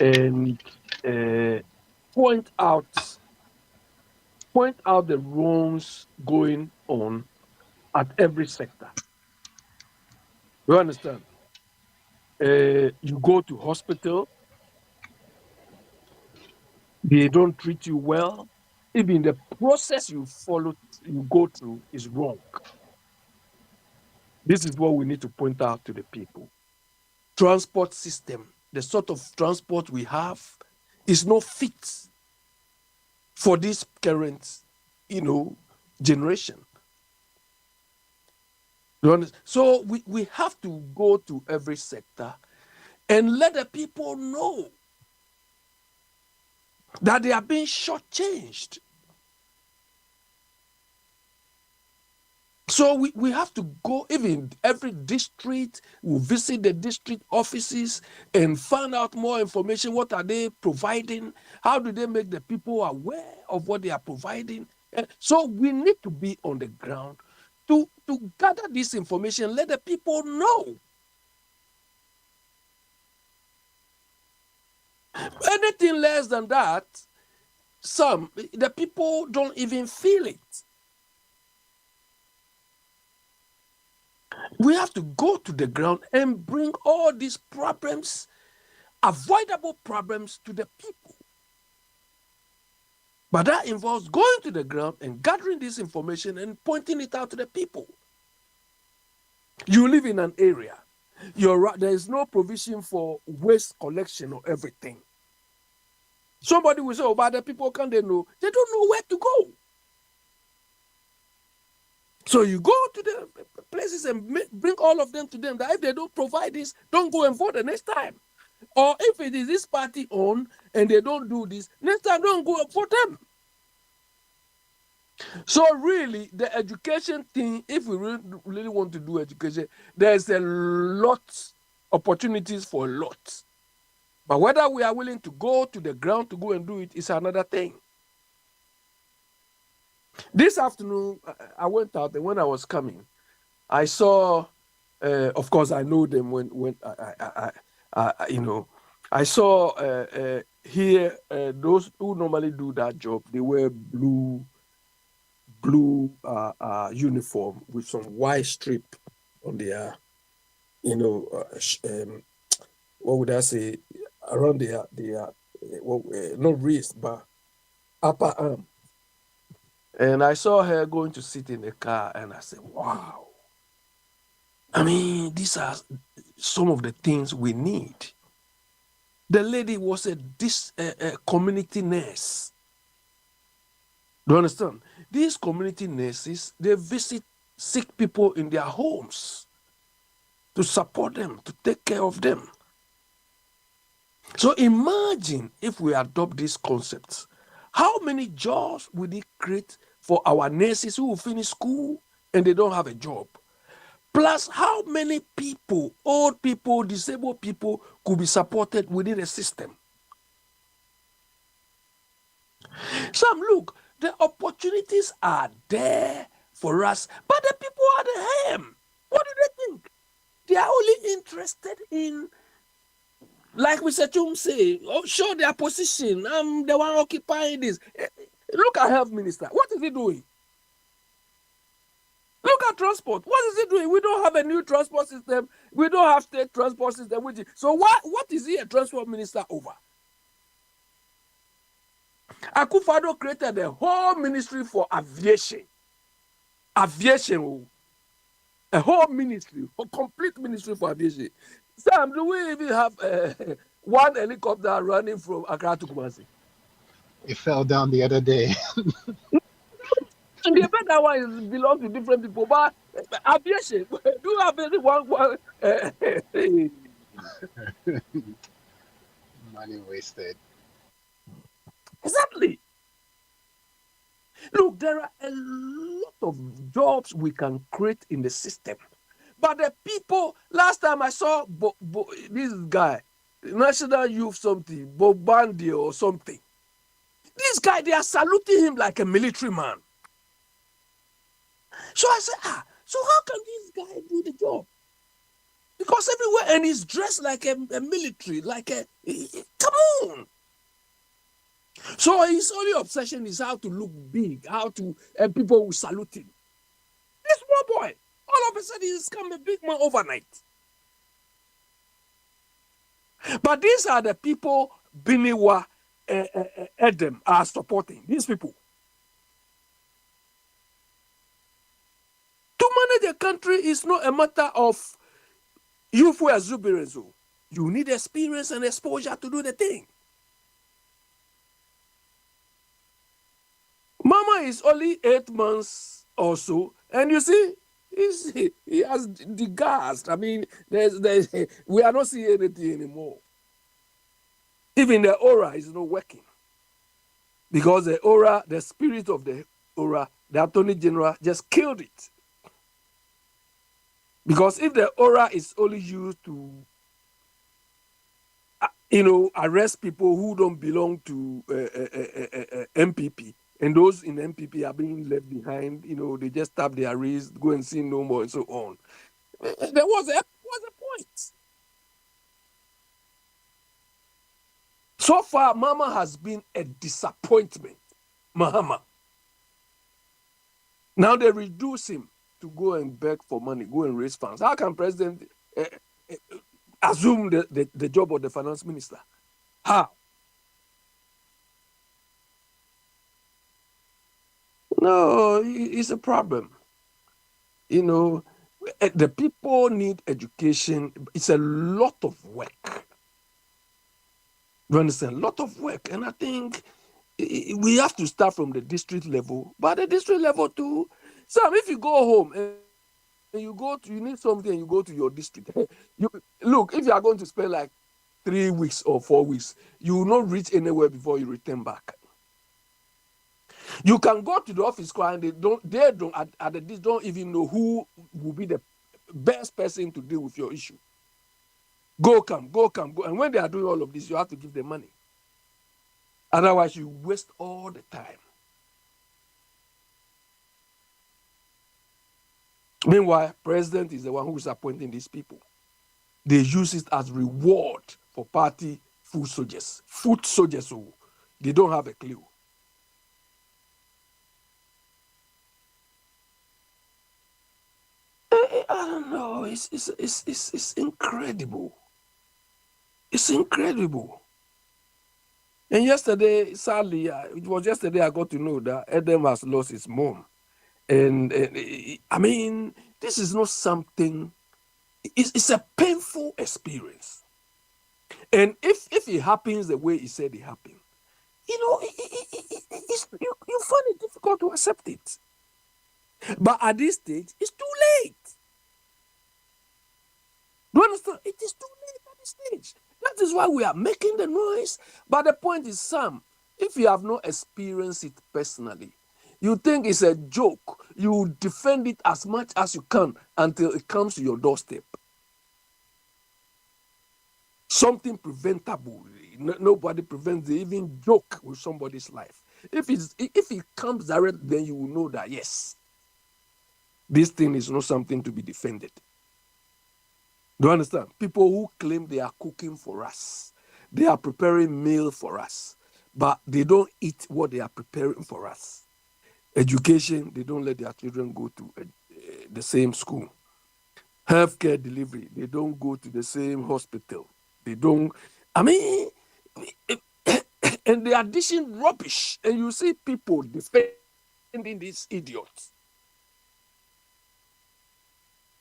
and uh, point out the wrongs going on at every sector. You understand? You go to hospital, they don't treat you well. Even the process you go through is wrong. This is what we need to point out to the people. Transport system, the sort of transport we have, is not fit for this current, generation. You understand? So we have to go to every sector and let the people know that they are being shortchanged. So we have to go, even every district, we'll visit the district offices and find out more information. What are they providing? How do they make the people aware of what they are providing? So we need to be on the ground to gather this information, let the people know. Anything less than that, the people don't even feel it. We have to go to the ground and bring all these problems, avoidable problems, to the people. But that involves going to the ground and gathering this information and pointing it out to the people. You live in an area, there is no provision for waste collection or everything. Somebody will say, oh, but the people can't they know? They don't know where to go. So you go to the places and bring all of them to them, that if they don't provide this, don't go and vote the next time. Or if it is this party owned and they don't do this, next time don't go and vote them. So really, the education thing, if we really want to do education, there's a lot opportunities for a lot. But whether we are willing to go to the ground to go and do it is another thing. This afternoon, I went out, and when I was coming, I saw. Of course, I know them when I saw here those who normally do that job. They wear blue uniform with some white strip on their, what would I say, around their not wrist but upper arm. And I saw her going to sit in the car, and I said, wow. I mean, these are some of the things we need. The lady was a community nurse. Do you understand? These community nurses, they visit sick people in their homes to support them, to take care of them. So imagine if we adopt these concepts. How many jobs would it create for our nurses who will finish school and they don't have a job? Plus, how many people, old people, disabled people, could be supported within a system? Sam, look, the opportunities are there for us, but the people are the ham. What do they think? They are only interested in, like Mr. Chum say, show their position. I'm the one occupying this. Look at health minister. What is he doing? Look at transport. What is he doing? We don't have a new transport system. We don't have state transport system. So what is he a transport minister over? Akwantufuo created a whole ministry for aviation. Aviation. A whole ministry, a complete ministry for aviation. Sam, do we even have one helicopter running from Accra to Kumasi? It fell down the other day. And the better one belongs to different people, but aviation, do you have any one? Money wasted. Exactly. Look, there are a lot of jobs we can create in the system. But the people, last time I saw this guy, National Youth something, Bogyae or something. This guy, they are saluting him like a military man. So I said, so how can this guy do the job? Because everywhere, and he's dressed like a military, come on. So his only obsession is how to look big, and people will salute him. This small boy, all of a sudden, he's become a big man overnight. But these are the people Biniwa Edem are supporting. These people. To manage a country is not a matter of youthful exuberance. You need experience and exposure to do the thing. Mama is only 8 months or so, and you see, he has the gas. I mean, we are not seeing anything anymore. Even the aura is not working. Because the aura, the spirit of the aura, the Attorney General just killed it. Because if the aura is only used to, arrest people who don't belong to MPP, and those in MPP are being left behind, they just tap their wrist, go and see no more, and so on. There was a point. So far, Mama has been a disappointment. Mahama. Now they reduce him to go and beg for money, go and raise funds. How can President assume the job of the finance minister? How? No, it's a problem. The people need education. It's a lot of work. You understand? A lot of work. And I think we have to start from the district level. But the district level too, Sam, if you go home and you need something and you go to your district, look, if you are going to spend like 3 weeks or 4 weeks, you will not reach anywhere before you return back. You can go to the office and they don't even know who will be the best person to deal with your issue. Go, come. And when they are doing all of this, you have to give them money. Otherwise, you waste all the time. Meanwhile, president is the one who is appointing these people. They use it as reward for party foot soldiers. Foot soldiers, so they don't have a clue. I don't know. It's incredible. It's incredible. And yesterday, sadly, it was yesterday I got to know that Adam has lost his mom. And I mean, this is not something, it's a painful experience. And if it happens the way he said it happened, you know, you find it difficult to accept it. But at this stage, it's too late. Do you understand? It is too late at this stage. That is why we are making the noise. But the point is, Sam, if you have not experienced it personally, you think it's a joke, you defend it as much as you can until it comes to your doorstep. Something preventable. Nobody prevents the even joke with somebody's life. If it comes direct, then you will know that, yes, this thing is not something to be defended. Do you understand? People who claim they are cooking for us, they are preparing meal for us, but they don't eat what they are preparing for us. Education, they don't let their children go to the same school. Healthcare delivery, they don't go to the same hospital. They don't, I mean, and they are dishing rubbish. And you see people defending these idiots.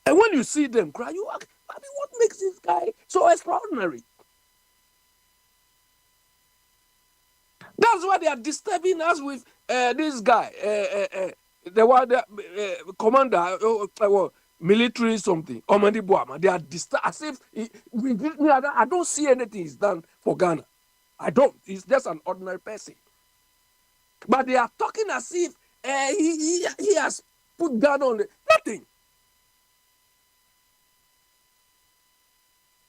And when you see them cry, you ask, I mean, what makes this guy so extraordinary? That's why they are disturbing us with this guy, the one, commander, military something, Omandi Boama. They are disturbed as if I don't see anything he's done for Ghana. I don't. He's just an ordinary person. But they are talking as if he has put Ghana on nothing.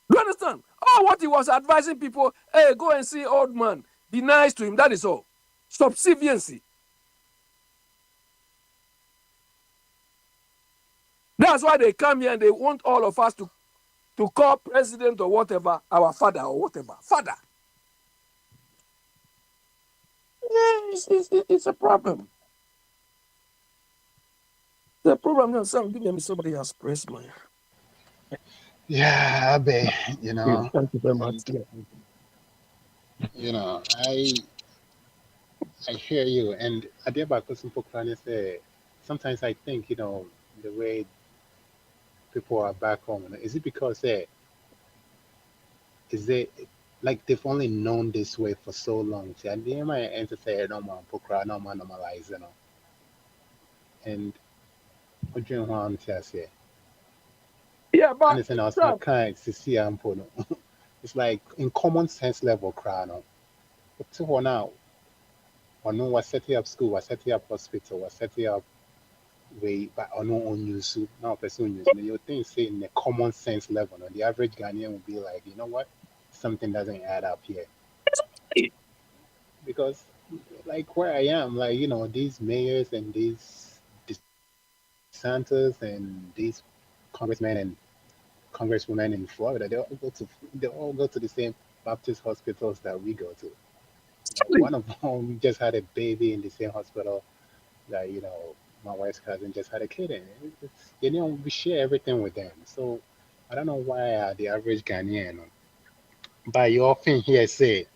Do you understand? Oh, what he was advising people, hey, go and see old man. Be nice to him. That is all. Subserviency. That's why they come here and they want all of us to call president or whatever our father or whatever. Father. Yeah, it's a problem. The problem now, give me somebody has pressed my. Yeah, Abe, you know. Thank you very much. You know, I hear you, and Adeba Kosimpo say sometimes I think, you know, the way people are back home, is it because is it like they've only known this way for so long? See, I didn't mind to say no more pokra, no more normalize, you know. And what do you want to say? Yeah, but Anything else I can't see it's like in common sense level, crano. But to one now, or no, we're setting up school, we're setting up hospital, we're setting up way, but or no on use now person use. You think say in the common sense level, no, the average Ghanaian would be like, you know what, something doesn't add up here. Because like where I am, like, you know, these mayors and these DeSantis and these congressmen and congresswomen in Florida, they all go to the same Baptist hospitals that we go to. You know, one of them just had a baby in the same hospital that, you know, my wife's cousin just had a kid in. It's, you know, we share everything with them. So I don't know why the average Ghanaian, but you often hear say,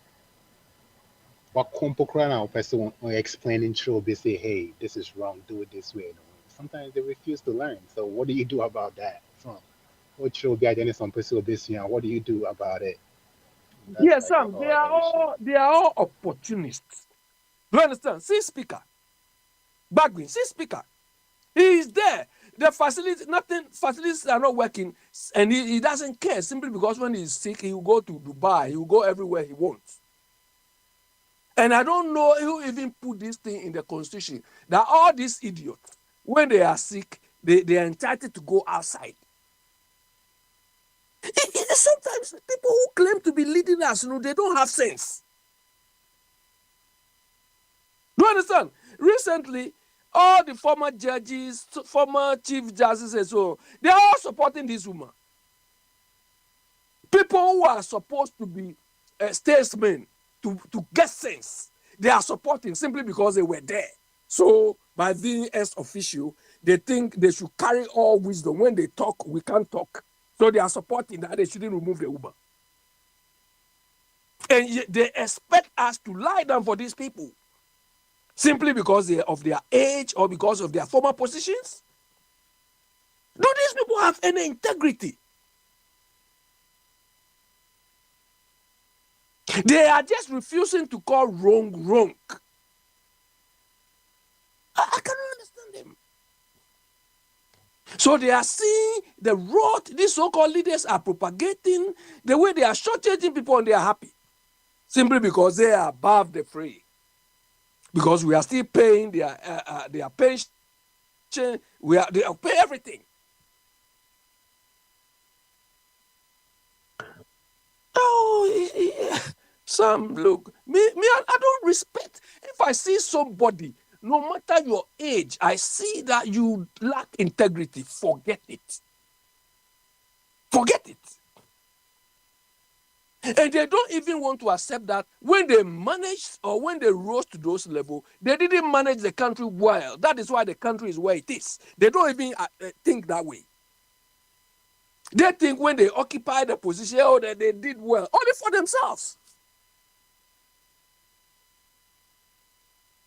what now person explaining through, they say, hey, this is wrong, do it this way. You know? Sometimes they refuse to learn. So what do you do about that? So, what do you do about it? That's yes, like Sam, they are all opportunists. Do you understand? See speaker. Bagwin, see speaker. He is there. The facilities are not working, and he doesn't care simply because when he's sick, he will go to Dubai, he will go everywhere he wants. And I don't know who even put this thing in the constitution that all these idiots, when they are sick, they are entitled to go outside. Sometimes people who claim to be leading us, they don't have sense. Do you understand? Recently, all the former judges, former chief justices, and so they are all supporting this woman. People who are supposed to be statesmen to get sense, they are supporting simply because they were there. So by being ex officio, they think they should carry all wisdom. When they talk, we can't talk. So they are supporting that they shouldn't remove the woman. And they expect us to lie down for these people simply because of their age or because of their former positions. Do these people have any integrity? They are just refusing to call wrong. I cannot understand them. So they are seeing the rot these so-called leaders are propagating, the way they are shortchanging people, and they are happy. Simply because they are above the fray. Because we are still paying their pension, they pay everything. Oh, Sam, look, me, I don't respect. If I see somebody, no matter your age, I see that you lack integrity, forget it. Forget it. And they don't even want to accept that when they managed or when they rose to those levels, they didn't manage the country well. That is why the country is where it is. They don't even think that way. They think when they occupy the position, that they did well, only for themselves.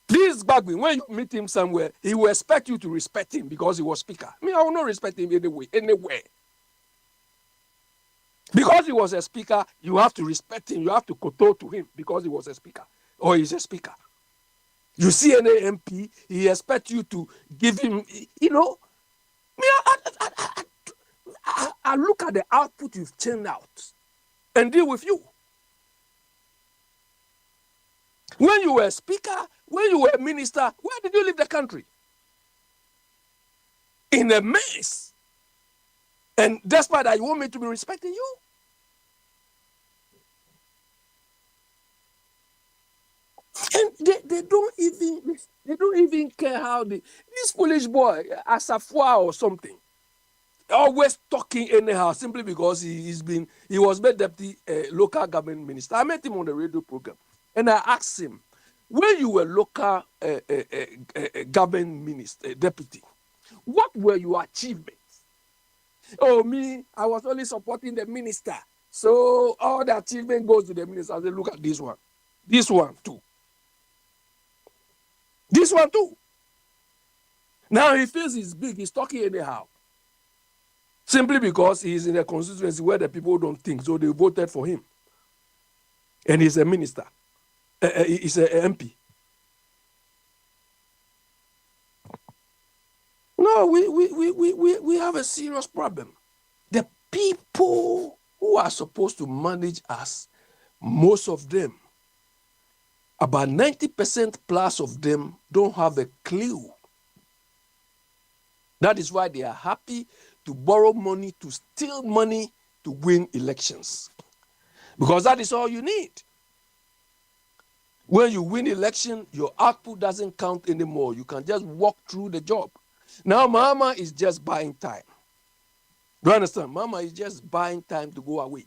This Bagby, when you meet him somewhere, he will expect you to respect him because he was speaker. I will not respect him anywhere. Because he was a speaker, you have to respect him. You have to kowtow to him because he was a speaker or he's a speaker. You see an MP, he expects you to give him, I look at the output you've churned out and deal with you. When you were a speaker, when you were a minister, where did you leave the country? In a mess. And despite that, you want me to be respecting you? And they don't even care how this foolish boy, Asafua or something, always talking anyhow simply because he was made deputy local government minister. I met him on the radio program and I asked him, when you were local government minister, deputy, what were your achievements? Oh, me, I was only supporting the minister. So all the achievement goes to the minister. I said, look at this one. This one too. This one too. Now he feels he's big. He's talking anyhow. Simply because he's in a constituency where the people don't think. So they voted for him. And he's a minister. He's an MP. No, we have a serious problem. The people who are supposed to manage us, most of them, about 90% plus of them don't have a clue. That is why they are happy to borrow money, to steal money, to win elections. Because that is all you need. When you win election, your output doesn't count anymore. You can just walk through the job. Now, Mama is just buying time. Do you understand? Mama is just buying time to go away.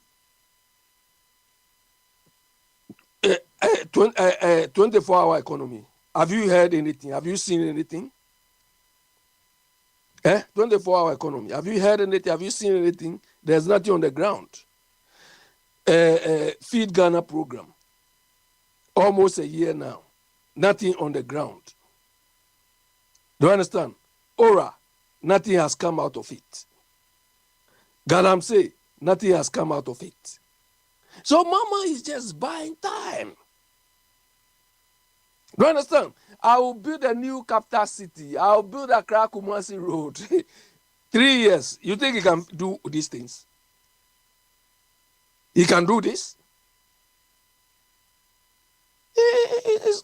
24-hour economy. Have you heard anything? Have you seen anything? 24-hour economy. Have you heard anything? Have you seen anything? There's nothing on the ground. Feed Ghana program. Almost a year now. Nothing on the ground. Do you understand? Ora, nothing has come out of it. Galamsey, nothing has come out of it. So Mama is just buying time. Do you understand? I will build a new capital city. I will build a Kumasi road. 3 years. You think he can do these things? He can do this?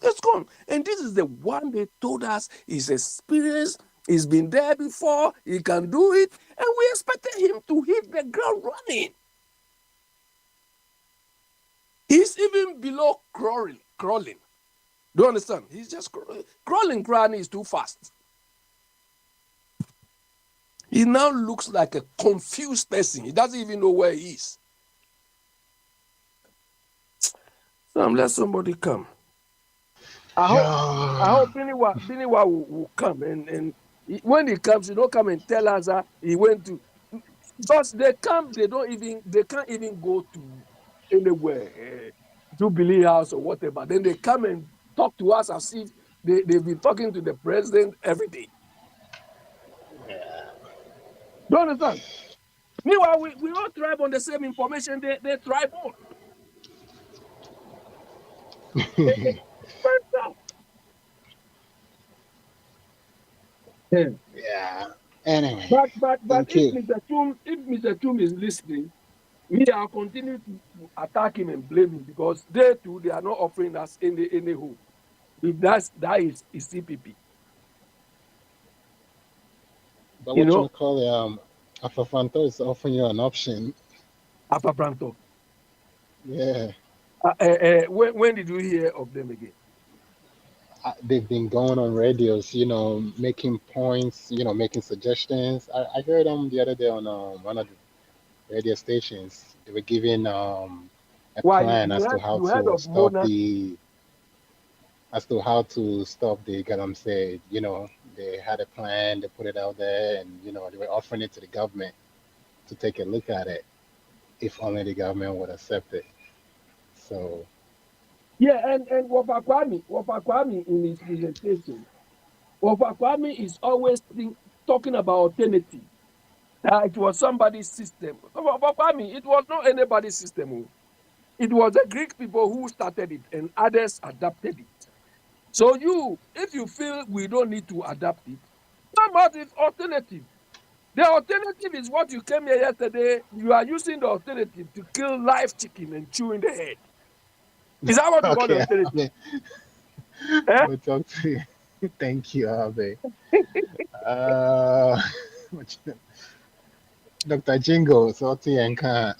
It's gone. And this is the one they told us is experienced. He's been there before. He can do it. And we expected him to hit the ground running. He's even below crawling. Do you understand? He's just crawling. Crawling is too fast. He now looks like a confused person. He doesn't even know where he is. Sam, let somebody come. I hope Biniwa will come. And when he comes, he don't come and tell us that he went to. Because they can't even go to anywhere, Jubilee House or whatever. Then they come and talk to us as if they've been talking to the president every day. Yeah. Do you understand? Meanwhile, we all thrive on the same information they thrive on. Yeah. Anyway. But Thank if you. Mr. Chum is listening, I'll continue to attack him and blame him because they too, they are not offering us any hope. If that is CPP. But what you call Akwantufuo is offering you an option. Akwantufuo. Yeah. When did you hear of them again? They've been going on radios, making points, making suggestions. I heard them the other day on one of the radio stations. They were giving a plan as to how to stop the Galam said, they had a plan, they put it out there, and they were offering it to the government to take a look at it, if only the government would accept it. So yeah, and Wapakwami in his presentation, Wapakwami is always talking about alternative. It was somebody's system. Wapakwami, it was not anybody's system. It was the Greek people who started it, and others adapted it. So if you feel we don't need to adapt it, come out with alternative. The alternative is what you came here yesterday. You are using the alternative to kill live chicken and chew in the head. Is that what you call the alternative? We'll talk to you. Thank you, Abe. Dr. Jingo, Salty and Khan.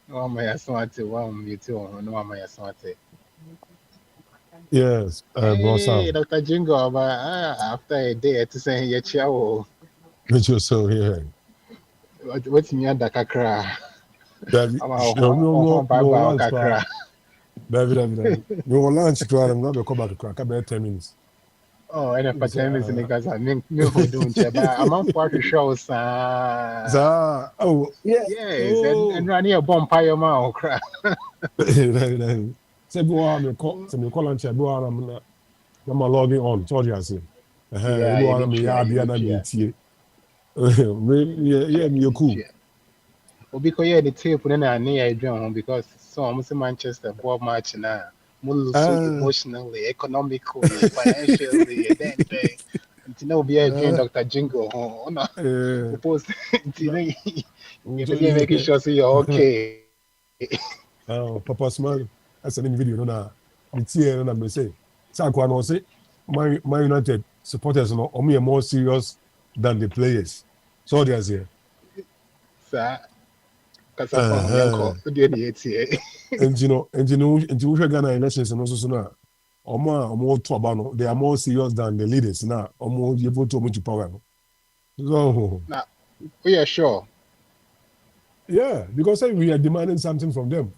No, my asante, one you too, no, my asante. Yes, hey, Dr. Jingo, after a day to say your chow. Which was so here. What's in your Dakakra? No lunch, David. No lunch, I'm not going to come back to crack about 10 minutes. Oh, and for 10 minutes, because I mean, who don't you? But I'm on part of shows. Oh, yes, and run here, bonfire, my crap. Say, go on, me call lunch, go on, I'm logging on. Told you I say. Yeah, you're cool. Well, because yeah, the tape when I near I drum because so I'm in Manchester ball match now. More so emotionally, economically, financially, and then you know, be a dream, Dr. Jingo. Oh no, suppose making sure so you're okay. Oh, Papa Smile. That's an video. No, it's here, and I'm say, Sanquano say, my United supporters are more serious than the players. So there's here. Sir. And Ghana elections and also now, they are more serious than the leaders now. Almost able to much power. So, we are sure. Yeah, because we are demanding something from them.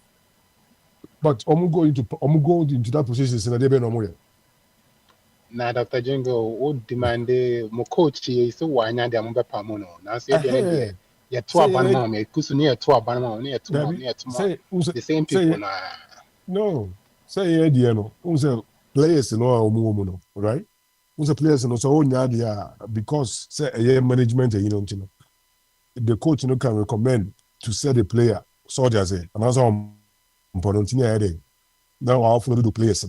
But go into that position in a day no more. Now, Dr. Jingo would demand my coach is so why not the Mumbai Pamono. Now, say, yeah, two abandon me, near two abandon near tomorrow, the same people now. No, say, no, players in our woman, right? Who's a players in also because say a management, the coach can recommend to set the player, soldiers, and also important now I often do players.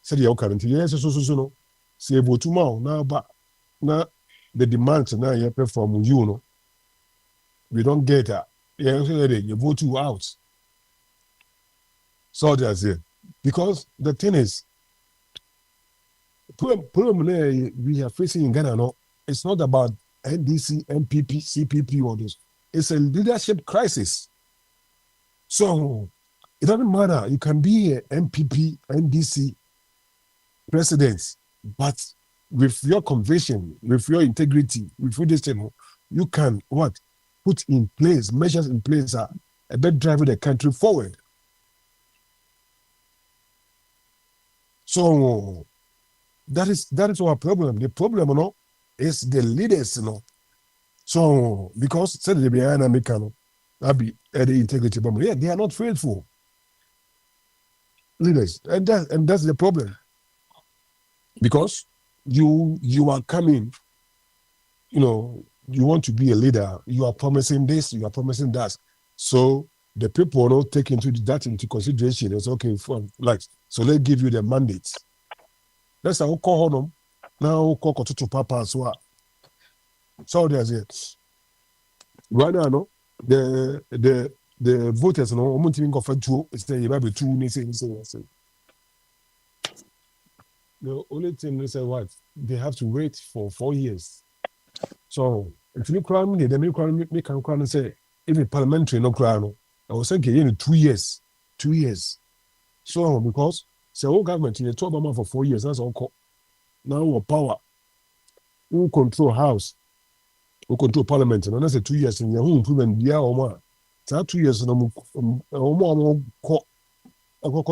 Say the current yes, so say about tomorrow now, but now the demands now you perform we don't get that. Yeah, you vote you out. Soldiers here. Because the thing is, problem we are facing in Ghana, no, it's not about NDC, MPP, CPP, or this. It's a leadership crisis. So it doesn't matter. You can be a MPP, NDC president, but with your conviction, with your integrity, with your destiny, you can what? Put in place measures in place that a better driving the country forward. So that is our problem. The problem, you know, is the leaders, you know. So because said they be an American, that be the integrity problem. Yeah, they are not faithful leaders, and that's the problem. Because you are coming, you know, you want to be a leader. You are promising this, you are promising that. So the people don't take that into consideration. It's okay for like, so let's give you the mandate. Let's say call them now. Call to Papa as well. So there's it. Right now, no, the voters, no, I'm thinking of a two. It's the maybe two. The only thing they say what they have to wait for 4 years. So if you cry me, then you can cry and say if a parliamentary no cry no, I was saying in 2 years, 2 years. So because the whole government in the top amount for 4 years, that's all. Now our power, who control house, who control parliament, and that's a 2 years in your home improvement. Yeah, or more. That 2 years, no more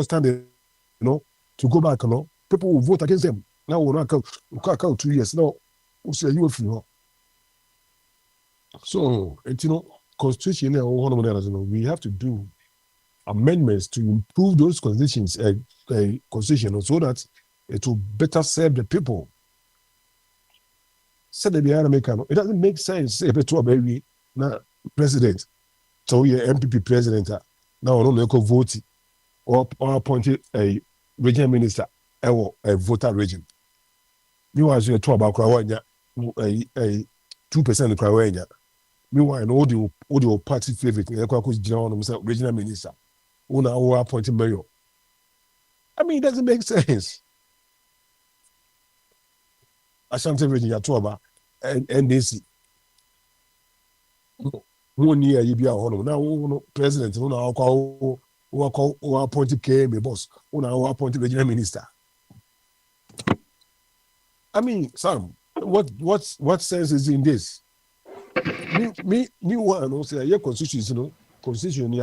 standing, you know, to go back, you know. People will vote against them. Now we'll not count 2 years. Now we'll say you know. So you know, constitution, you know, we have to do amendments to improve those constitutions, constitution, so that it will better serve the people. Said the American, it doesn't make sense if it's a president, so you're MPP president now no vote or appointed a regional minister. A voter region. Meanwhile, you talk about Krawanya, a 2% of Krawanya. Meanwhile, all the party favorite, regional minister, who appointed mayor. I mean, it doesn't make sense. Ashanti region, you talk about NDC. 1 year, you be a honor. Now, president, who appointed KM boss, who appointed regional minister. I mean, Sam, what sense is in this? Me one who say your constitution, you know, constitution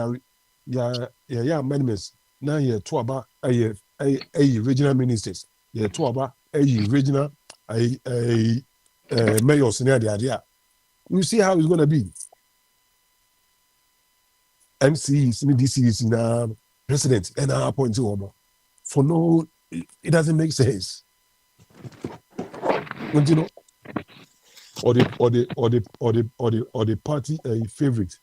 yeah amendments. Now you talk about a regional ministers. You talk about a regional mayors near the idea. You see how it's gonna be. MCs, DCs, in president, and appointed Obama. For no, it doesn't make sense. Don't you know? Or the party favorite.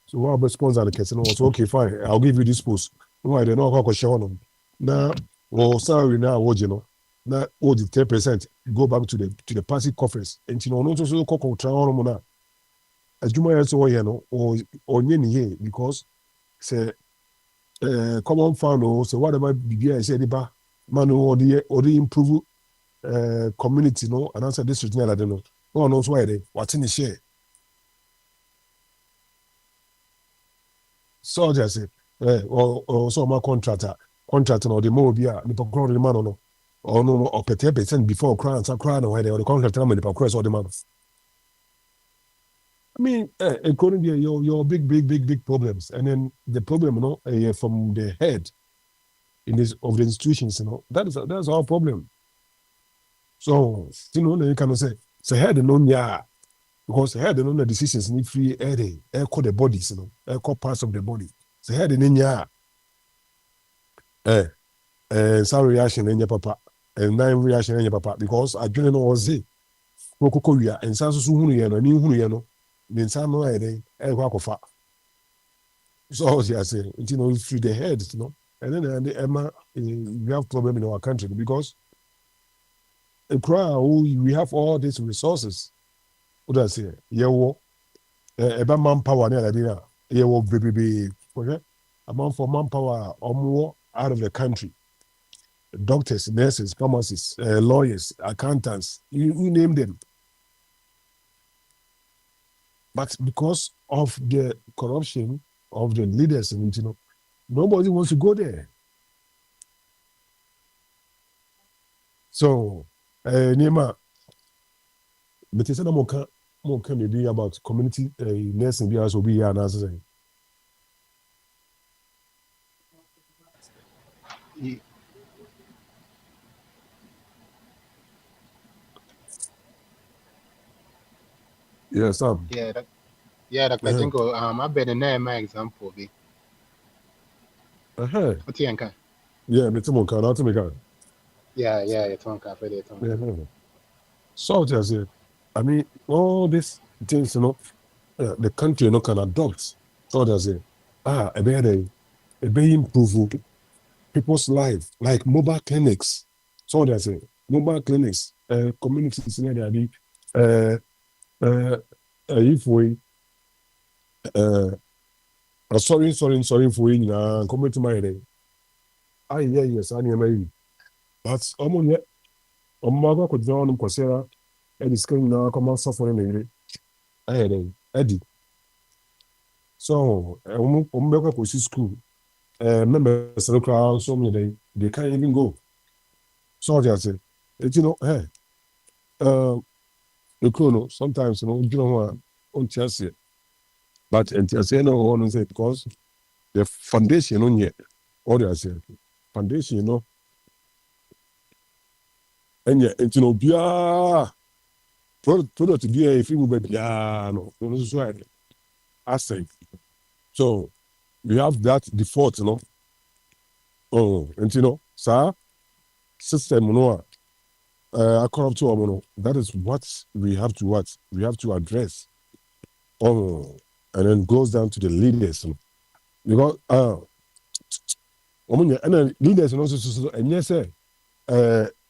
So what about sponsor the casino? So okay, fine, I'll give you this post. No, I don't know how to show them. Now, or salary now, what you know? Now, all the 10% go back to the party coffers. And you know, not also cocoa try on now. As you might say, you know, or here because say common fund so whatever BBI said about man or the improve community, no, and answer district near I don't know. No one knows why they what's in the share. So just say, or so my contractor or the more be a grow the man or no or 10% before crowns are crying why they or the contractor money per cross all the months. I mean, according to your big problems, and then the problem, you know, from the head in this of the institutions, you know, that's our problem. So, you know, you cannot say head no yeah, because head no the decisions need free air call the bodies, you know, air call parts of the body. So head in yeah, some reaction in your papa, and 9 reaction in your papa because I don't know what say, Korea and Sansu and you know. Then some way so as I say, you know, through the head, you know, and then Emma, we have problem in our country because we have all these resources. What I say, about manpower near idea, baby, okay, amount for manpower or more out of the country. doctors, nurses, pharmacists, lawyers, accountants, you name them. But because of the corruption of the leaders, nobody wants to go there. So, Nima, but you said more can maybe about community nursing be as be an answer. Yes, Sam. Yeah, Dr. Jinko, I bet the name my example be. What you can? Yeah, but someone can not make it. Yeah, it's on cafe. It's on. Yeah. So I said, I mean, all these things, the country can adopt. So I said, a better improve people's life, like mobile clinics. So I said, mobile clinics, communities in there, if we sorry for you, come to my day. Yes, I am. But I'm going to go on Coursera and screen now, come on, suffering. Eddie. So, I'm going to school. Members of the crowd, so many they can't even go. So I say, hey, the chrono, sometimes, you don't want on Chelsea. But and Chelsea, no one say because the foundation on yet. All I say, foundation, and yet, product to be a few baby, no, that's right. I say. So we have that default, and sir, system, that is what we have to address. And then goes down to the leaders, because and then leaders and also and yes,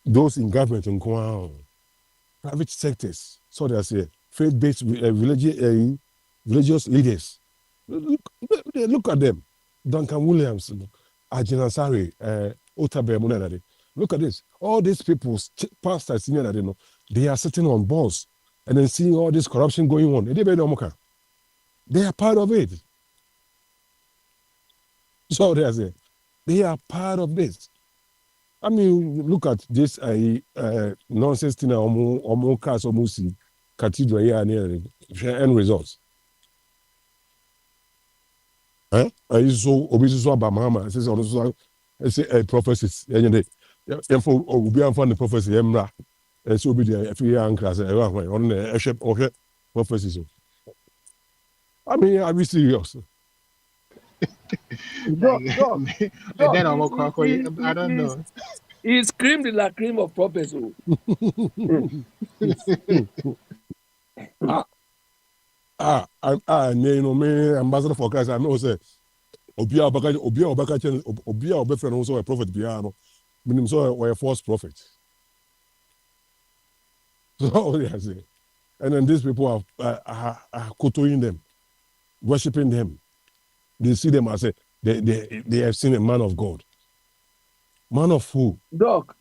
those in government and private sectors, so they say faith-based religious leaders. Look at them, Duncan Williams, Ajina Sari, Otabe Munadade. Look at this. All these people, pastors, they are sitting on boards and then seeing all this corruption going on. They are part of it. So they are part of this. I mean, look at this nonsense thing. Almost cathedral here and end results. I used so obviously about Mama. Says also, I say prophecies. Therefore, we are from the prophecy. Emra, and so be there. If you are class, on the prophecies. I mean, are we serious? Dog, Then I'm I don't know. He screamed la cream of prophecy. Me ambassador for Christ. I know say Obia friend also a prophet biano. Meaning so or a false prophet. So I say. And then these people are quoting them, worshiping them. They see them as they have seen a man of God. Man of who? Dog,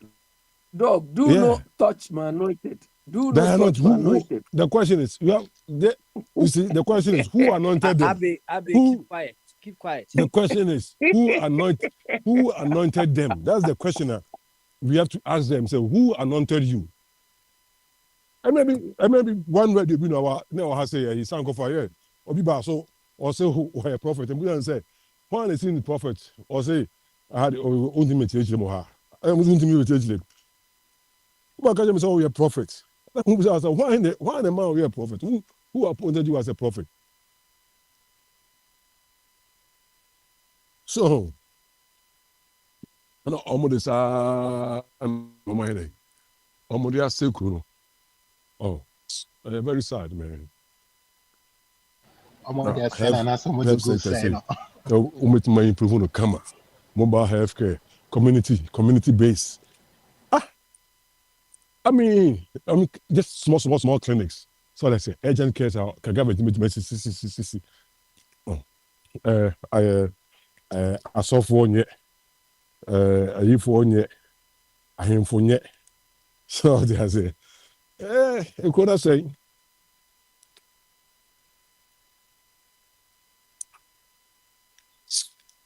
do not touch my anointed. Do not touch my anointed. The question is, you see, the question is, who anointed them? Abby, keep quiet. The question is, who anointed them? That's the question we have to ask them. So, who anointed you? And maybe one way they be now has say he sang for here. Or be so or say who a prophet. And we don't say, when they seen the prophet, or say I had ultimate age them. I was ultimate age them. But I say we a prophet. Why the man we a prophet? Who appointed you as a prophet? So, almost oh, very sad, man. My improving the camera, mobile healthcare, community base. I mean, just small clinics. So let's say urgent care, I saw for one yet, a year for one yet, ahemfo nyɛ so ɔde ase ekuro na sɛn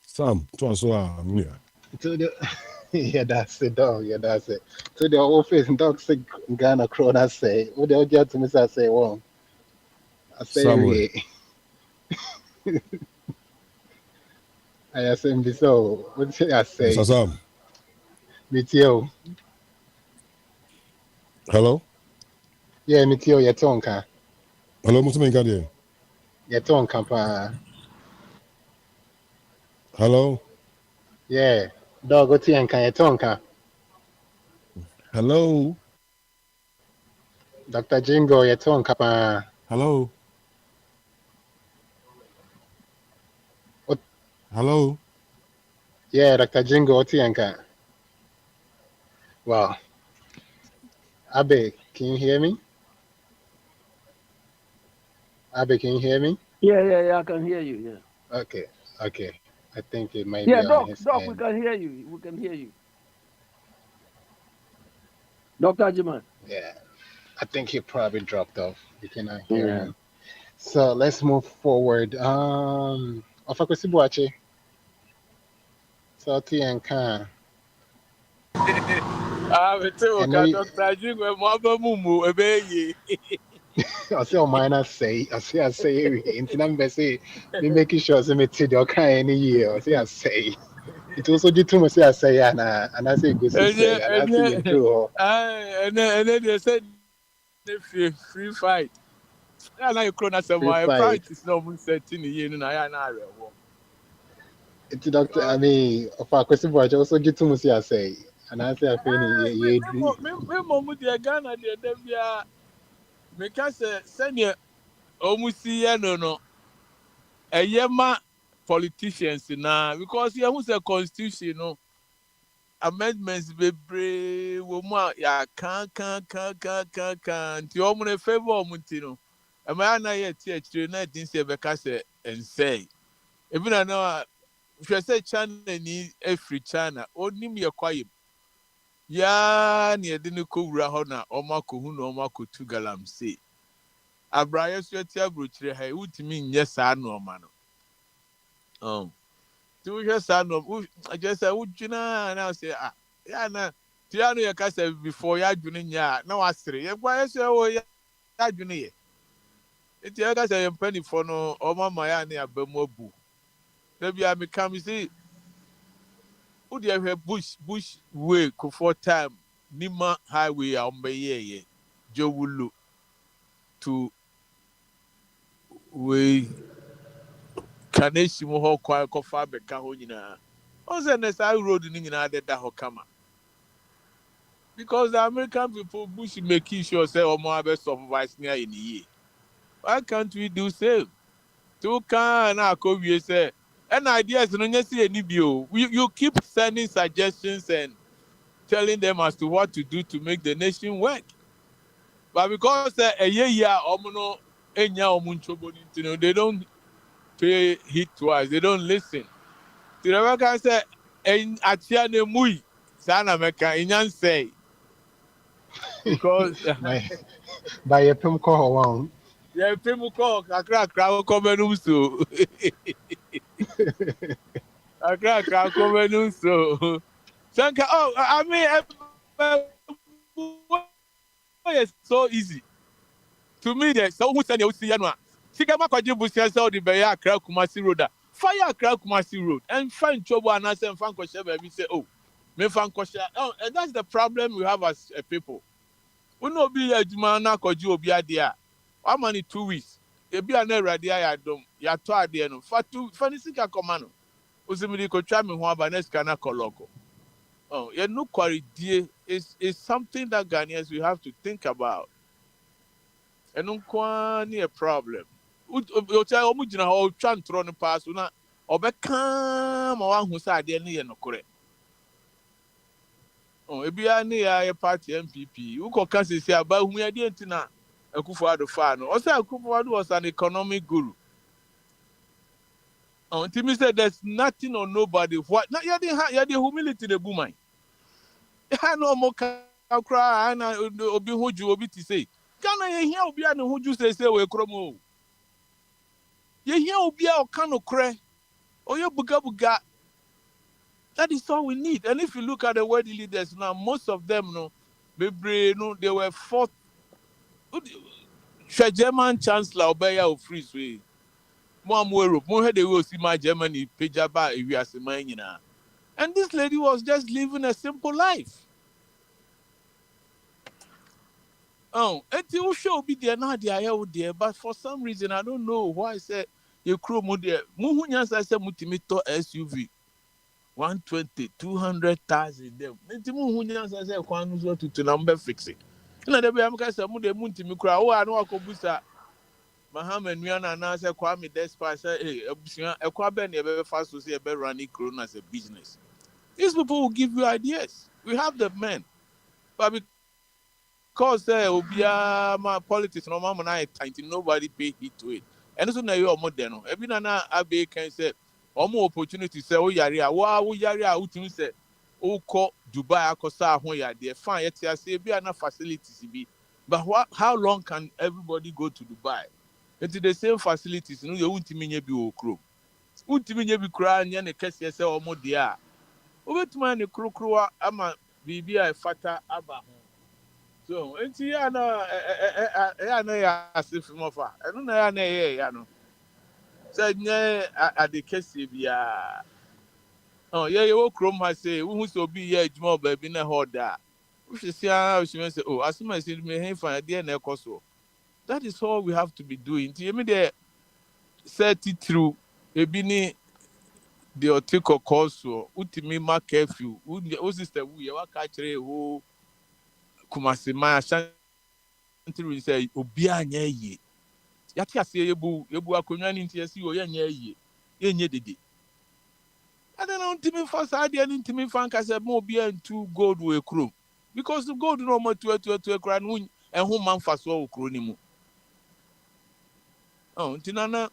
Sam to aso a nua To the yeah, that's it, dog. Yeah, that's it. To the office, dog say Ghana crown. I say, what the other to me say, well, I say, Samuel I say, so what say I Mr. say, Sam meet you, hello yeah, meet you, your tonka, hello musu menka deɛ your tonka, pa, hello yeah, dog, what you and your tonka, hello Dr. Jingo, your tonka, pa, hello what, hello yeah, Dr. Jingo, what you and wow, Abe, can you hear me? Abe, can you hear me? Yeah, I can hear you. Yeah. Okay, okay. I think it might Yeah, be on Doc, his Doc, we end. can hear you. We can hear you. Dr. Jiman. Yeah, I think he probably dropped off. You cannot hear Yeah. him. So let's move forward. Ofakwesibuachi, Salty and Khan. Mete I o know ka you, Dr. Jingwe mo aba mumu ebe I say, oh, mine, I say, into number say, me making sure say me see the kind any year. I say. It also did too much, I say, and I say, go see, say, and I say, you do. ene dey say ne free fight. Ya na ikro na Free sema fight. practice na omu set ni ye no na ya na arewo. It's doctor, I mean, Ofakwesibuachi also did too much, I say. And I say, I feel, Me mo mu dey Ghana dey da bia me ka se senior omu si ye no. Eyema politicians na because you who say constitution no amendments bebree wo mu a ya kan nti o mu na favor o mu nti no ama na ye tie chire na din se be ka se ensei ebi na hwɛ sɛ China ni afiri China onim ye kwayem ya na ye de ne kowura hɔ na ɔma kohu na ɔma kotu galamsey abraye so tie abrochire ha wutimi nyɛ saa no ɔma no tu hwɛ saa no agye sɛ wodwina na sɛ ya na tia no yɛ ka sɛ before ya dwene nya na wasere yɛ kwa yɛ sɛ wo ya dwene yɛ enti yɛ ka sɛ yɛ mpanifo no ɔmama ya ne abamu abu da bia me kam sɛ wode hwɛ bush way for time nima highway a ɔmbɛyɛ yɛ jowulu to we kanesi mu hɔ kwa kɔfa bɛka hɔ nyinaa ɔsɛ ne saa road ni nyinaa deda hɔ kama because the American people Bush making sure say omo abe supervise near in year. Why can't we do same? To can na ko wie say and ideas no nya see any bio. You keep sending suggestions and telling them as to what to do to make the nation work. But because a year omo no enya omo nchobo they don't pay heed to us. They don't listen. The American say en atia ne mui sana meka inyan say because by a pim call alone. yeah, people call Accra come so. Accra come so. Sanka, oh, I mean, it's so easy. To me, there's so who send you see Yanwa. Sigama Kwaji Busia saw the Bay Accra Kumasi Road. Fire Accra Kumasi Road and find trouble and I say Franco Sheba. We say, oh, me Franco Sheba. Oh, and that's the problem we have as a people. We no be a Jumana Koji Obiadia. I'm only 2 weeks. Ebi ana ready ya dom. Ya to ade no. Fani sika komano. Uzimiri ko twa me ho aba na sika na koloko. Oh, you no quality is something that Ghanaians we have to think about. And unkwani a problem. You tell omu gina ho twa ntro no pass na obeka ma wan hu sa ade ne ye no kore. Oh, ebi ana ya party MPP. Uko kasisi aba hu ya de ntina Akwantufuo fan no. Also Akwantufuo was an economic guru. Until me said there's nothing or nobody. What? Not you the humility the boomai. ha no mo ka kra na obi hoju obi ti say Ghana ye hia obi a ne hoju say we krom o ye hia obi a o ka no kre oye buga that is all we need. And if you look at the world leaders now, most of them no bebre no they were fought German chancellor obeya of free way mo Europe mo he they will see my Germany pejaba ewiase man nyina. And this lady was just living a simple life. Oh, and you show be there now there, but for some reason I don't know why I said you crew mo there. Mo hunya say mutimito SUV 120, 200,000 them. Nti mo hunya say kwanu so to number fix it. Na dey be am ka say mo dey muntimi kura wo anu akobusa Muhammad Nuana na say Kwame Despite say abusia ekwa be na be fa so say e be run Corona as a business. These people will give you ideas. We have the men. But because obia my politics no mama na nobody pay heed to it. And so na you omo de no. Ebi na na abe can say omo opportunity say o yare a wo yare a utimi say o ko Dubai akosa ho yade fine yet say bi na facilities bi. But how long can everybody go to Dubai? It's the same facilities no you untimi nya bi o kro. Untimi nya bi kra nya ne kese say omo de a. Obetuma ne krokrowa ama bibia fata aba ho. So, enti ya na ya asif mofa. Eno na ya na ya no. Say nye adekese bia. Oh, ye wo krom ha say, wo so bi ye adwuma oba bi na hoda. Wo hwesia, wo say, oh, asuma say me henfa de na ekoso. That is all we have to be doing. Ti me de set it through ebi ni the otiko koso utimi ma curfew wo sister wu ye waka kire wo kumase ma shantiri say obi anya ye yati ase yebu akonwa ni ntia si o ye nya ye enye dede ada na utimi fa sa de ni utimi fa nka se mo obi antu gold we kro because the gold no mo tu ekra no ehun man fa so wo kro ni mu oh tinana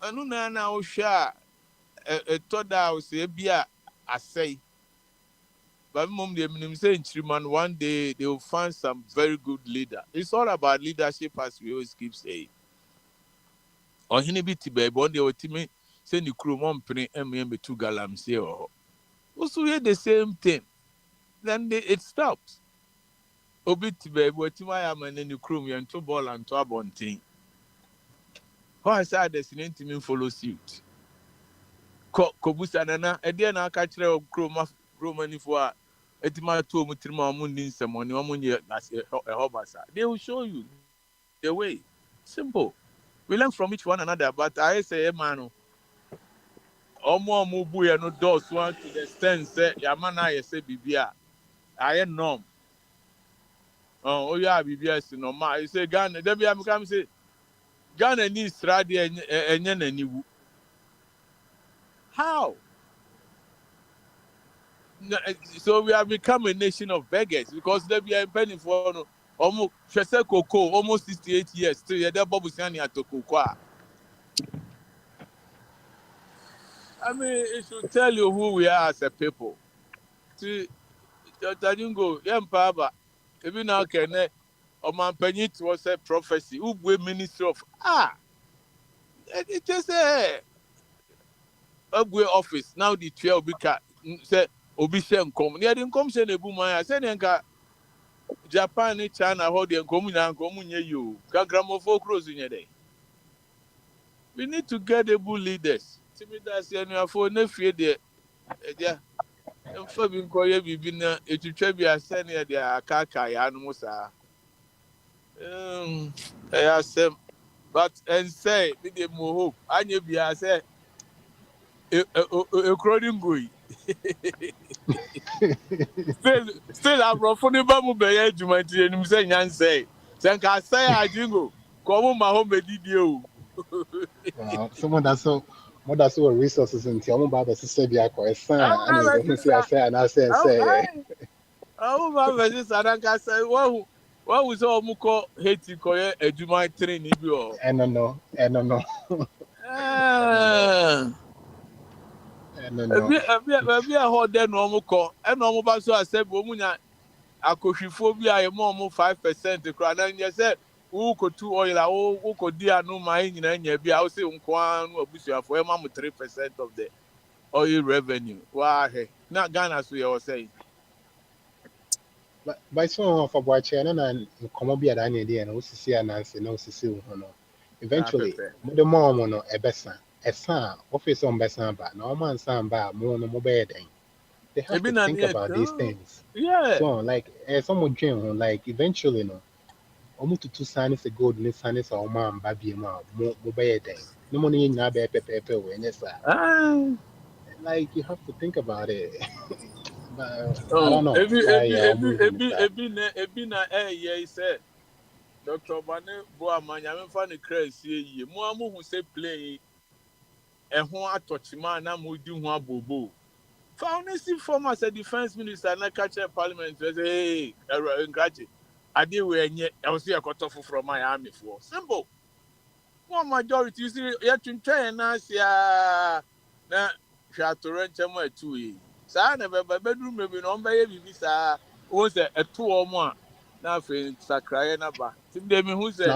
anu na o hwa a toda o se bia asai. But mom they say in Chiriman one day they will find some very good leader. It's all about leadership as we always keep saying. Or he be tibe one day or timmy send the crew one penny MM 2 galam say or also hear the same thing. Then it stops. Obi tibe what timaya man in the crew and two ball and two abonting. Why side the sinin follow suit. Kobusa nana na catch the crew Roman for etima to mutrima mundi nsemo ni omunye a hobasa. They will show you the way. Simple. We learn from each one another, but I say man omo bu ye no doors one to the extent say yamana ye say bibia I norm. Oh yeah bibia is normal. You say Ghana there be am come say Ghana ni strade enye na niwu. How? So we have become a nation of beggars because they be penny for no almost cocoa almost 68 years still yeah that Bobu Sani at cocoa. I mean it should tell you who we are as a people. See Tajungo Yempaba if you now can man penit was a prophecy who be minister of it just a office now the 12 bika say obi shem come near the come say nebu man say nka Japan and China hold the community you. Gramopho cross in your day. We need to get able leaders. Timidas and for nephew there. Yeah. And for being quiet, we've been a tribute sending their kaka animals. I ask them, but and say, with the more hope. And you be, I say, a crowding boy. Still, I'm roughly bamu by edge, my dear, and say, and say, Sanka say, I jingle. Come my home, you. Someone that's so more that's so resources in Tiamu Baba Sister Biako, a son, and you don't see I say, and I say, Oh, my versus Aranka say, what was all Muko hating Koya, a Jumai train, Ibio? and no, A hold then normal call, and normal basso I said, Womunya, Akwantufuo bi a more 5% kra na nya say who could 2 oil who could dia no my nyina nya bi a wo say nkwa no abusuafo e ma mo 3% of the oil revenue. Wah he. Na Ghana so you say. By so for Bogyae and Comobia Daniel and OCC and Nancy, no CC. Eventually, the more mono a bessa, a son, office on Bessamba, no man samba, mono mobile. They have to think about these things. Yeah. So, like, someone dream, like, eventually, no, almost 2 signs ago, the signs of man, baby, mobile day. No money in Nabe Pepe, when yes, like, you have to think about it. But I don't know why you're moving. Ebi na yeah say Dr. Bane Boama nyame fa ne crazy ye mo amu hu say play e ho atochima na mo di ho abobo foundation former as a defense minister na catch parliament say hey nkrache ade we enye e wo say ekoto from my army for simple one majority you see ya twentwen na sia na hwa torrent mo atu yi saa na bedroom maybe no mbeye bibi saa wo say eto omo a na fe sakraye na ba tim de me hu say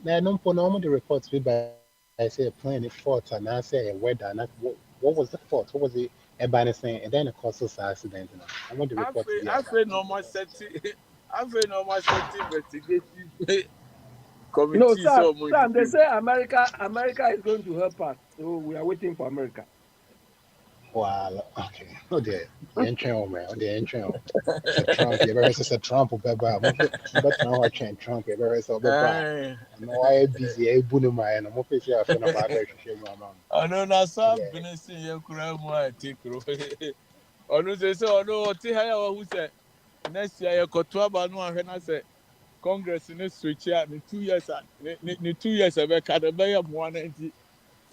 Now, no reports made by I say a plane fault and I say a weather. Not what was the fault? What was it? Everybody saying, and then it caused us accident. I want the report to be I feel normal setting investigation No, committee Sam, so Sam, they say America is going to help us. So we are waiting for America. Wow, okay. Oh, the entry, man. Oh, the entry. It's a Trump. You ever say Trump or Beba? But now I change Trump. You ever say Beba? No, I busy. I boon my and I'm okay. I feel about that. I know na so business ye kura mu a take ro onu say onu ti ha ya who say next year ye koto aba no ahwe na say Congress ne switch ya ne 2 years ne 2 years e be ka de be ye mo na nti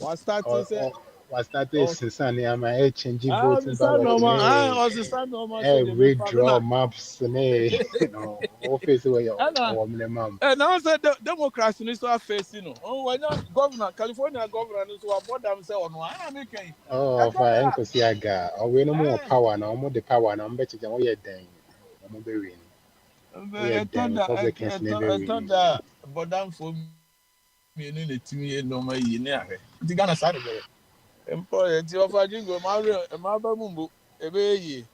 was starting say Was that this Sunday? I'm a changing voting the ballot. normal was the normal so they be Redraw maps and you know, office where your minimum. and now say democrats ni so face no when governor California governor ni so about them say on I make e Oh, fine, because you got or we no more power now, more the power now, better than what you're doing. I'm very I thought Republicans never win. that but them for me ni le timi no ma yi ni ahwe ti Ghana sa de bere employer ti offer jingo ma ba mumbo e be yi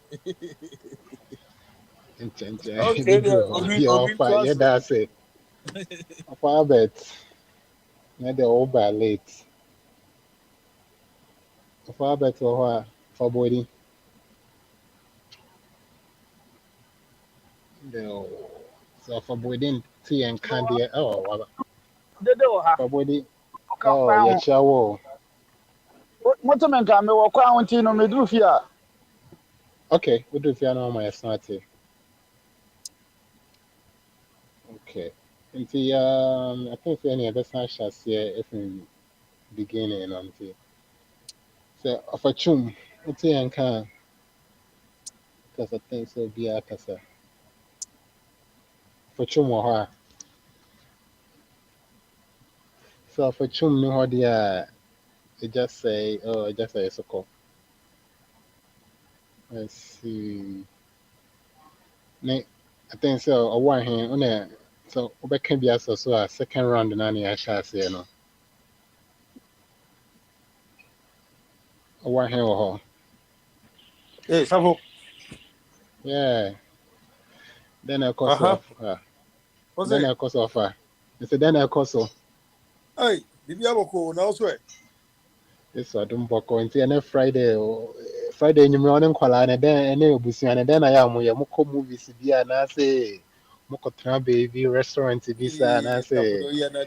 okay obi Yeah, trust that's it. Far bet. Not the over late. Far bet for body. The so for body tea and candy. Oh, for body. Oh, yeah, shower. Moto menka me wo kwa wonti no me duru fia. Okay, we do if you know my smart. Okay. I think any other snapshots here if in beginning until so of a chum, it's and can because I think so be a casa for chum or her. So for chum no how they it just say it just say so called. Let's see. I think so a one hand on there. So we can be also so a second round in any I shall say no. A one hand or Hey, Savo. yeah. Then I cost What's then it? I cost offer. Then I cost Hey, did you have a call now? Swear. this I don't book on Friday you morning call and then any busi and then I am we moko movies be and I say moko tran baby restaurant be sa and I say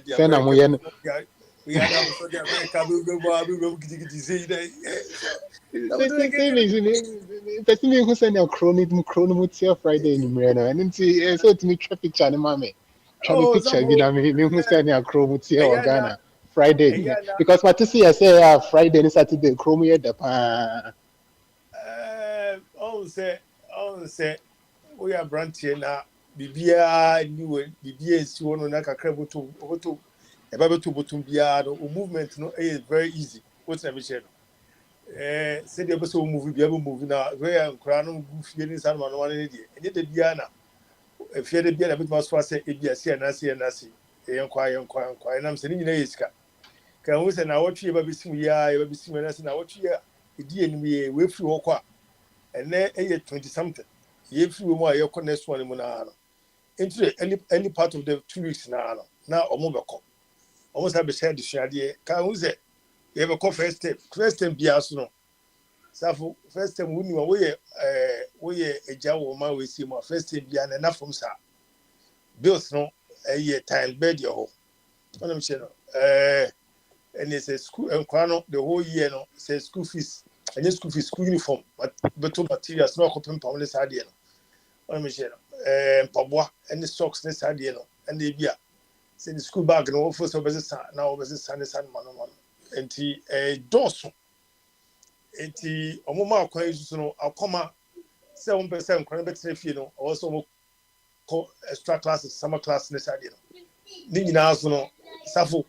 send am we We had our Saudi America. We say that. person who send a chrono Friday in Mureno and then so to me traffic channel mommy. Try me Oh, picture Savo. you know me who send a chrono or Ayana. Ghana Friday because what to see I say Friday and Saturday chrono here the Say, we are branching now. Bibia new Bibia is one on a crab to movement no is very easy. What's a mission? said there was a movie, be able movie now, where Crown feeling some one idea. And yet the Diana, if you had been a bit more fast, if you see and I see and I see, inquire, and I'm saying in a iska. Can we say now what you ever see me? I ever see me as now what you are, and we way through Oqua, and then 20 something. Ye flew more your next one in Monano. Into any part of the 2 weeks now, Omobako. Almost have a shared the shady. Can we say, you have a call first time, be as no. So first time we knew we a jaw my way see my first time be enough from sa. Bills no a year time bed your home. I'm saying, and it's a school and crown the whole year no says school fees and school fees school uniform, but two materials no coping powerless idea. I'm saying, Pabwa and the socks this idea and the beer. Say the school bag no first of now over the sun man and tea a dorsal. Eti omoma akwa isusu no akoma 7% kwan betre fie no also ko extra classes summer class ne sade no ni nyina so no safo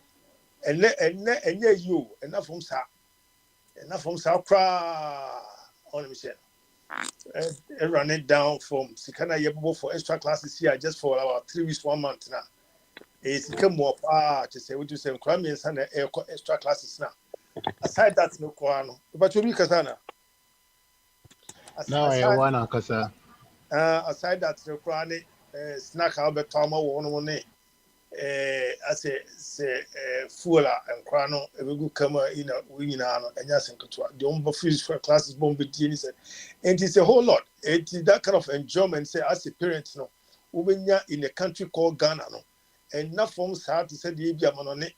enye you enough from sa kra on me share run it down from sikana yebo for extra classes here just for about 3 weeks 1 month now it's come more to say we do say kwan me san extra classes now. Aside that no kwano but you kasana Now I want to kasa. Aside that no kwani snack how be tama won as say fuela and kwano e go kama ina we nyina no enya senkoto the umbo fees for classes bomb be said and it's a whole lot it that kind of enjoyment say as a parent no ubenya in a country called Ghana no and not from sa to say the bia manone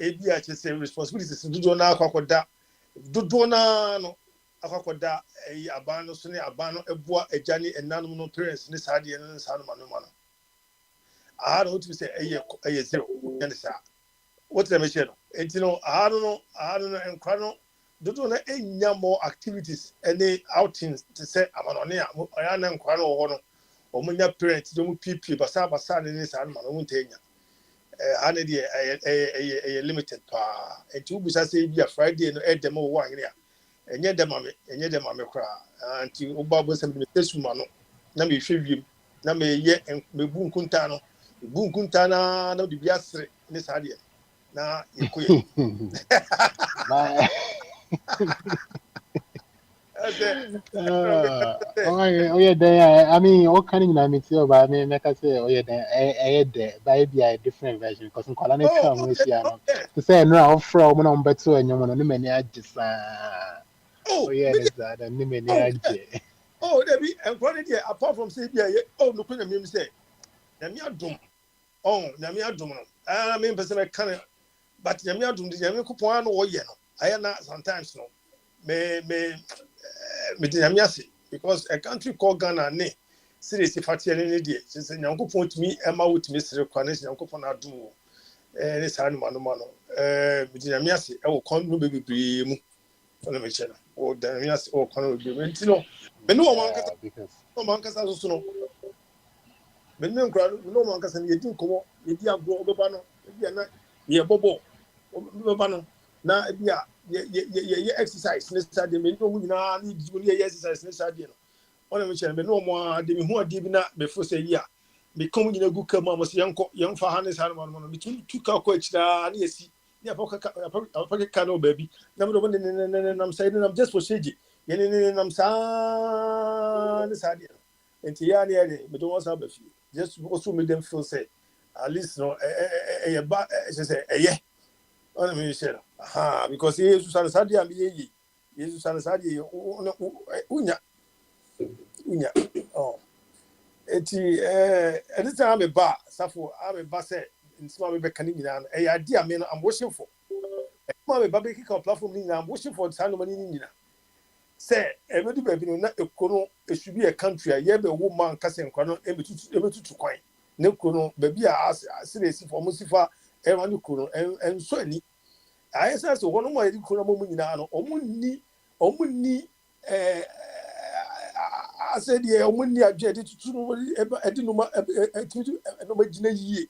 ebia che say responsibilities dodo na akwakoda dodo na no akwakoda abano so ne abano eboa agane enanum no parents ne saa de ne saa no mano no what we say zero and sa what the machine no entino no enkwa no dodo na enya more activities any outings to say amanone a na enkwa no ho no omunya parents do mu pp basa ne saa no mano muntenya anedi a limited pa and to be say be a Friday no dem one here enye dem ame kra anti oba sem me tesuma no na me hwewiem na me ye me bu nkunta na de biasre ne sade na yekoye Oh yeah, there. I mean, what kind of dynamics you but I mean, like I say, oh yeah, there. But be a different version because in Colony come we see no. To say no, I'm from no better and you know, no many ages. Oh yeah, there's that. No many ages. Oh, there be and quality apart from say oh no kuna me say. Na me adom. Oh, na me adom no. I mean person can but na me adom the me kupon no wo ye no. I na sometimes no. Me because a country called Ghana ne seriously fatia ne die say nyankopon tumi ema wotumi sere kwane nyankopon adom ne saa no mano me dinamiase e wo kon no bebebre mu na me chena o dinamiase o kon no bebebre ntino me no man kasa so no me no nkra no man kasa ne yedi nkomo yedi agro obeba no bia na ye bobo obeba no na bia ye exercise ne stade me no mu nyina ni di ye exercise ne stade no ona me chere me no mo de me hu ade bi na me fo say ya me kom nyina gu kam amo se yenfa ha ne sa no me tu ka ko achira na yesi ni apoka ka no baby na me do ne nam say ne nam just for shege ye ne nam sa ne stade enti ya ne me do wasa ba fi just also make them feel say at least no ba say on me share because Jesus and Sadia me Jesus and Sadia unya oh eti anytime me ba safo am ba say nsima me be kan nyina no idea me no I'm wishing for ma me ba be kick on platform ni I'm wishing for san no mani nyina say ebedu ba bi no na ekono it should be a country a ye be wo man kase nkwa no ebetutu kwan ne kono ba bi a seriously for musifa ewani kono enso ani I said so one of my nyina no omunni I said yeah omunni agede tutu no edi no ma no ma gina yie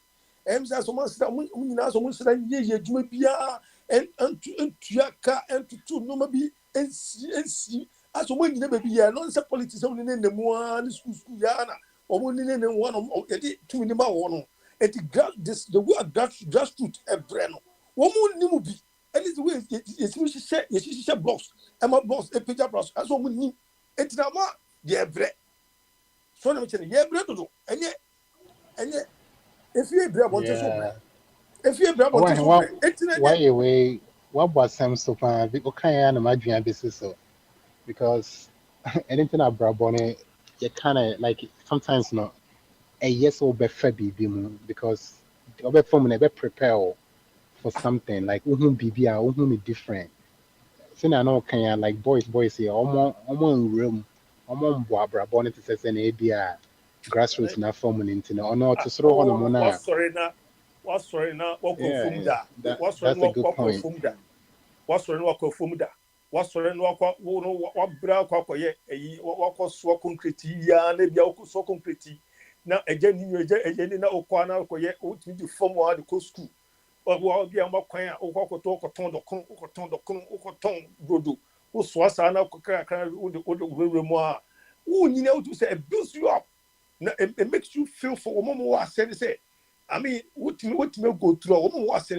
say so man sida nyina so mun sida yie adwuma bia entuaka entutu no ma bi NC as when you never be a non politics only in the one school yana or one in one of 2 in the one. The word grassroots a brand. One more nimubi. And it's the way it's blocks. And my boss a picture blocks. As one need it's not my yeah bread. So I'm saying yeah bread to do. And yet if you bread want to so bread. If you bread want to so bread. It's why away what was some so far we kind of imagine this so because anything about Brabone you kind of like sometimes not a yes or be because the form never prepare for something like be different. So I know kind of like boys here almost room almost Brabone to say any idea grassroots na form into no no to throw on the mona. What's sorry now? Walk of Yeah, from that. What's sorry? that's a Walk good point. from that. What's sorry? Walk of from that. What's sorry? What bra kwako ye? Walk so concrete ya na bia walk so concrete. Now again you na okwana ko ye o ti di form wa the co school. Wa bia ma kwan a okoko to okoton okoton brodo. O so asa na okra o de mu a. O nyina o to say it builds you up. Now it makes you feel for mama was say. I mean, what you go through,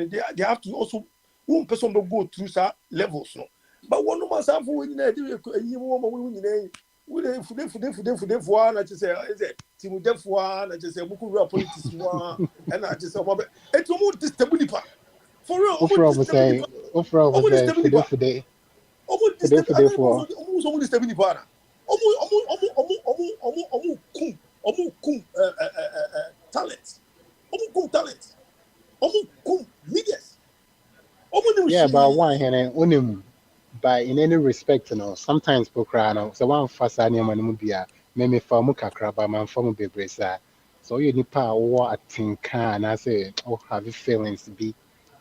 they have to also one person will go through some levels, no. But one of us have when you woman we for one, I just say, is it Timu Defwan, I just say, Muku politics one, and I just say, it's almost destabilipa. For real, almost destabilipa. Almost destabilipa. Almost destabilipa. Almost destabilipa. Almost talent. Talent. Leaders. Yeah, but one hand unim by in any respect, sometimes pokrano, so one fast animal mubia, maybe for mukakraba, man for mubebresa. So you need power or a think can I say, oh, have you feelings to be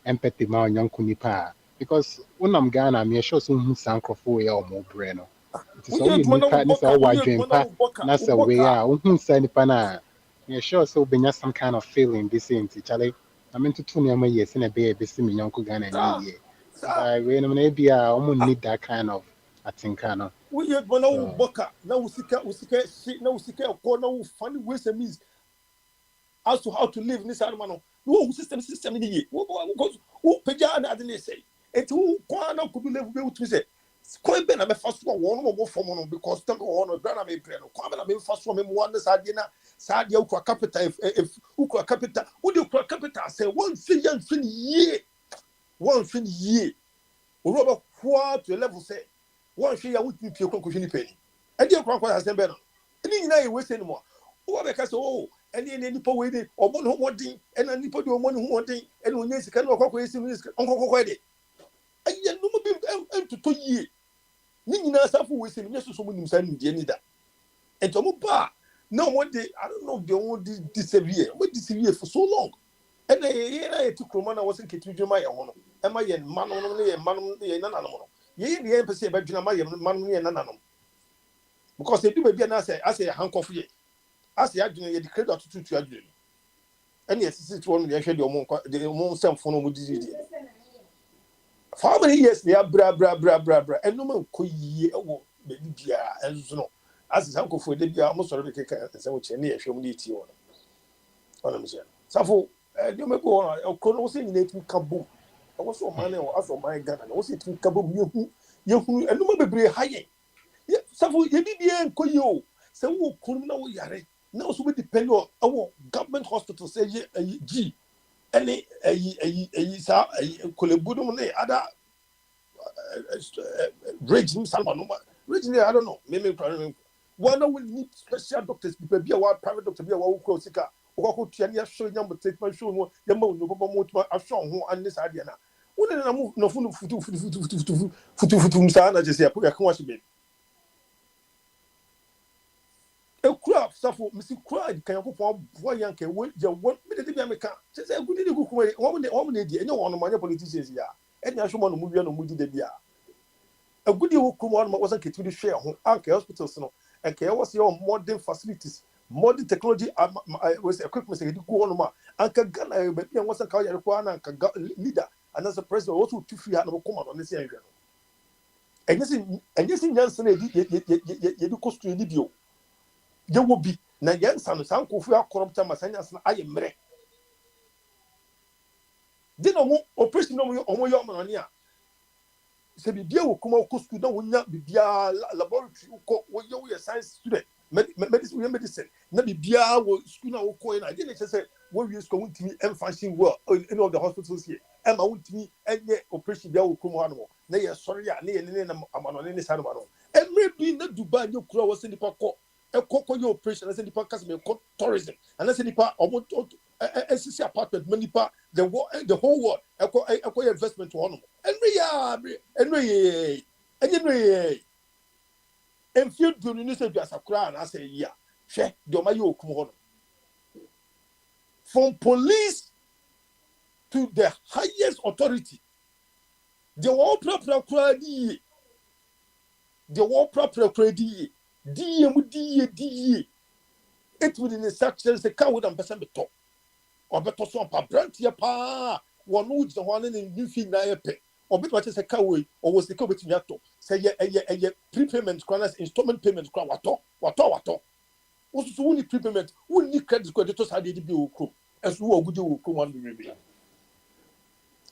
empathy, man, young kunipa. Because when I'm Ghana, I'm sure some sankrofo or more breno. It is all you need partners or why dream pa, that's a way out, send pana. You're sure so been some kind of feeling this into Charlie. I mean to 20 years in a baby, see me young Ghana any year. By when maybe I almost need that kind of I think kind of. We yet one now boka now usika shit now usika or now funny ways and means as to how to live in this animal. No system in the year. Who peja and I didn't say it who kwana could live with to say. Quite been a first one more from because them on a grana may play. Come and first one one Sadina Sadia capital if Ukra capital would you capital say 1 billion year 1 year. Robert Qua to a level say 1 year would be pure conclusion penny. And your crocodile has never. And you know, waste anymore. Or because any poor way or one who wanting and any put your money who wanting and when you can walk away, uncle Quede. And yet, no more to 2 years. Nina Safu was in yes, so many sending the end. And Tomo Bar. No one day, I don't know if they won't disappear. What disappear for so long? And I took Romana wasn't getting my own. Am I a man only a man and an animal? Ye the embassy about Jinamaya, man and an animal. Because they do maybe an answer as a hunk of ye. As the adjutant, you declare to adjutant. And yes, it's one they actually the more some phone with disease. For how many years they are bra, and no man could ye baby and so as his uncle for the almost already take and say which any show me tea on a mission. So, you may go on a chrono saying it will kaboom. I was so money or as my gun, and was it will kaboom you and no be high. Yeah, so you be and koyo. So who couldn't know yare. Now so we depend on our government hospital say G. Any a colebudum other regime salmon regime I don't know maybe one will need special doctors people be a private doctor be a close sika or to any show number treatment show no more show who and this idea now wouldn't move no futu sana just here put watch me a crop suffer Mr. Cried can you put one young can wait your 1 minute to make just a good woman any one of my politicians here and I show one movie on Moody de a good deal who wasn't getting to share home hospitals and care was your modern facilities modern technology was equipment and go on and Ghana wasn't called a leader and as a president also 2 free and come on this area And yes, in Jansen, you do cost to any bio. You will be Nayan San Sanko for corrupt Massanas. I am mere. Then operation no more your mania. Say, be dear, come out cost to no be laboratory or your science student. Medicine. Not be beer or school coin. I didn't say what we going to me and function well in all the hospitals here. And I want to me and the operation there will come on. Nay, sorry, I'm on any side of my own. And maybe not Dubai, your crow was in the park. A cocoa your operation, as in the park, tourism, and as in the park, or SCC apartment, many part, the whole world, a investment to honor. And we and few do you as a crown, I say, yeah, check the Mayo come from police to the highest authority. The war proper credit, the war proper credit, D. It within the sections the cow and person be top. Or better swamp a brand your pa, one woods the one in new fee na pay. Or better just a cowway, or was the cow with yato. Say a prepayment credit, installment payment crowd, what. Also, only prepayment, only credit creditors had to be crew, as who are good you come on the review.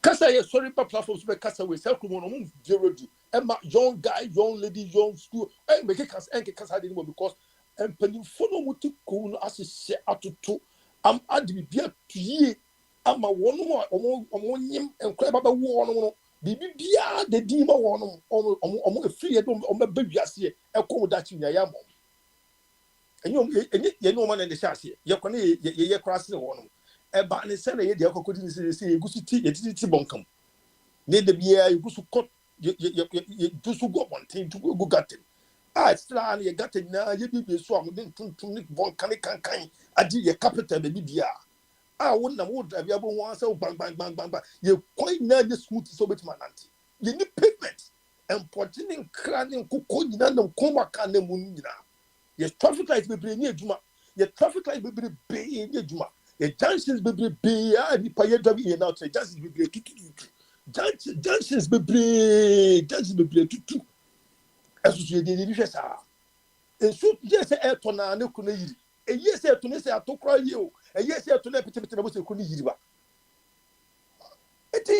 Kasa sorry platforms be kasa we sell kumono zero do. Emma young guy, young lady, young school. Make it kasa anymore because penny follow muti ko as share atutu. Am adi bia to ye. Am a one more nyim and crab about one. Bibi bia the dima one on free on my baby as ye. A come that you yam. And you know man in the chassis. You can ye crossing one. Eba ne sɛ na yɛ deɛ akɔkɔdi ne sɛ egusi ti yɛtiti bɔnkam ne de bia egusu kɔ yɛ dusu go bɔnten tu go gaten ɛsra ne yɛ gaten na yɛ bi so a mo de tuntum ne bɔnkan kankan adi yɛ capital be bia wo na wo drive ya bo ho asɛ bang yɛ kɔi na yɛ smooth so bit manante yɛ ni pavement empɔte ne nkra ne nkokɔ nyina na nkɔma ka na mu nyina yɛ traffic light bebree ne adwuma yɛ traffic light bebree ne adwuma. The junctions be ni paye driving in out. Junctions be junctions be tutu. Associate the Nishasa. And so, yes, a tona no kuniri. A yes, a tunisa to cry you. A yes, a tuna petition was a kuniriba. It's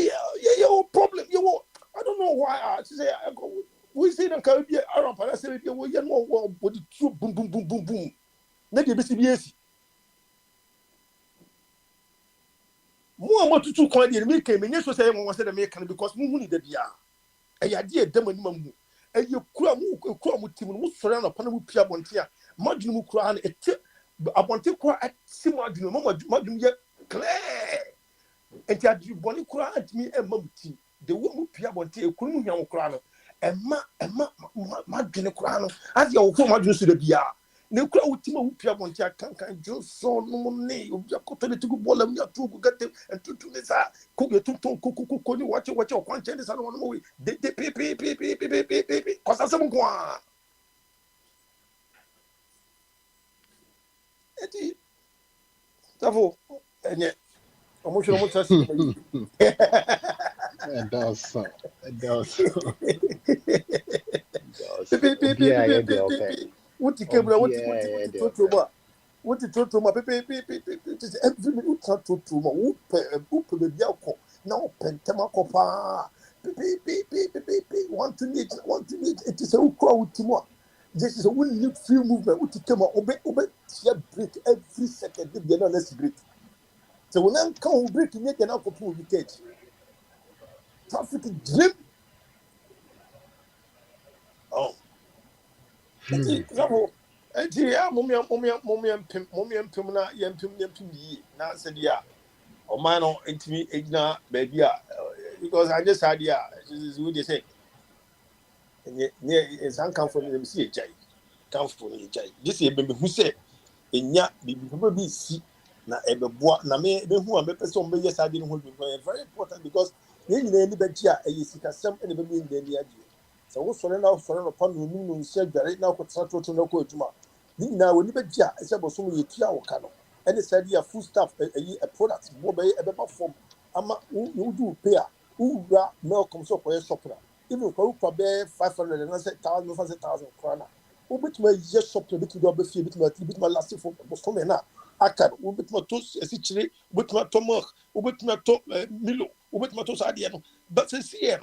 your problem. I don't know why I say, we say in Caribbean, Arab, and I say, you know, body boom. Let you be. More to quite the American, and yes, was saying was the American because Mooney the Bia. A idea demon mamu. And you cram with Tim who surround upon a Pia Bontia, Madinu Kran, a tip. I want to cry at Simadino, Madum yet clear. And you Bonnie cry at me and Mumty, the woman Pia Bontia, Kunu Crano, and Madino Crano, as your home Madus to the Bia. Ne kura utima upia bontia kankan Johnson no ne obia kotole to go bola me to go get and to nesa ko ye tonton ko ni watch kwanche nesa no mo we de pe kosa se mo kwa eti tafo enye omo shiro mo tasi It does. Pe. What the camera, what the total, every minute total, whoop the Bialco, now Pentamacopa, want to need, it is a crowd to more. This is a will free movement, what to come obey, break every second, they are less break. So when I come breaking it, and I'll pull the cage. Traffic dream. Oh. Yeah, Mummy and na yempim na said yeah. Or man on intimate igna baby because I just had yeah, this is what they say. And yet it's uncomfortable to see a jay. Comfortable jay. This is baby who said in ya be see na ebe boa na me who am person be yes I didn't hold me very important because you need any better a yisika and baby in the idea. So we surrender upon the moon said that right now could start to no go to now when you bet ya it's about so many tia cano and it's idea food stuff a product more by a form ama you do pay who milk comes up for a shopper even for be 500 and I said 1,000 krona. Ubit my yes shop to bit to be fee bit my last for me na. Akar ubit my tos esichire ubit my tomok ubit my to milo ubit my tos ade no. But since here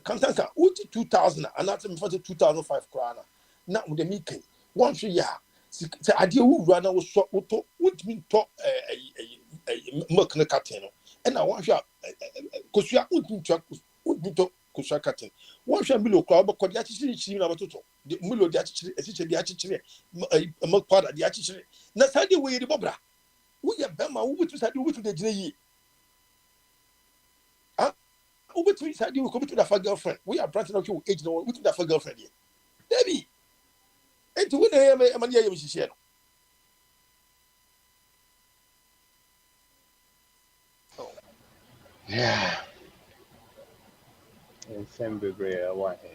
kantanka uti 2,000 and that's me for 2,005 krona. Na with the meeting one ya say ade wu rana wo so to utimi to milk na carton no. And I want you kosua utimi to kusha cutting. One shall below crowd, but the achichiri na batoto. The milo the achichiri, the achichiri, a milk powder, the achichiri. Na sadi we the bobra. We ya bema, we to sadi we to the jay. Ah, we to sadi we come to the girlfriend. We are branching out your age no, we to the girlfriend here. Debbie, and to win a man, yeah, she said. Yeah. And same bebree a wa he.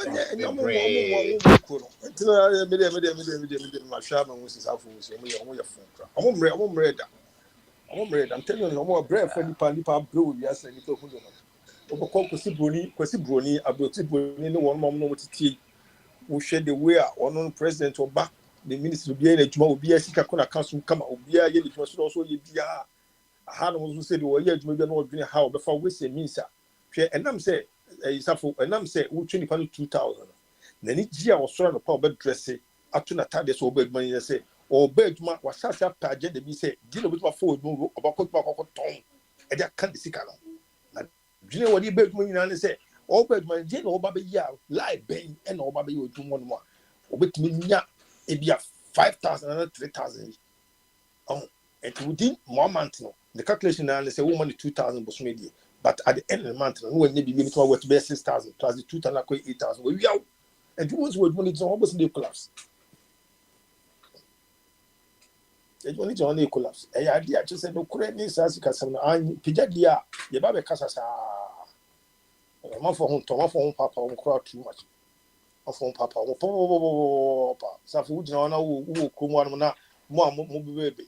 And no more. I'm telling you, no more bread for the blue. Yes, and you know. Oboko kwesi broni aboti broni no one mom no motiti. We share the way on president oba the minister be na adwuma obi asika kona council kama obi a ye adwuma so also ye bia aha no so say the way adwuma bia no odwene how be fa we say minsa hwe enam say isafo enam say wo tweni pa no 2,000 na ni gia wo so na pa oba dress ato na tade so oba adwuma ni say oba adwuma wa sasa page de bi say di no bi fa forward no oba ko ton e dia kan de sika no na dwene wodi ba adwuma ni na say oba adwuma je na oba be ya live ben e na oba be yo adwuma no a obetumi nya ebia 5,000 and 3,000 and within 1 month no the calculation now say woman 2,000 bosomedi but at the end of the month no when you be between what be 6,000 plus the 2,000 like 8,000 we out and you want to money so almost dey collapse e money to only collapse e ya dia che say no kure ni sasi kasam na an pijadia ye ba be kasa sa ma for hon papa on crowd too much afon papa wo papa safu ujina na wo kromu na mo bebe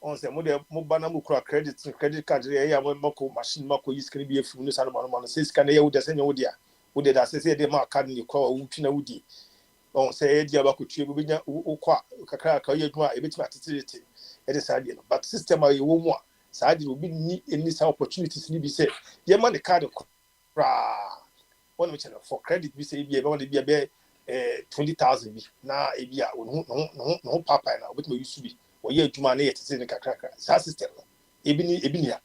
on say mo de mo bana mo kura credit card ya mo machine mako yi screen bi efu no sa no say scan ya wo de senya wo dia wo de da say de ma card ni kwa wo twi na wudi on say e dia ba ko tue bi nya wo kwa kakra ka ye dwuma e beti atetirete e de sa dia no but system a ye wo mu a sa dia obi ni any sa opportunities ni bi say ye ma the card kra one which for credit we say be about be 20,000 bi na e bia no papa na obetime use bi o ye adwuma na ye tete ne kakra sa system no ebi ni ya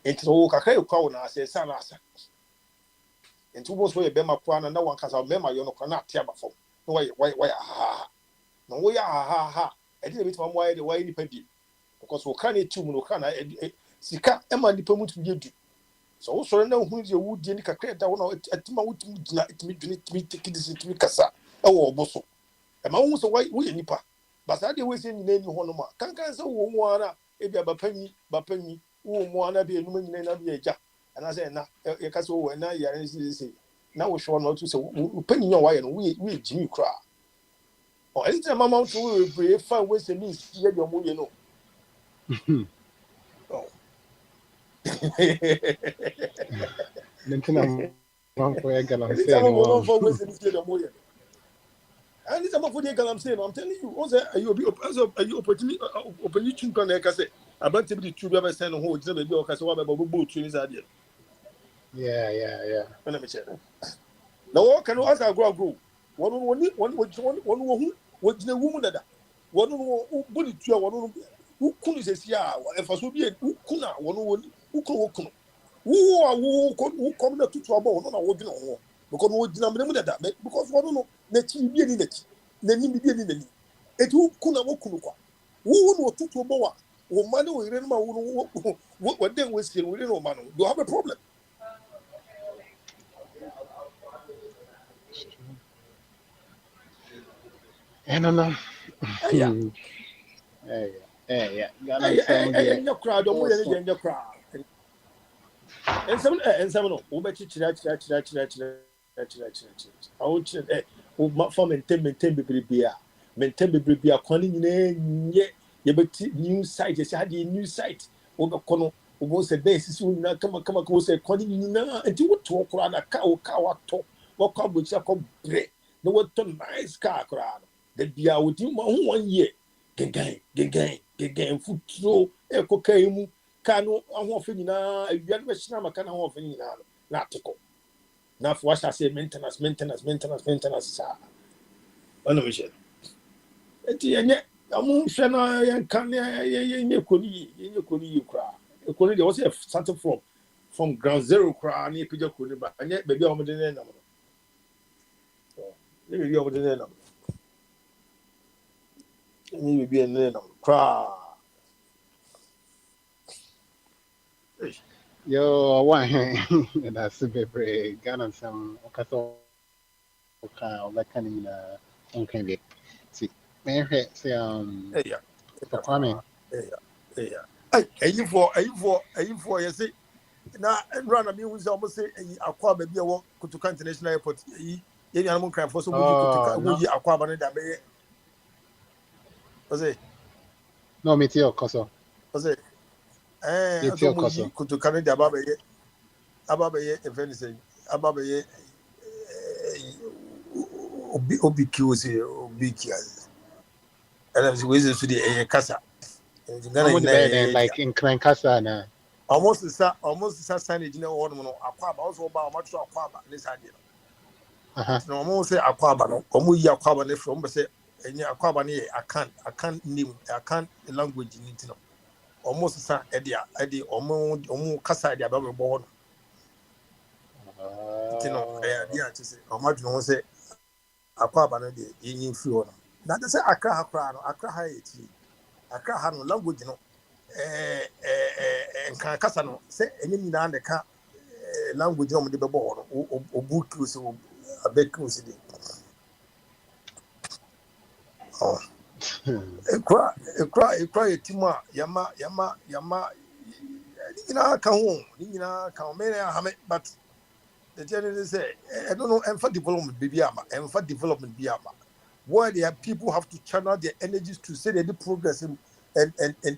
enti o kakra e kwa na say sa na asa enti wo so ye be makwa na wan kasa be ma yo no kwa na ate abafo no why ha no wo ya ha e dey bit ma mo ye de why ni padi because wo kan e tum no kan sika e ma ni pamutu ye du so so na hu je wudi ni kakra da wona atima wutimi gina itimi dwene timi tikidisi timi kasa e wo oboso e ma hu so wo ye nipa basa de we se nyina ni ho no ma kankan se wo mu ara e bia bapanyi wo mu ara bia enuma nyina na bia eja ana se na e kasa wo na yare si na wo hwo no to se wo panyi nyo wa ye no we jimi kra o enti mama to we bre fa we se ni ye de mo ye no Nentina manfo ya galam say anytime no. for we se ni ye de mo ye anytime for the galam say no I'm telling you on say you opportunity kan na kase abante bi tu bi send ho gina be bi o kase wa be bo tu ni za de Yeah. na me che na wo kan o asa grow won gina wu mu dada won no bo ni tu a won no kunu se sia e fa so bi kuna won kunu wo kom na tutu abo no na wo gina ho because wo gina me mu dada because won no na chi bi ni na chi na ni bi ni na ni etu kuna wo kunu kwa wo no tutu abo wa wo ma na wo ire no ma wo den we sie wo ire no ma no you have a problem. No. Yeah. Galam say Hey, your crowd, don't worry, your crowd. And some no, over chira. I want you, for maintain bibia, calling ye, new site, yes, I had a new site, over Kono, Obo se base so na kama ko se kwani nyina enti woto okra na ka o ka wato wakwa bochi akọ bre na wato nice car kra no da bia wodi ma ho 1 year gengan futuro e ko kai mu ka no ho ofe nyina awia no be hina maka na ho ofe nyina no na ateko na fo asha say maintenance sa ono me she enti yenye amu hwe na yenka ne yenye koni kra ekoni de was started from ground zero kra na epija koni ba anye baby a omde ne nam no ne baby a omde ne nam ni baby ne nam kra Yo, one that's super brave. Ghana some okaso oka obeka ni na onkan bi. See, man say yeah for Kwame. yeah ayifo yesi na nra na mi hu say almost say akwa baby a wo Kotoka International Airport yi yeni anam kan for so mu yi Kotoka mu yi akwa ba ne da be ose no me tio koso. ose Tio so mu yi koso. Kotoka ne da ba be ye event say aba be ye obi kiose obi kiase and we say so the kasa Almost better like in Krankasa na. almost the signage na one no akwa ba also ba ma tro akwa ba ne sade no no almost say akwa ba no omo yi akwa ba ne from be say enye akwa ba ne akan name akan language ni ti no almost sa e de omo kasa de aba be bo no ti no e dia ti say omo dwon say akwa ba no de yin fi ho no na de say akra ha kra no akra ha e ti akra ha no language no nkan kasa no say enye ni na ka language no de be bo no obuku so abeku so de oh ekra etima yama nyina ka me na ha me but the general say I don't know emfa development be ama where there people have to channel their energies to say they do progress and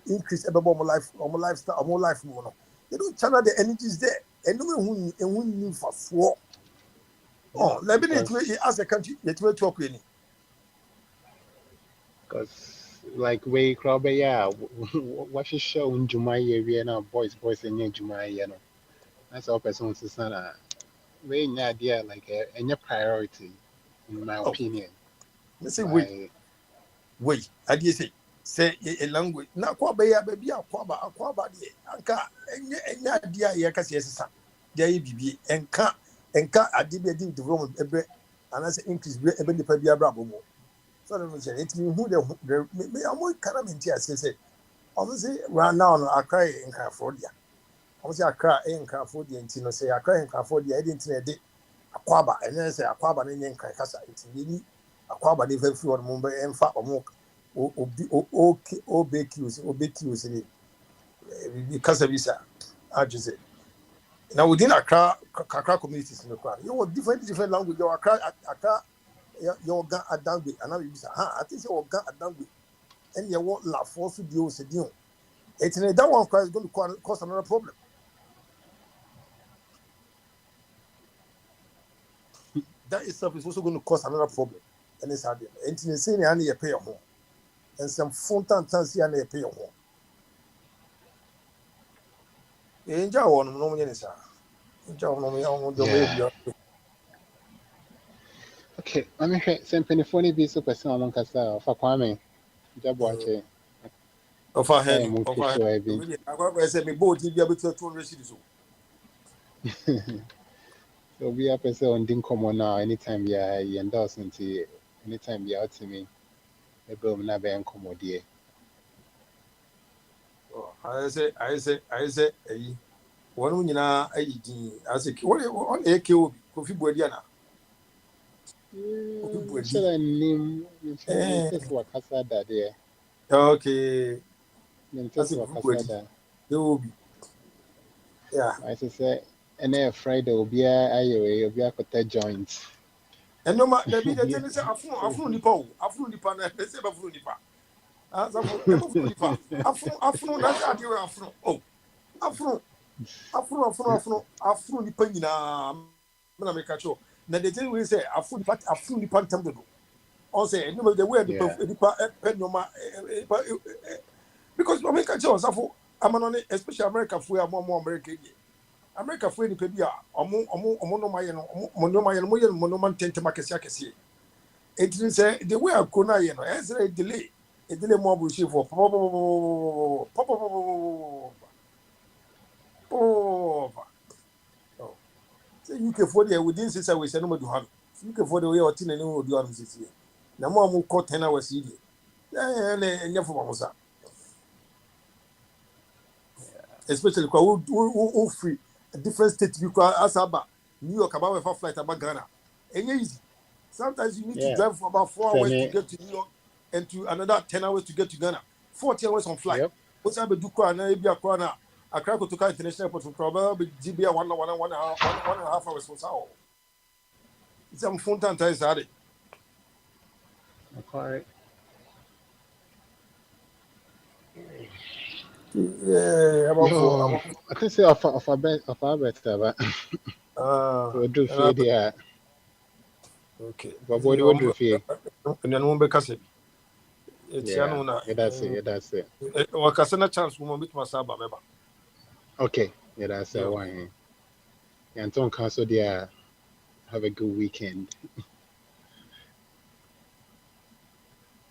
increase more lifestyle more life more no they don't channel their energies there and no who need for oh let me as a country let me talk any Because like we crowd yeah, what she show in Jumaya we na boys and Jumaya no. That's all person to sana. We na idea like any priority in my opinion. me say wait I dey say a language na kwa ba ya baby akwa ba de anka enya dia ye ka se sesa dia ye bibie enka ade bi development ebe anase increase bi ebe nipa bi abra bomo so no say it me who the me amo kana me ntia say say right now no akra enka for dia say akra enka for dia nti no say akra enka for dia e dey nti na de akwaba enya say akwaba na nyenka kasa nti ni akwaba de fa fi won mo be emfa omo obeki ni kasa visa ajuze now within Accra communities in the crowd you have different language you Accra you ga adangbe and now you say I think you ga adangbe and you want la force dio se dio it's that one is going to cause another problem that itself is also going to cause another problem and it's hard and in saying you pay your home and some fontantansi na pay your home enja won no munye nisa enja won no ya do maybe Okay, I mean some penifoni be so person among kasa for Kwame. Jabo ache. of Hey, mo our show I be. I say me boat be able to 200 cities So we are person on din come on now anytime we are endorse into anytime we out to me. Ebe mo na be enkomo die. I say one nyina ayi din I say what AK obi Kofi Boadia na Kofi Boadi So the name just wakasa da there. okay Then I just say Kofi wakasa Boadi da. they will be yeah I say any Friday obi ayo obi akota joint. and no ma there be the say afunu nipa na say afunu nipa as afunu nipa afunu na say ade afunu oh Afro nipa nyinaa na me catch you. Na the thing we say afro nipa ntam do. On say no the way nipa penoma because me catch you afro amanone especially America fo ya more America here. America fo nipa bi a omo no maye no mo no man tente makesi akesi. It say the way akona ye no e delay more bullshit for say UK for the within 6 hours no do han UK for the way or tin any do han sisi na mo ko 10 hours yi enya for mo sa especially kwa who free a different state because asaba New York about a flight about Ghana enya easy sometimes you need to drive for about 4 hours to get to New York and to another 10 hours to get to Ghana 40 hours on flight what's up do kwa na ebia kwa na Accra to International Airport from probably GBA 1.5 hours for sao. It's a phone time ties are it. Okay. Yeah, about I think say of alphabet but we do fear there. Okay. But what do fear? And then won't be cassette. It's yeah, that's it. Wakasana chance woman with Masaba member. Okay, yeah, that's one. And don't cancel there. Have a good weekend.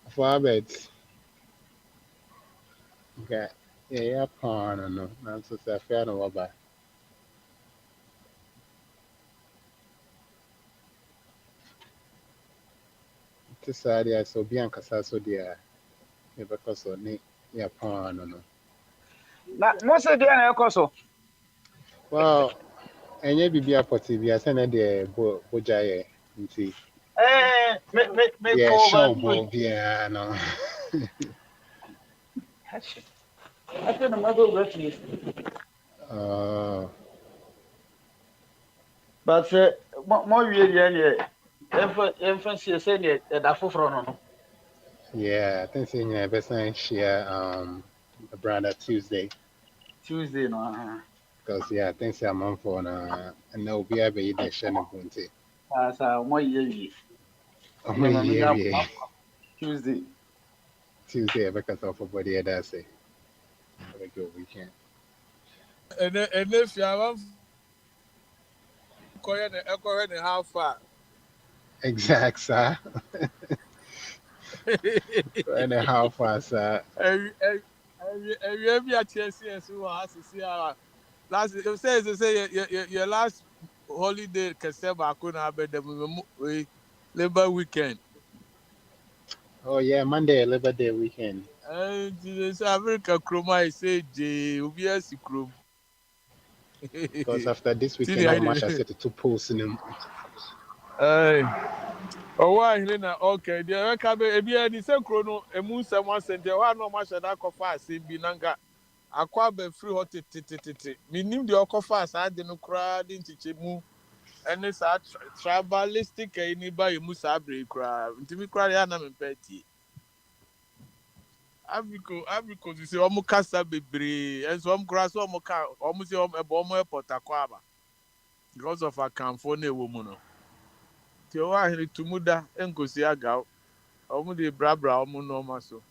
Alphabet. Okay. Yeah, pawn no. That's a fair no about. This area so Bianca so there. Because of me, yeah, pawn no. Most of the time, Well, and you be a potty, be a send the Bogyae. me Yeah, call show back. boy, yeah, no. I think I'm not going but more really, emphasis saying that I for yeah, I think saying yeah, best share the brother Tuesday. Tuesday, no. Because yeah, I think say I'm on for and they'll be able to share the bounty. As a more year. Oh yeah. Tuesday. Tuesday because of a body that's it. Have a good weekend. And if you have a how far? Exact, sir. And how far, sir? And you have your chance who has to see our last. It say your last holiday can say back on the Labor weekend. Oh yeah, Monday, Labor Day weekend. And this America chroma say J UBS chrome. Because after this weekend, how much I said to post in them. Oh, why, Helena? Okay, the Rekabe, Ebia, the same chrono, a moon, someone sent you. I know much that I could fast in Binanga. I quite be free hot. Me knew the Oko fast, I didn't cry into Chimu, and it's a tribalistic, anybody Musabre cry. To me, cry, I'm petty. Africa, you say, Omukasa Bebre, and some grass, almost a bomber potaquaba because of a California woman. Tiwa hili tumuda enkosi aga omu de brabra omu normal so.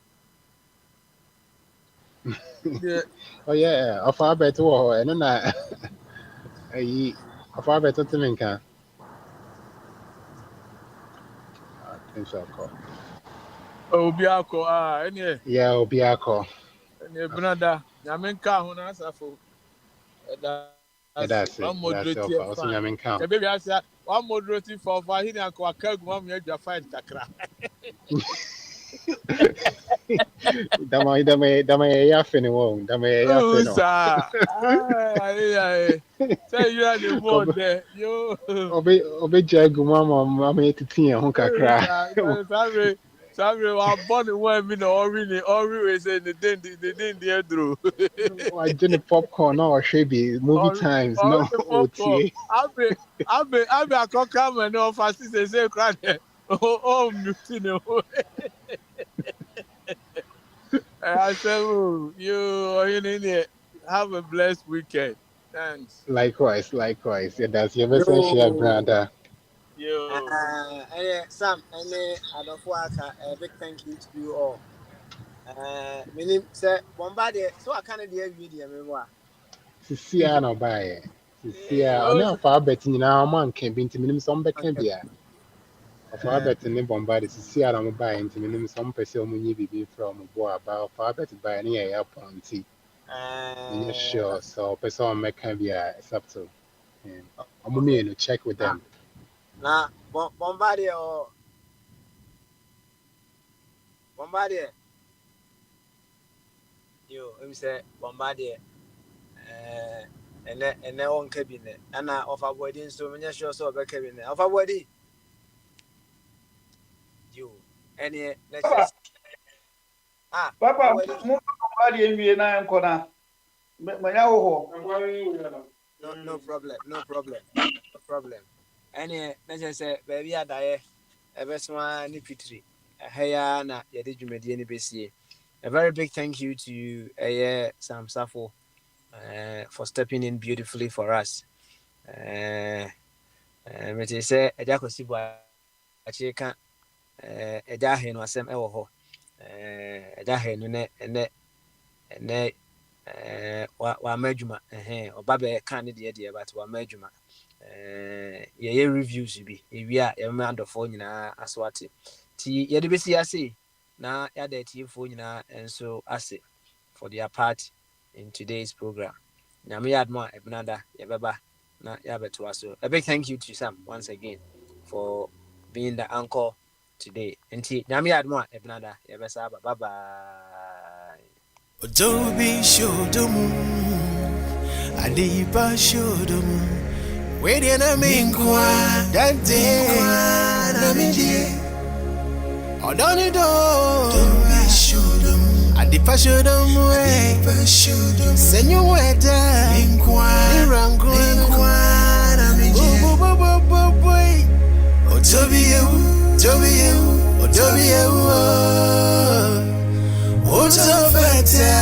Oh yeah, alphabet war and then I alphabet to Minka. I think so call. Obi akọ ene Yeah, Obiako. ene brada na menka ho na asafo. That's it. One That's moderate it. Also, fine. Yaminka. The baby asa one moderate for hini akọ akagu mam ya dwa fine kakra. Dama ya fini wo. Dama ya fini. Usa. Ay. Say you are the board there. Yo. Obe jagu mama etitin ho kakra. Sorry, I'm born in one minute already say the didn't through. I did popcorn or shaby movie times. No, popcorn. I've been a cockam and no fast say cry. Oh, mutiny. I said, you in here. Have a blessed weekend. Thanks. Likewise. Yeah, that's your best share, Yo. brother. Yo. Sam, Adolfo Aka, a big thank you to you all. Meaning, say, Bombardier, so I can't do a video, memoir. Sisia no buy. Sisia, on Oh, our far betting now, man can be into minimum some back can Okay. be. Of our betting in Bombard, Sisia no buy into minimum some person when you be from boy about far better buy any airport tea. You're sure, so person make can be it's up to. I'm Okay. going to check with them. Now, Bombardier or Bombardier, you, say Bombardier, and then on cabinet, and I offer wedding, so many sure so back cabinet. Offer wedding, you, any lectures. Papa, Wedding. mo ba di nwie na enko na. Manya wo ho. No problem. Any let's say baby adaye ebesma ni pitri. Heya na yede dwumadi ni besie. A very big thank you to Sam Safo for stepping in beautifully for us. Me say eja kosibo achi ka eja he no asem ewo ho. Eja he no ne wa madwuma oba be kan ne de but wa madwuma ye reviews bi ewi a ye ma adofo nyina aswate ti ye de besi ase na ya da tiefo nyina enso ase for their part in today's program. Na me yad mo ebnada ye beba na ya beto aso. A big thank you to Sam once again for being the anchor today. Nti na me yad mo ebnada ye besa bye bye. Odobi shodomu Adiba shodomu Wedi na minkwa Dante na midie Odoni do Odobi shodomu Adiba shodomu Adiba shodomu Senyu weda Minkwa Nirangu Minkwa na midie Boy Odobi yewu Odobi yewu Oto fata,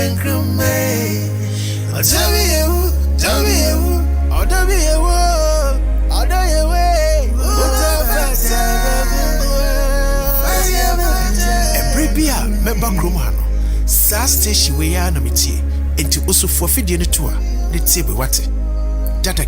nkrume. Odobiyewu. Oto fata. Ebrebia member kromano. Sa station we ya na metie. Enti osofo fidie ne to a ne tie be wate. Data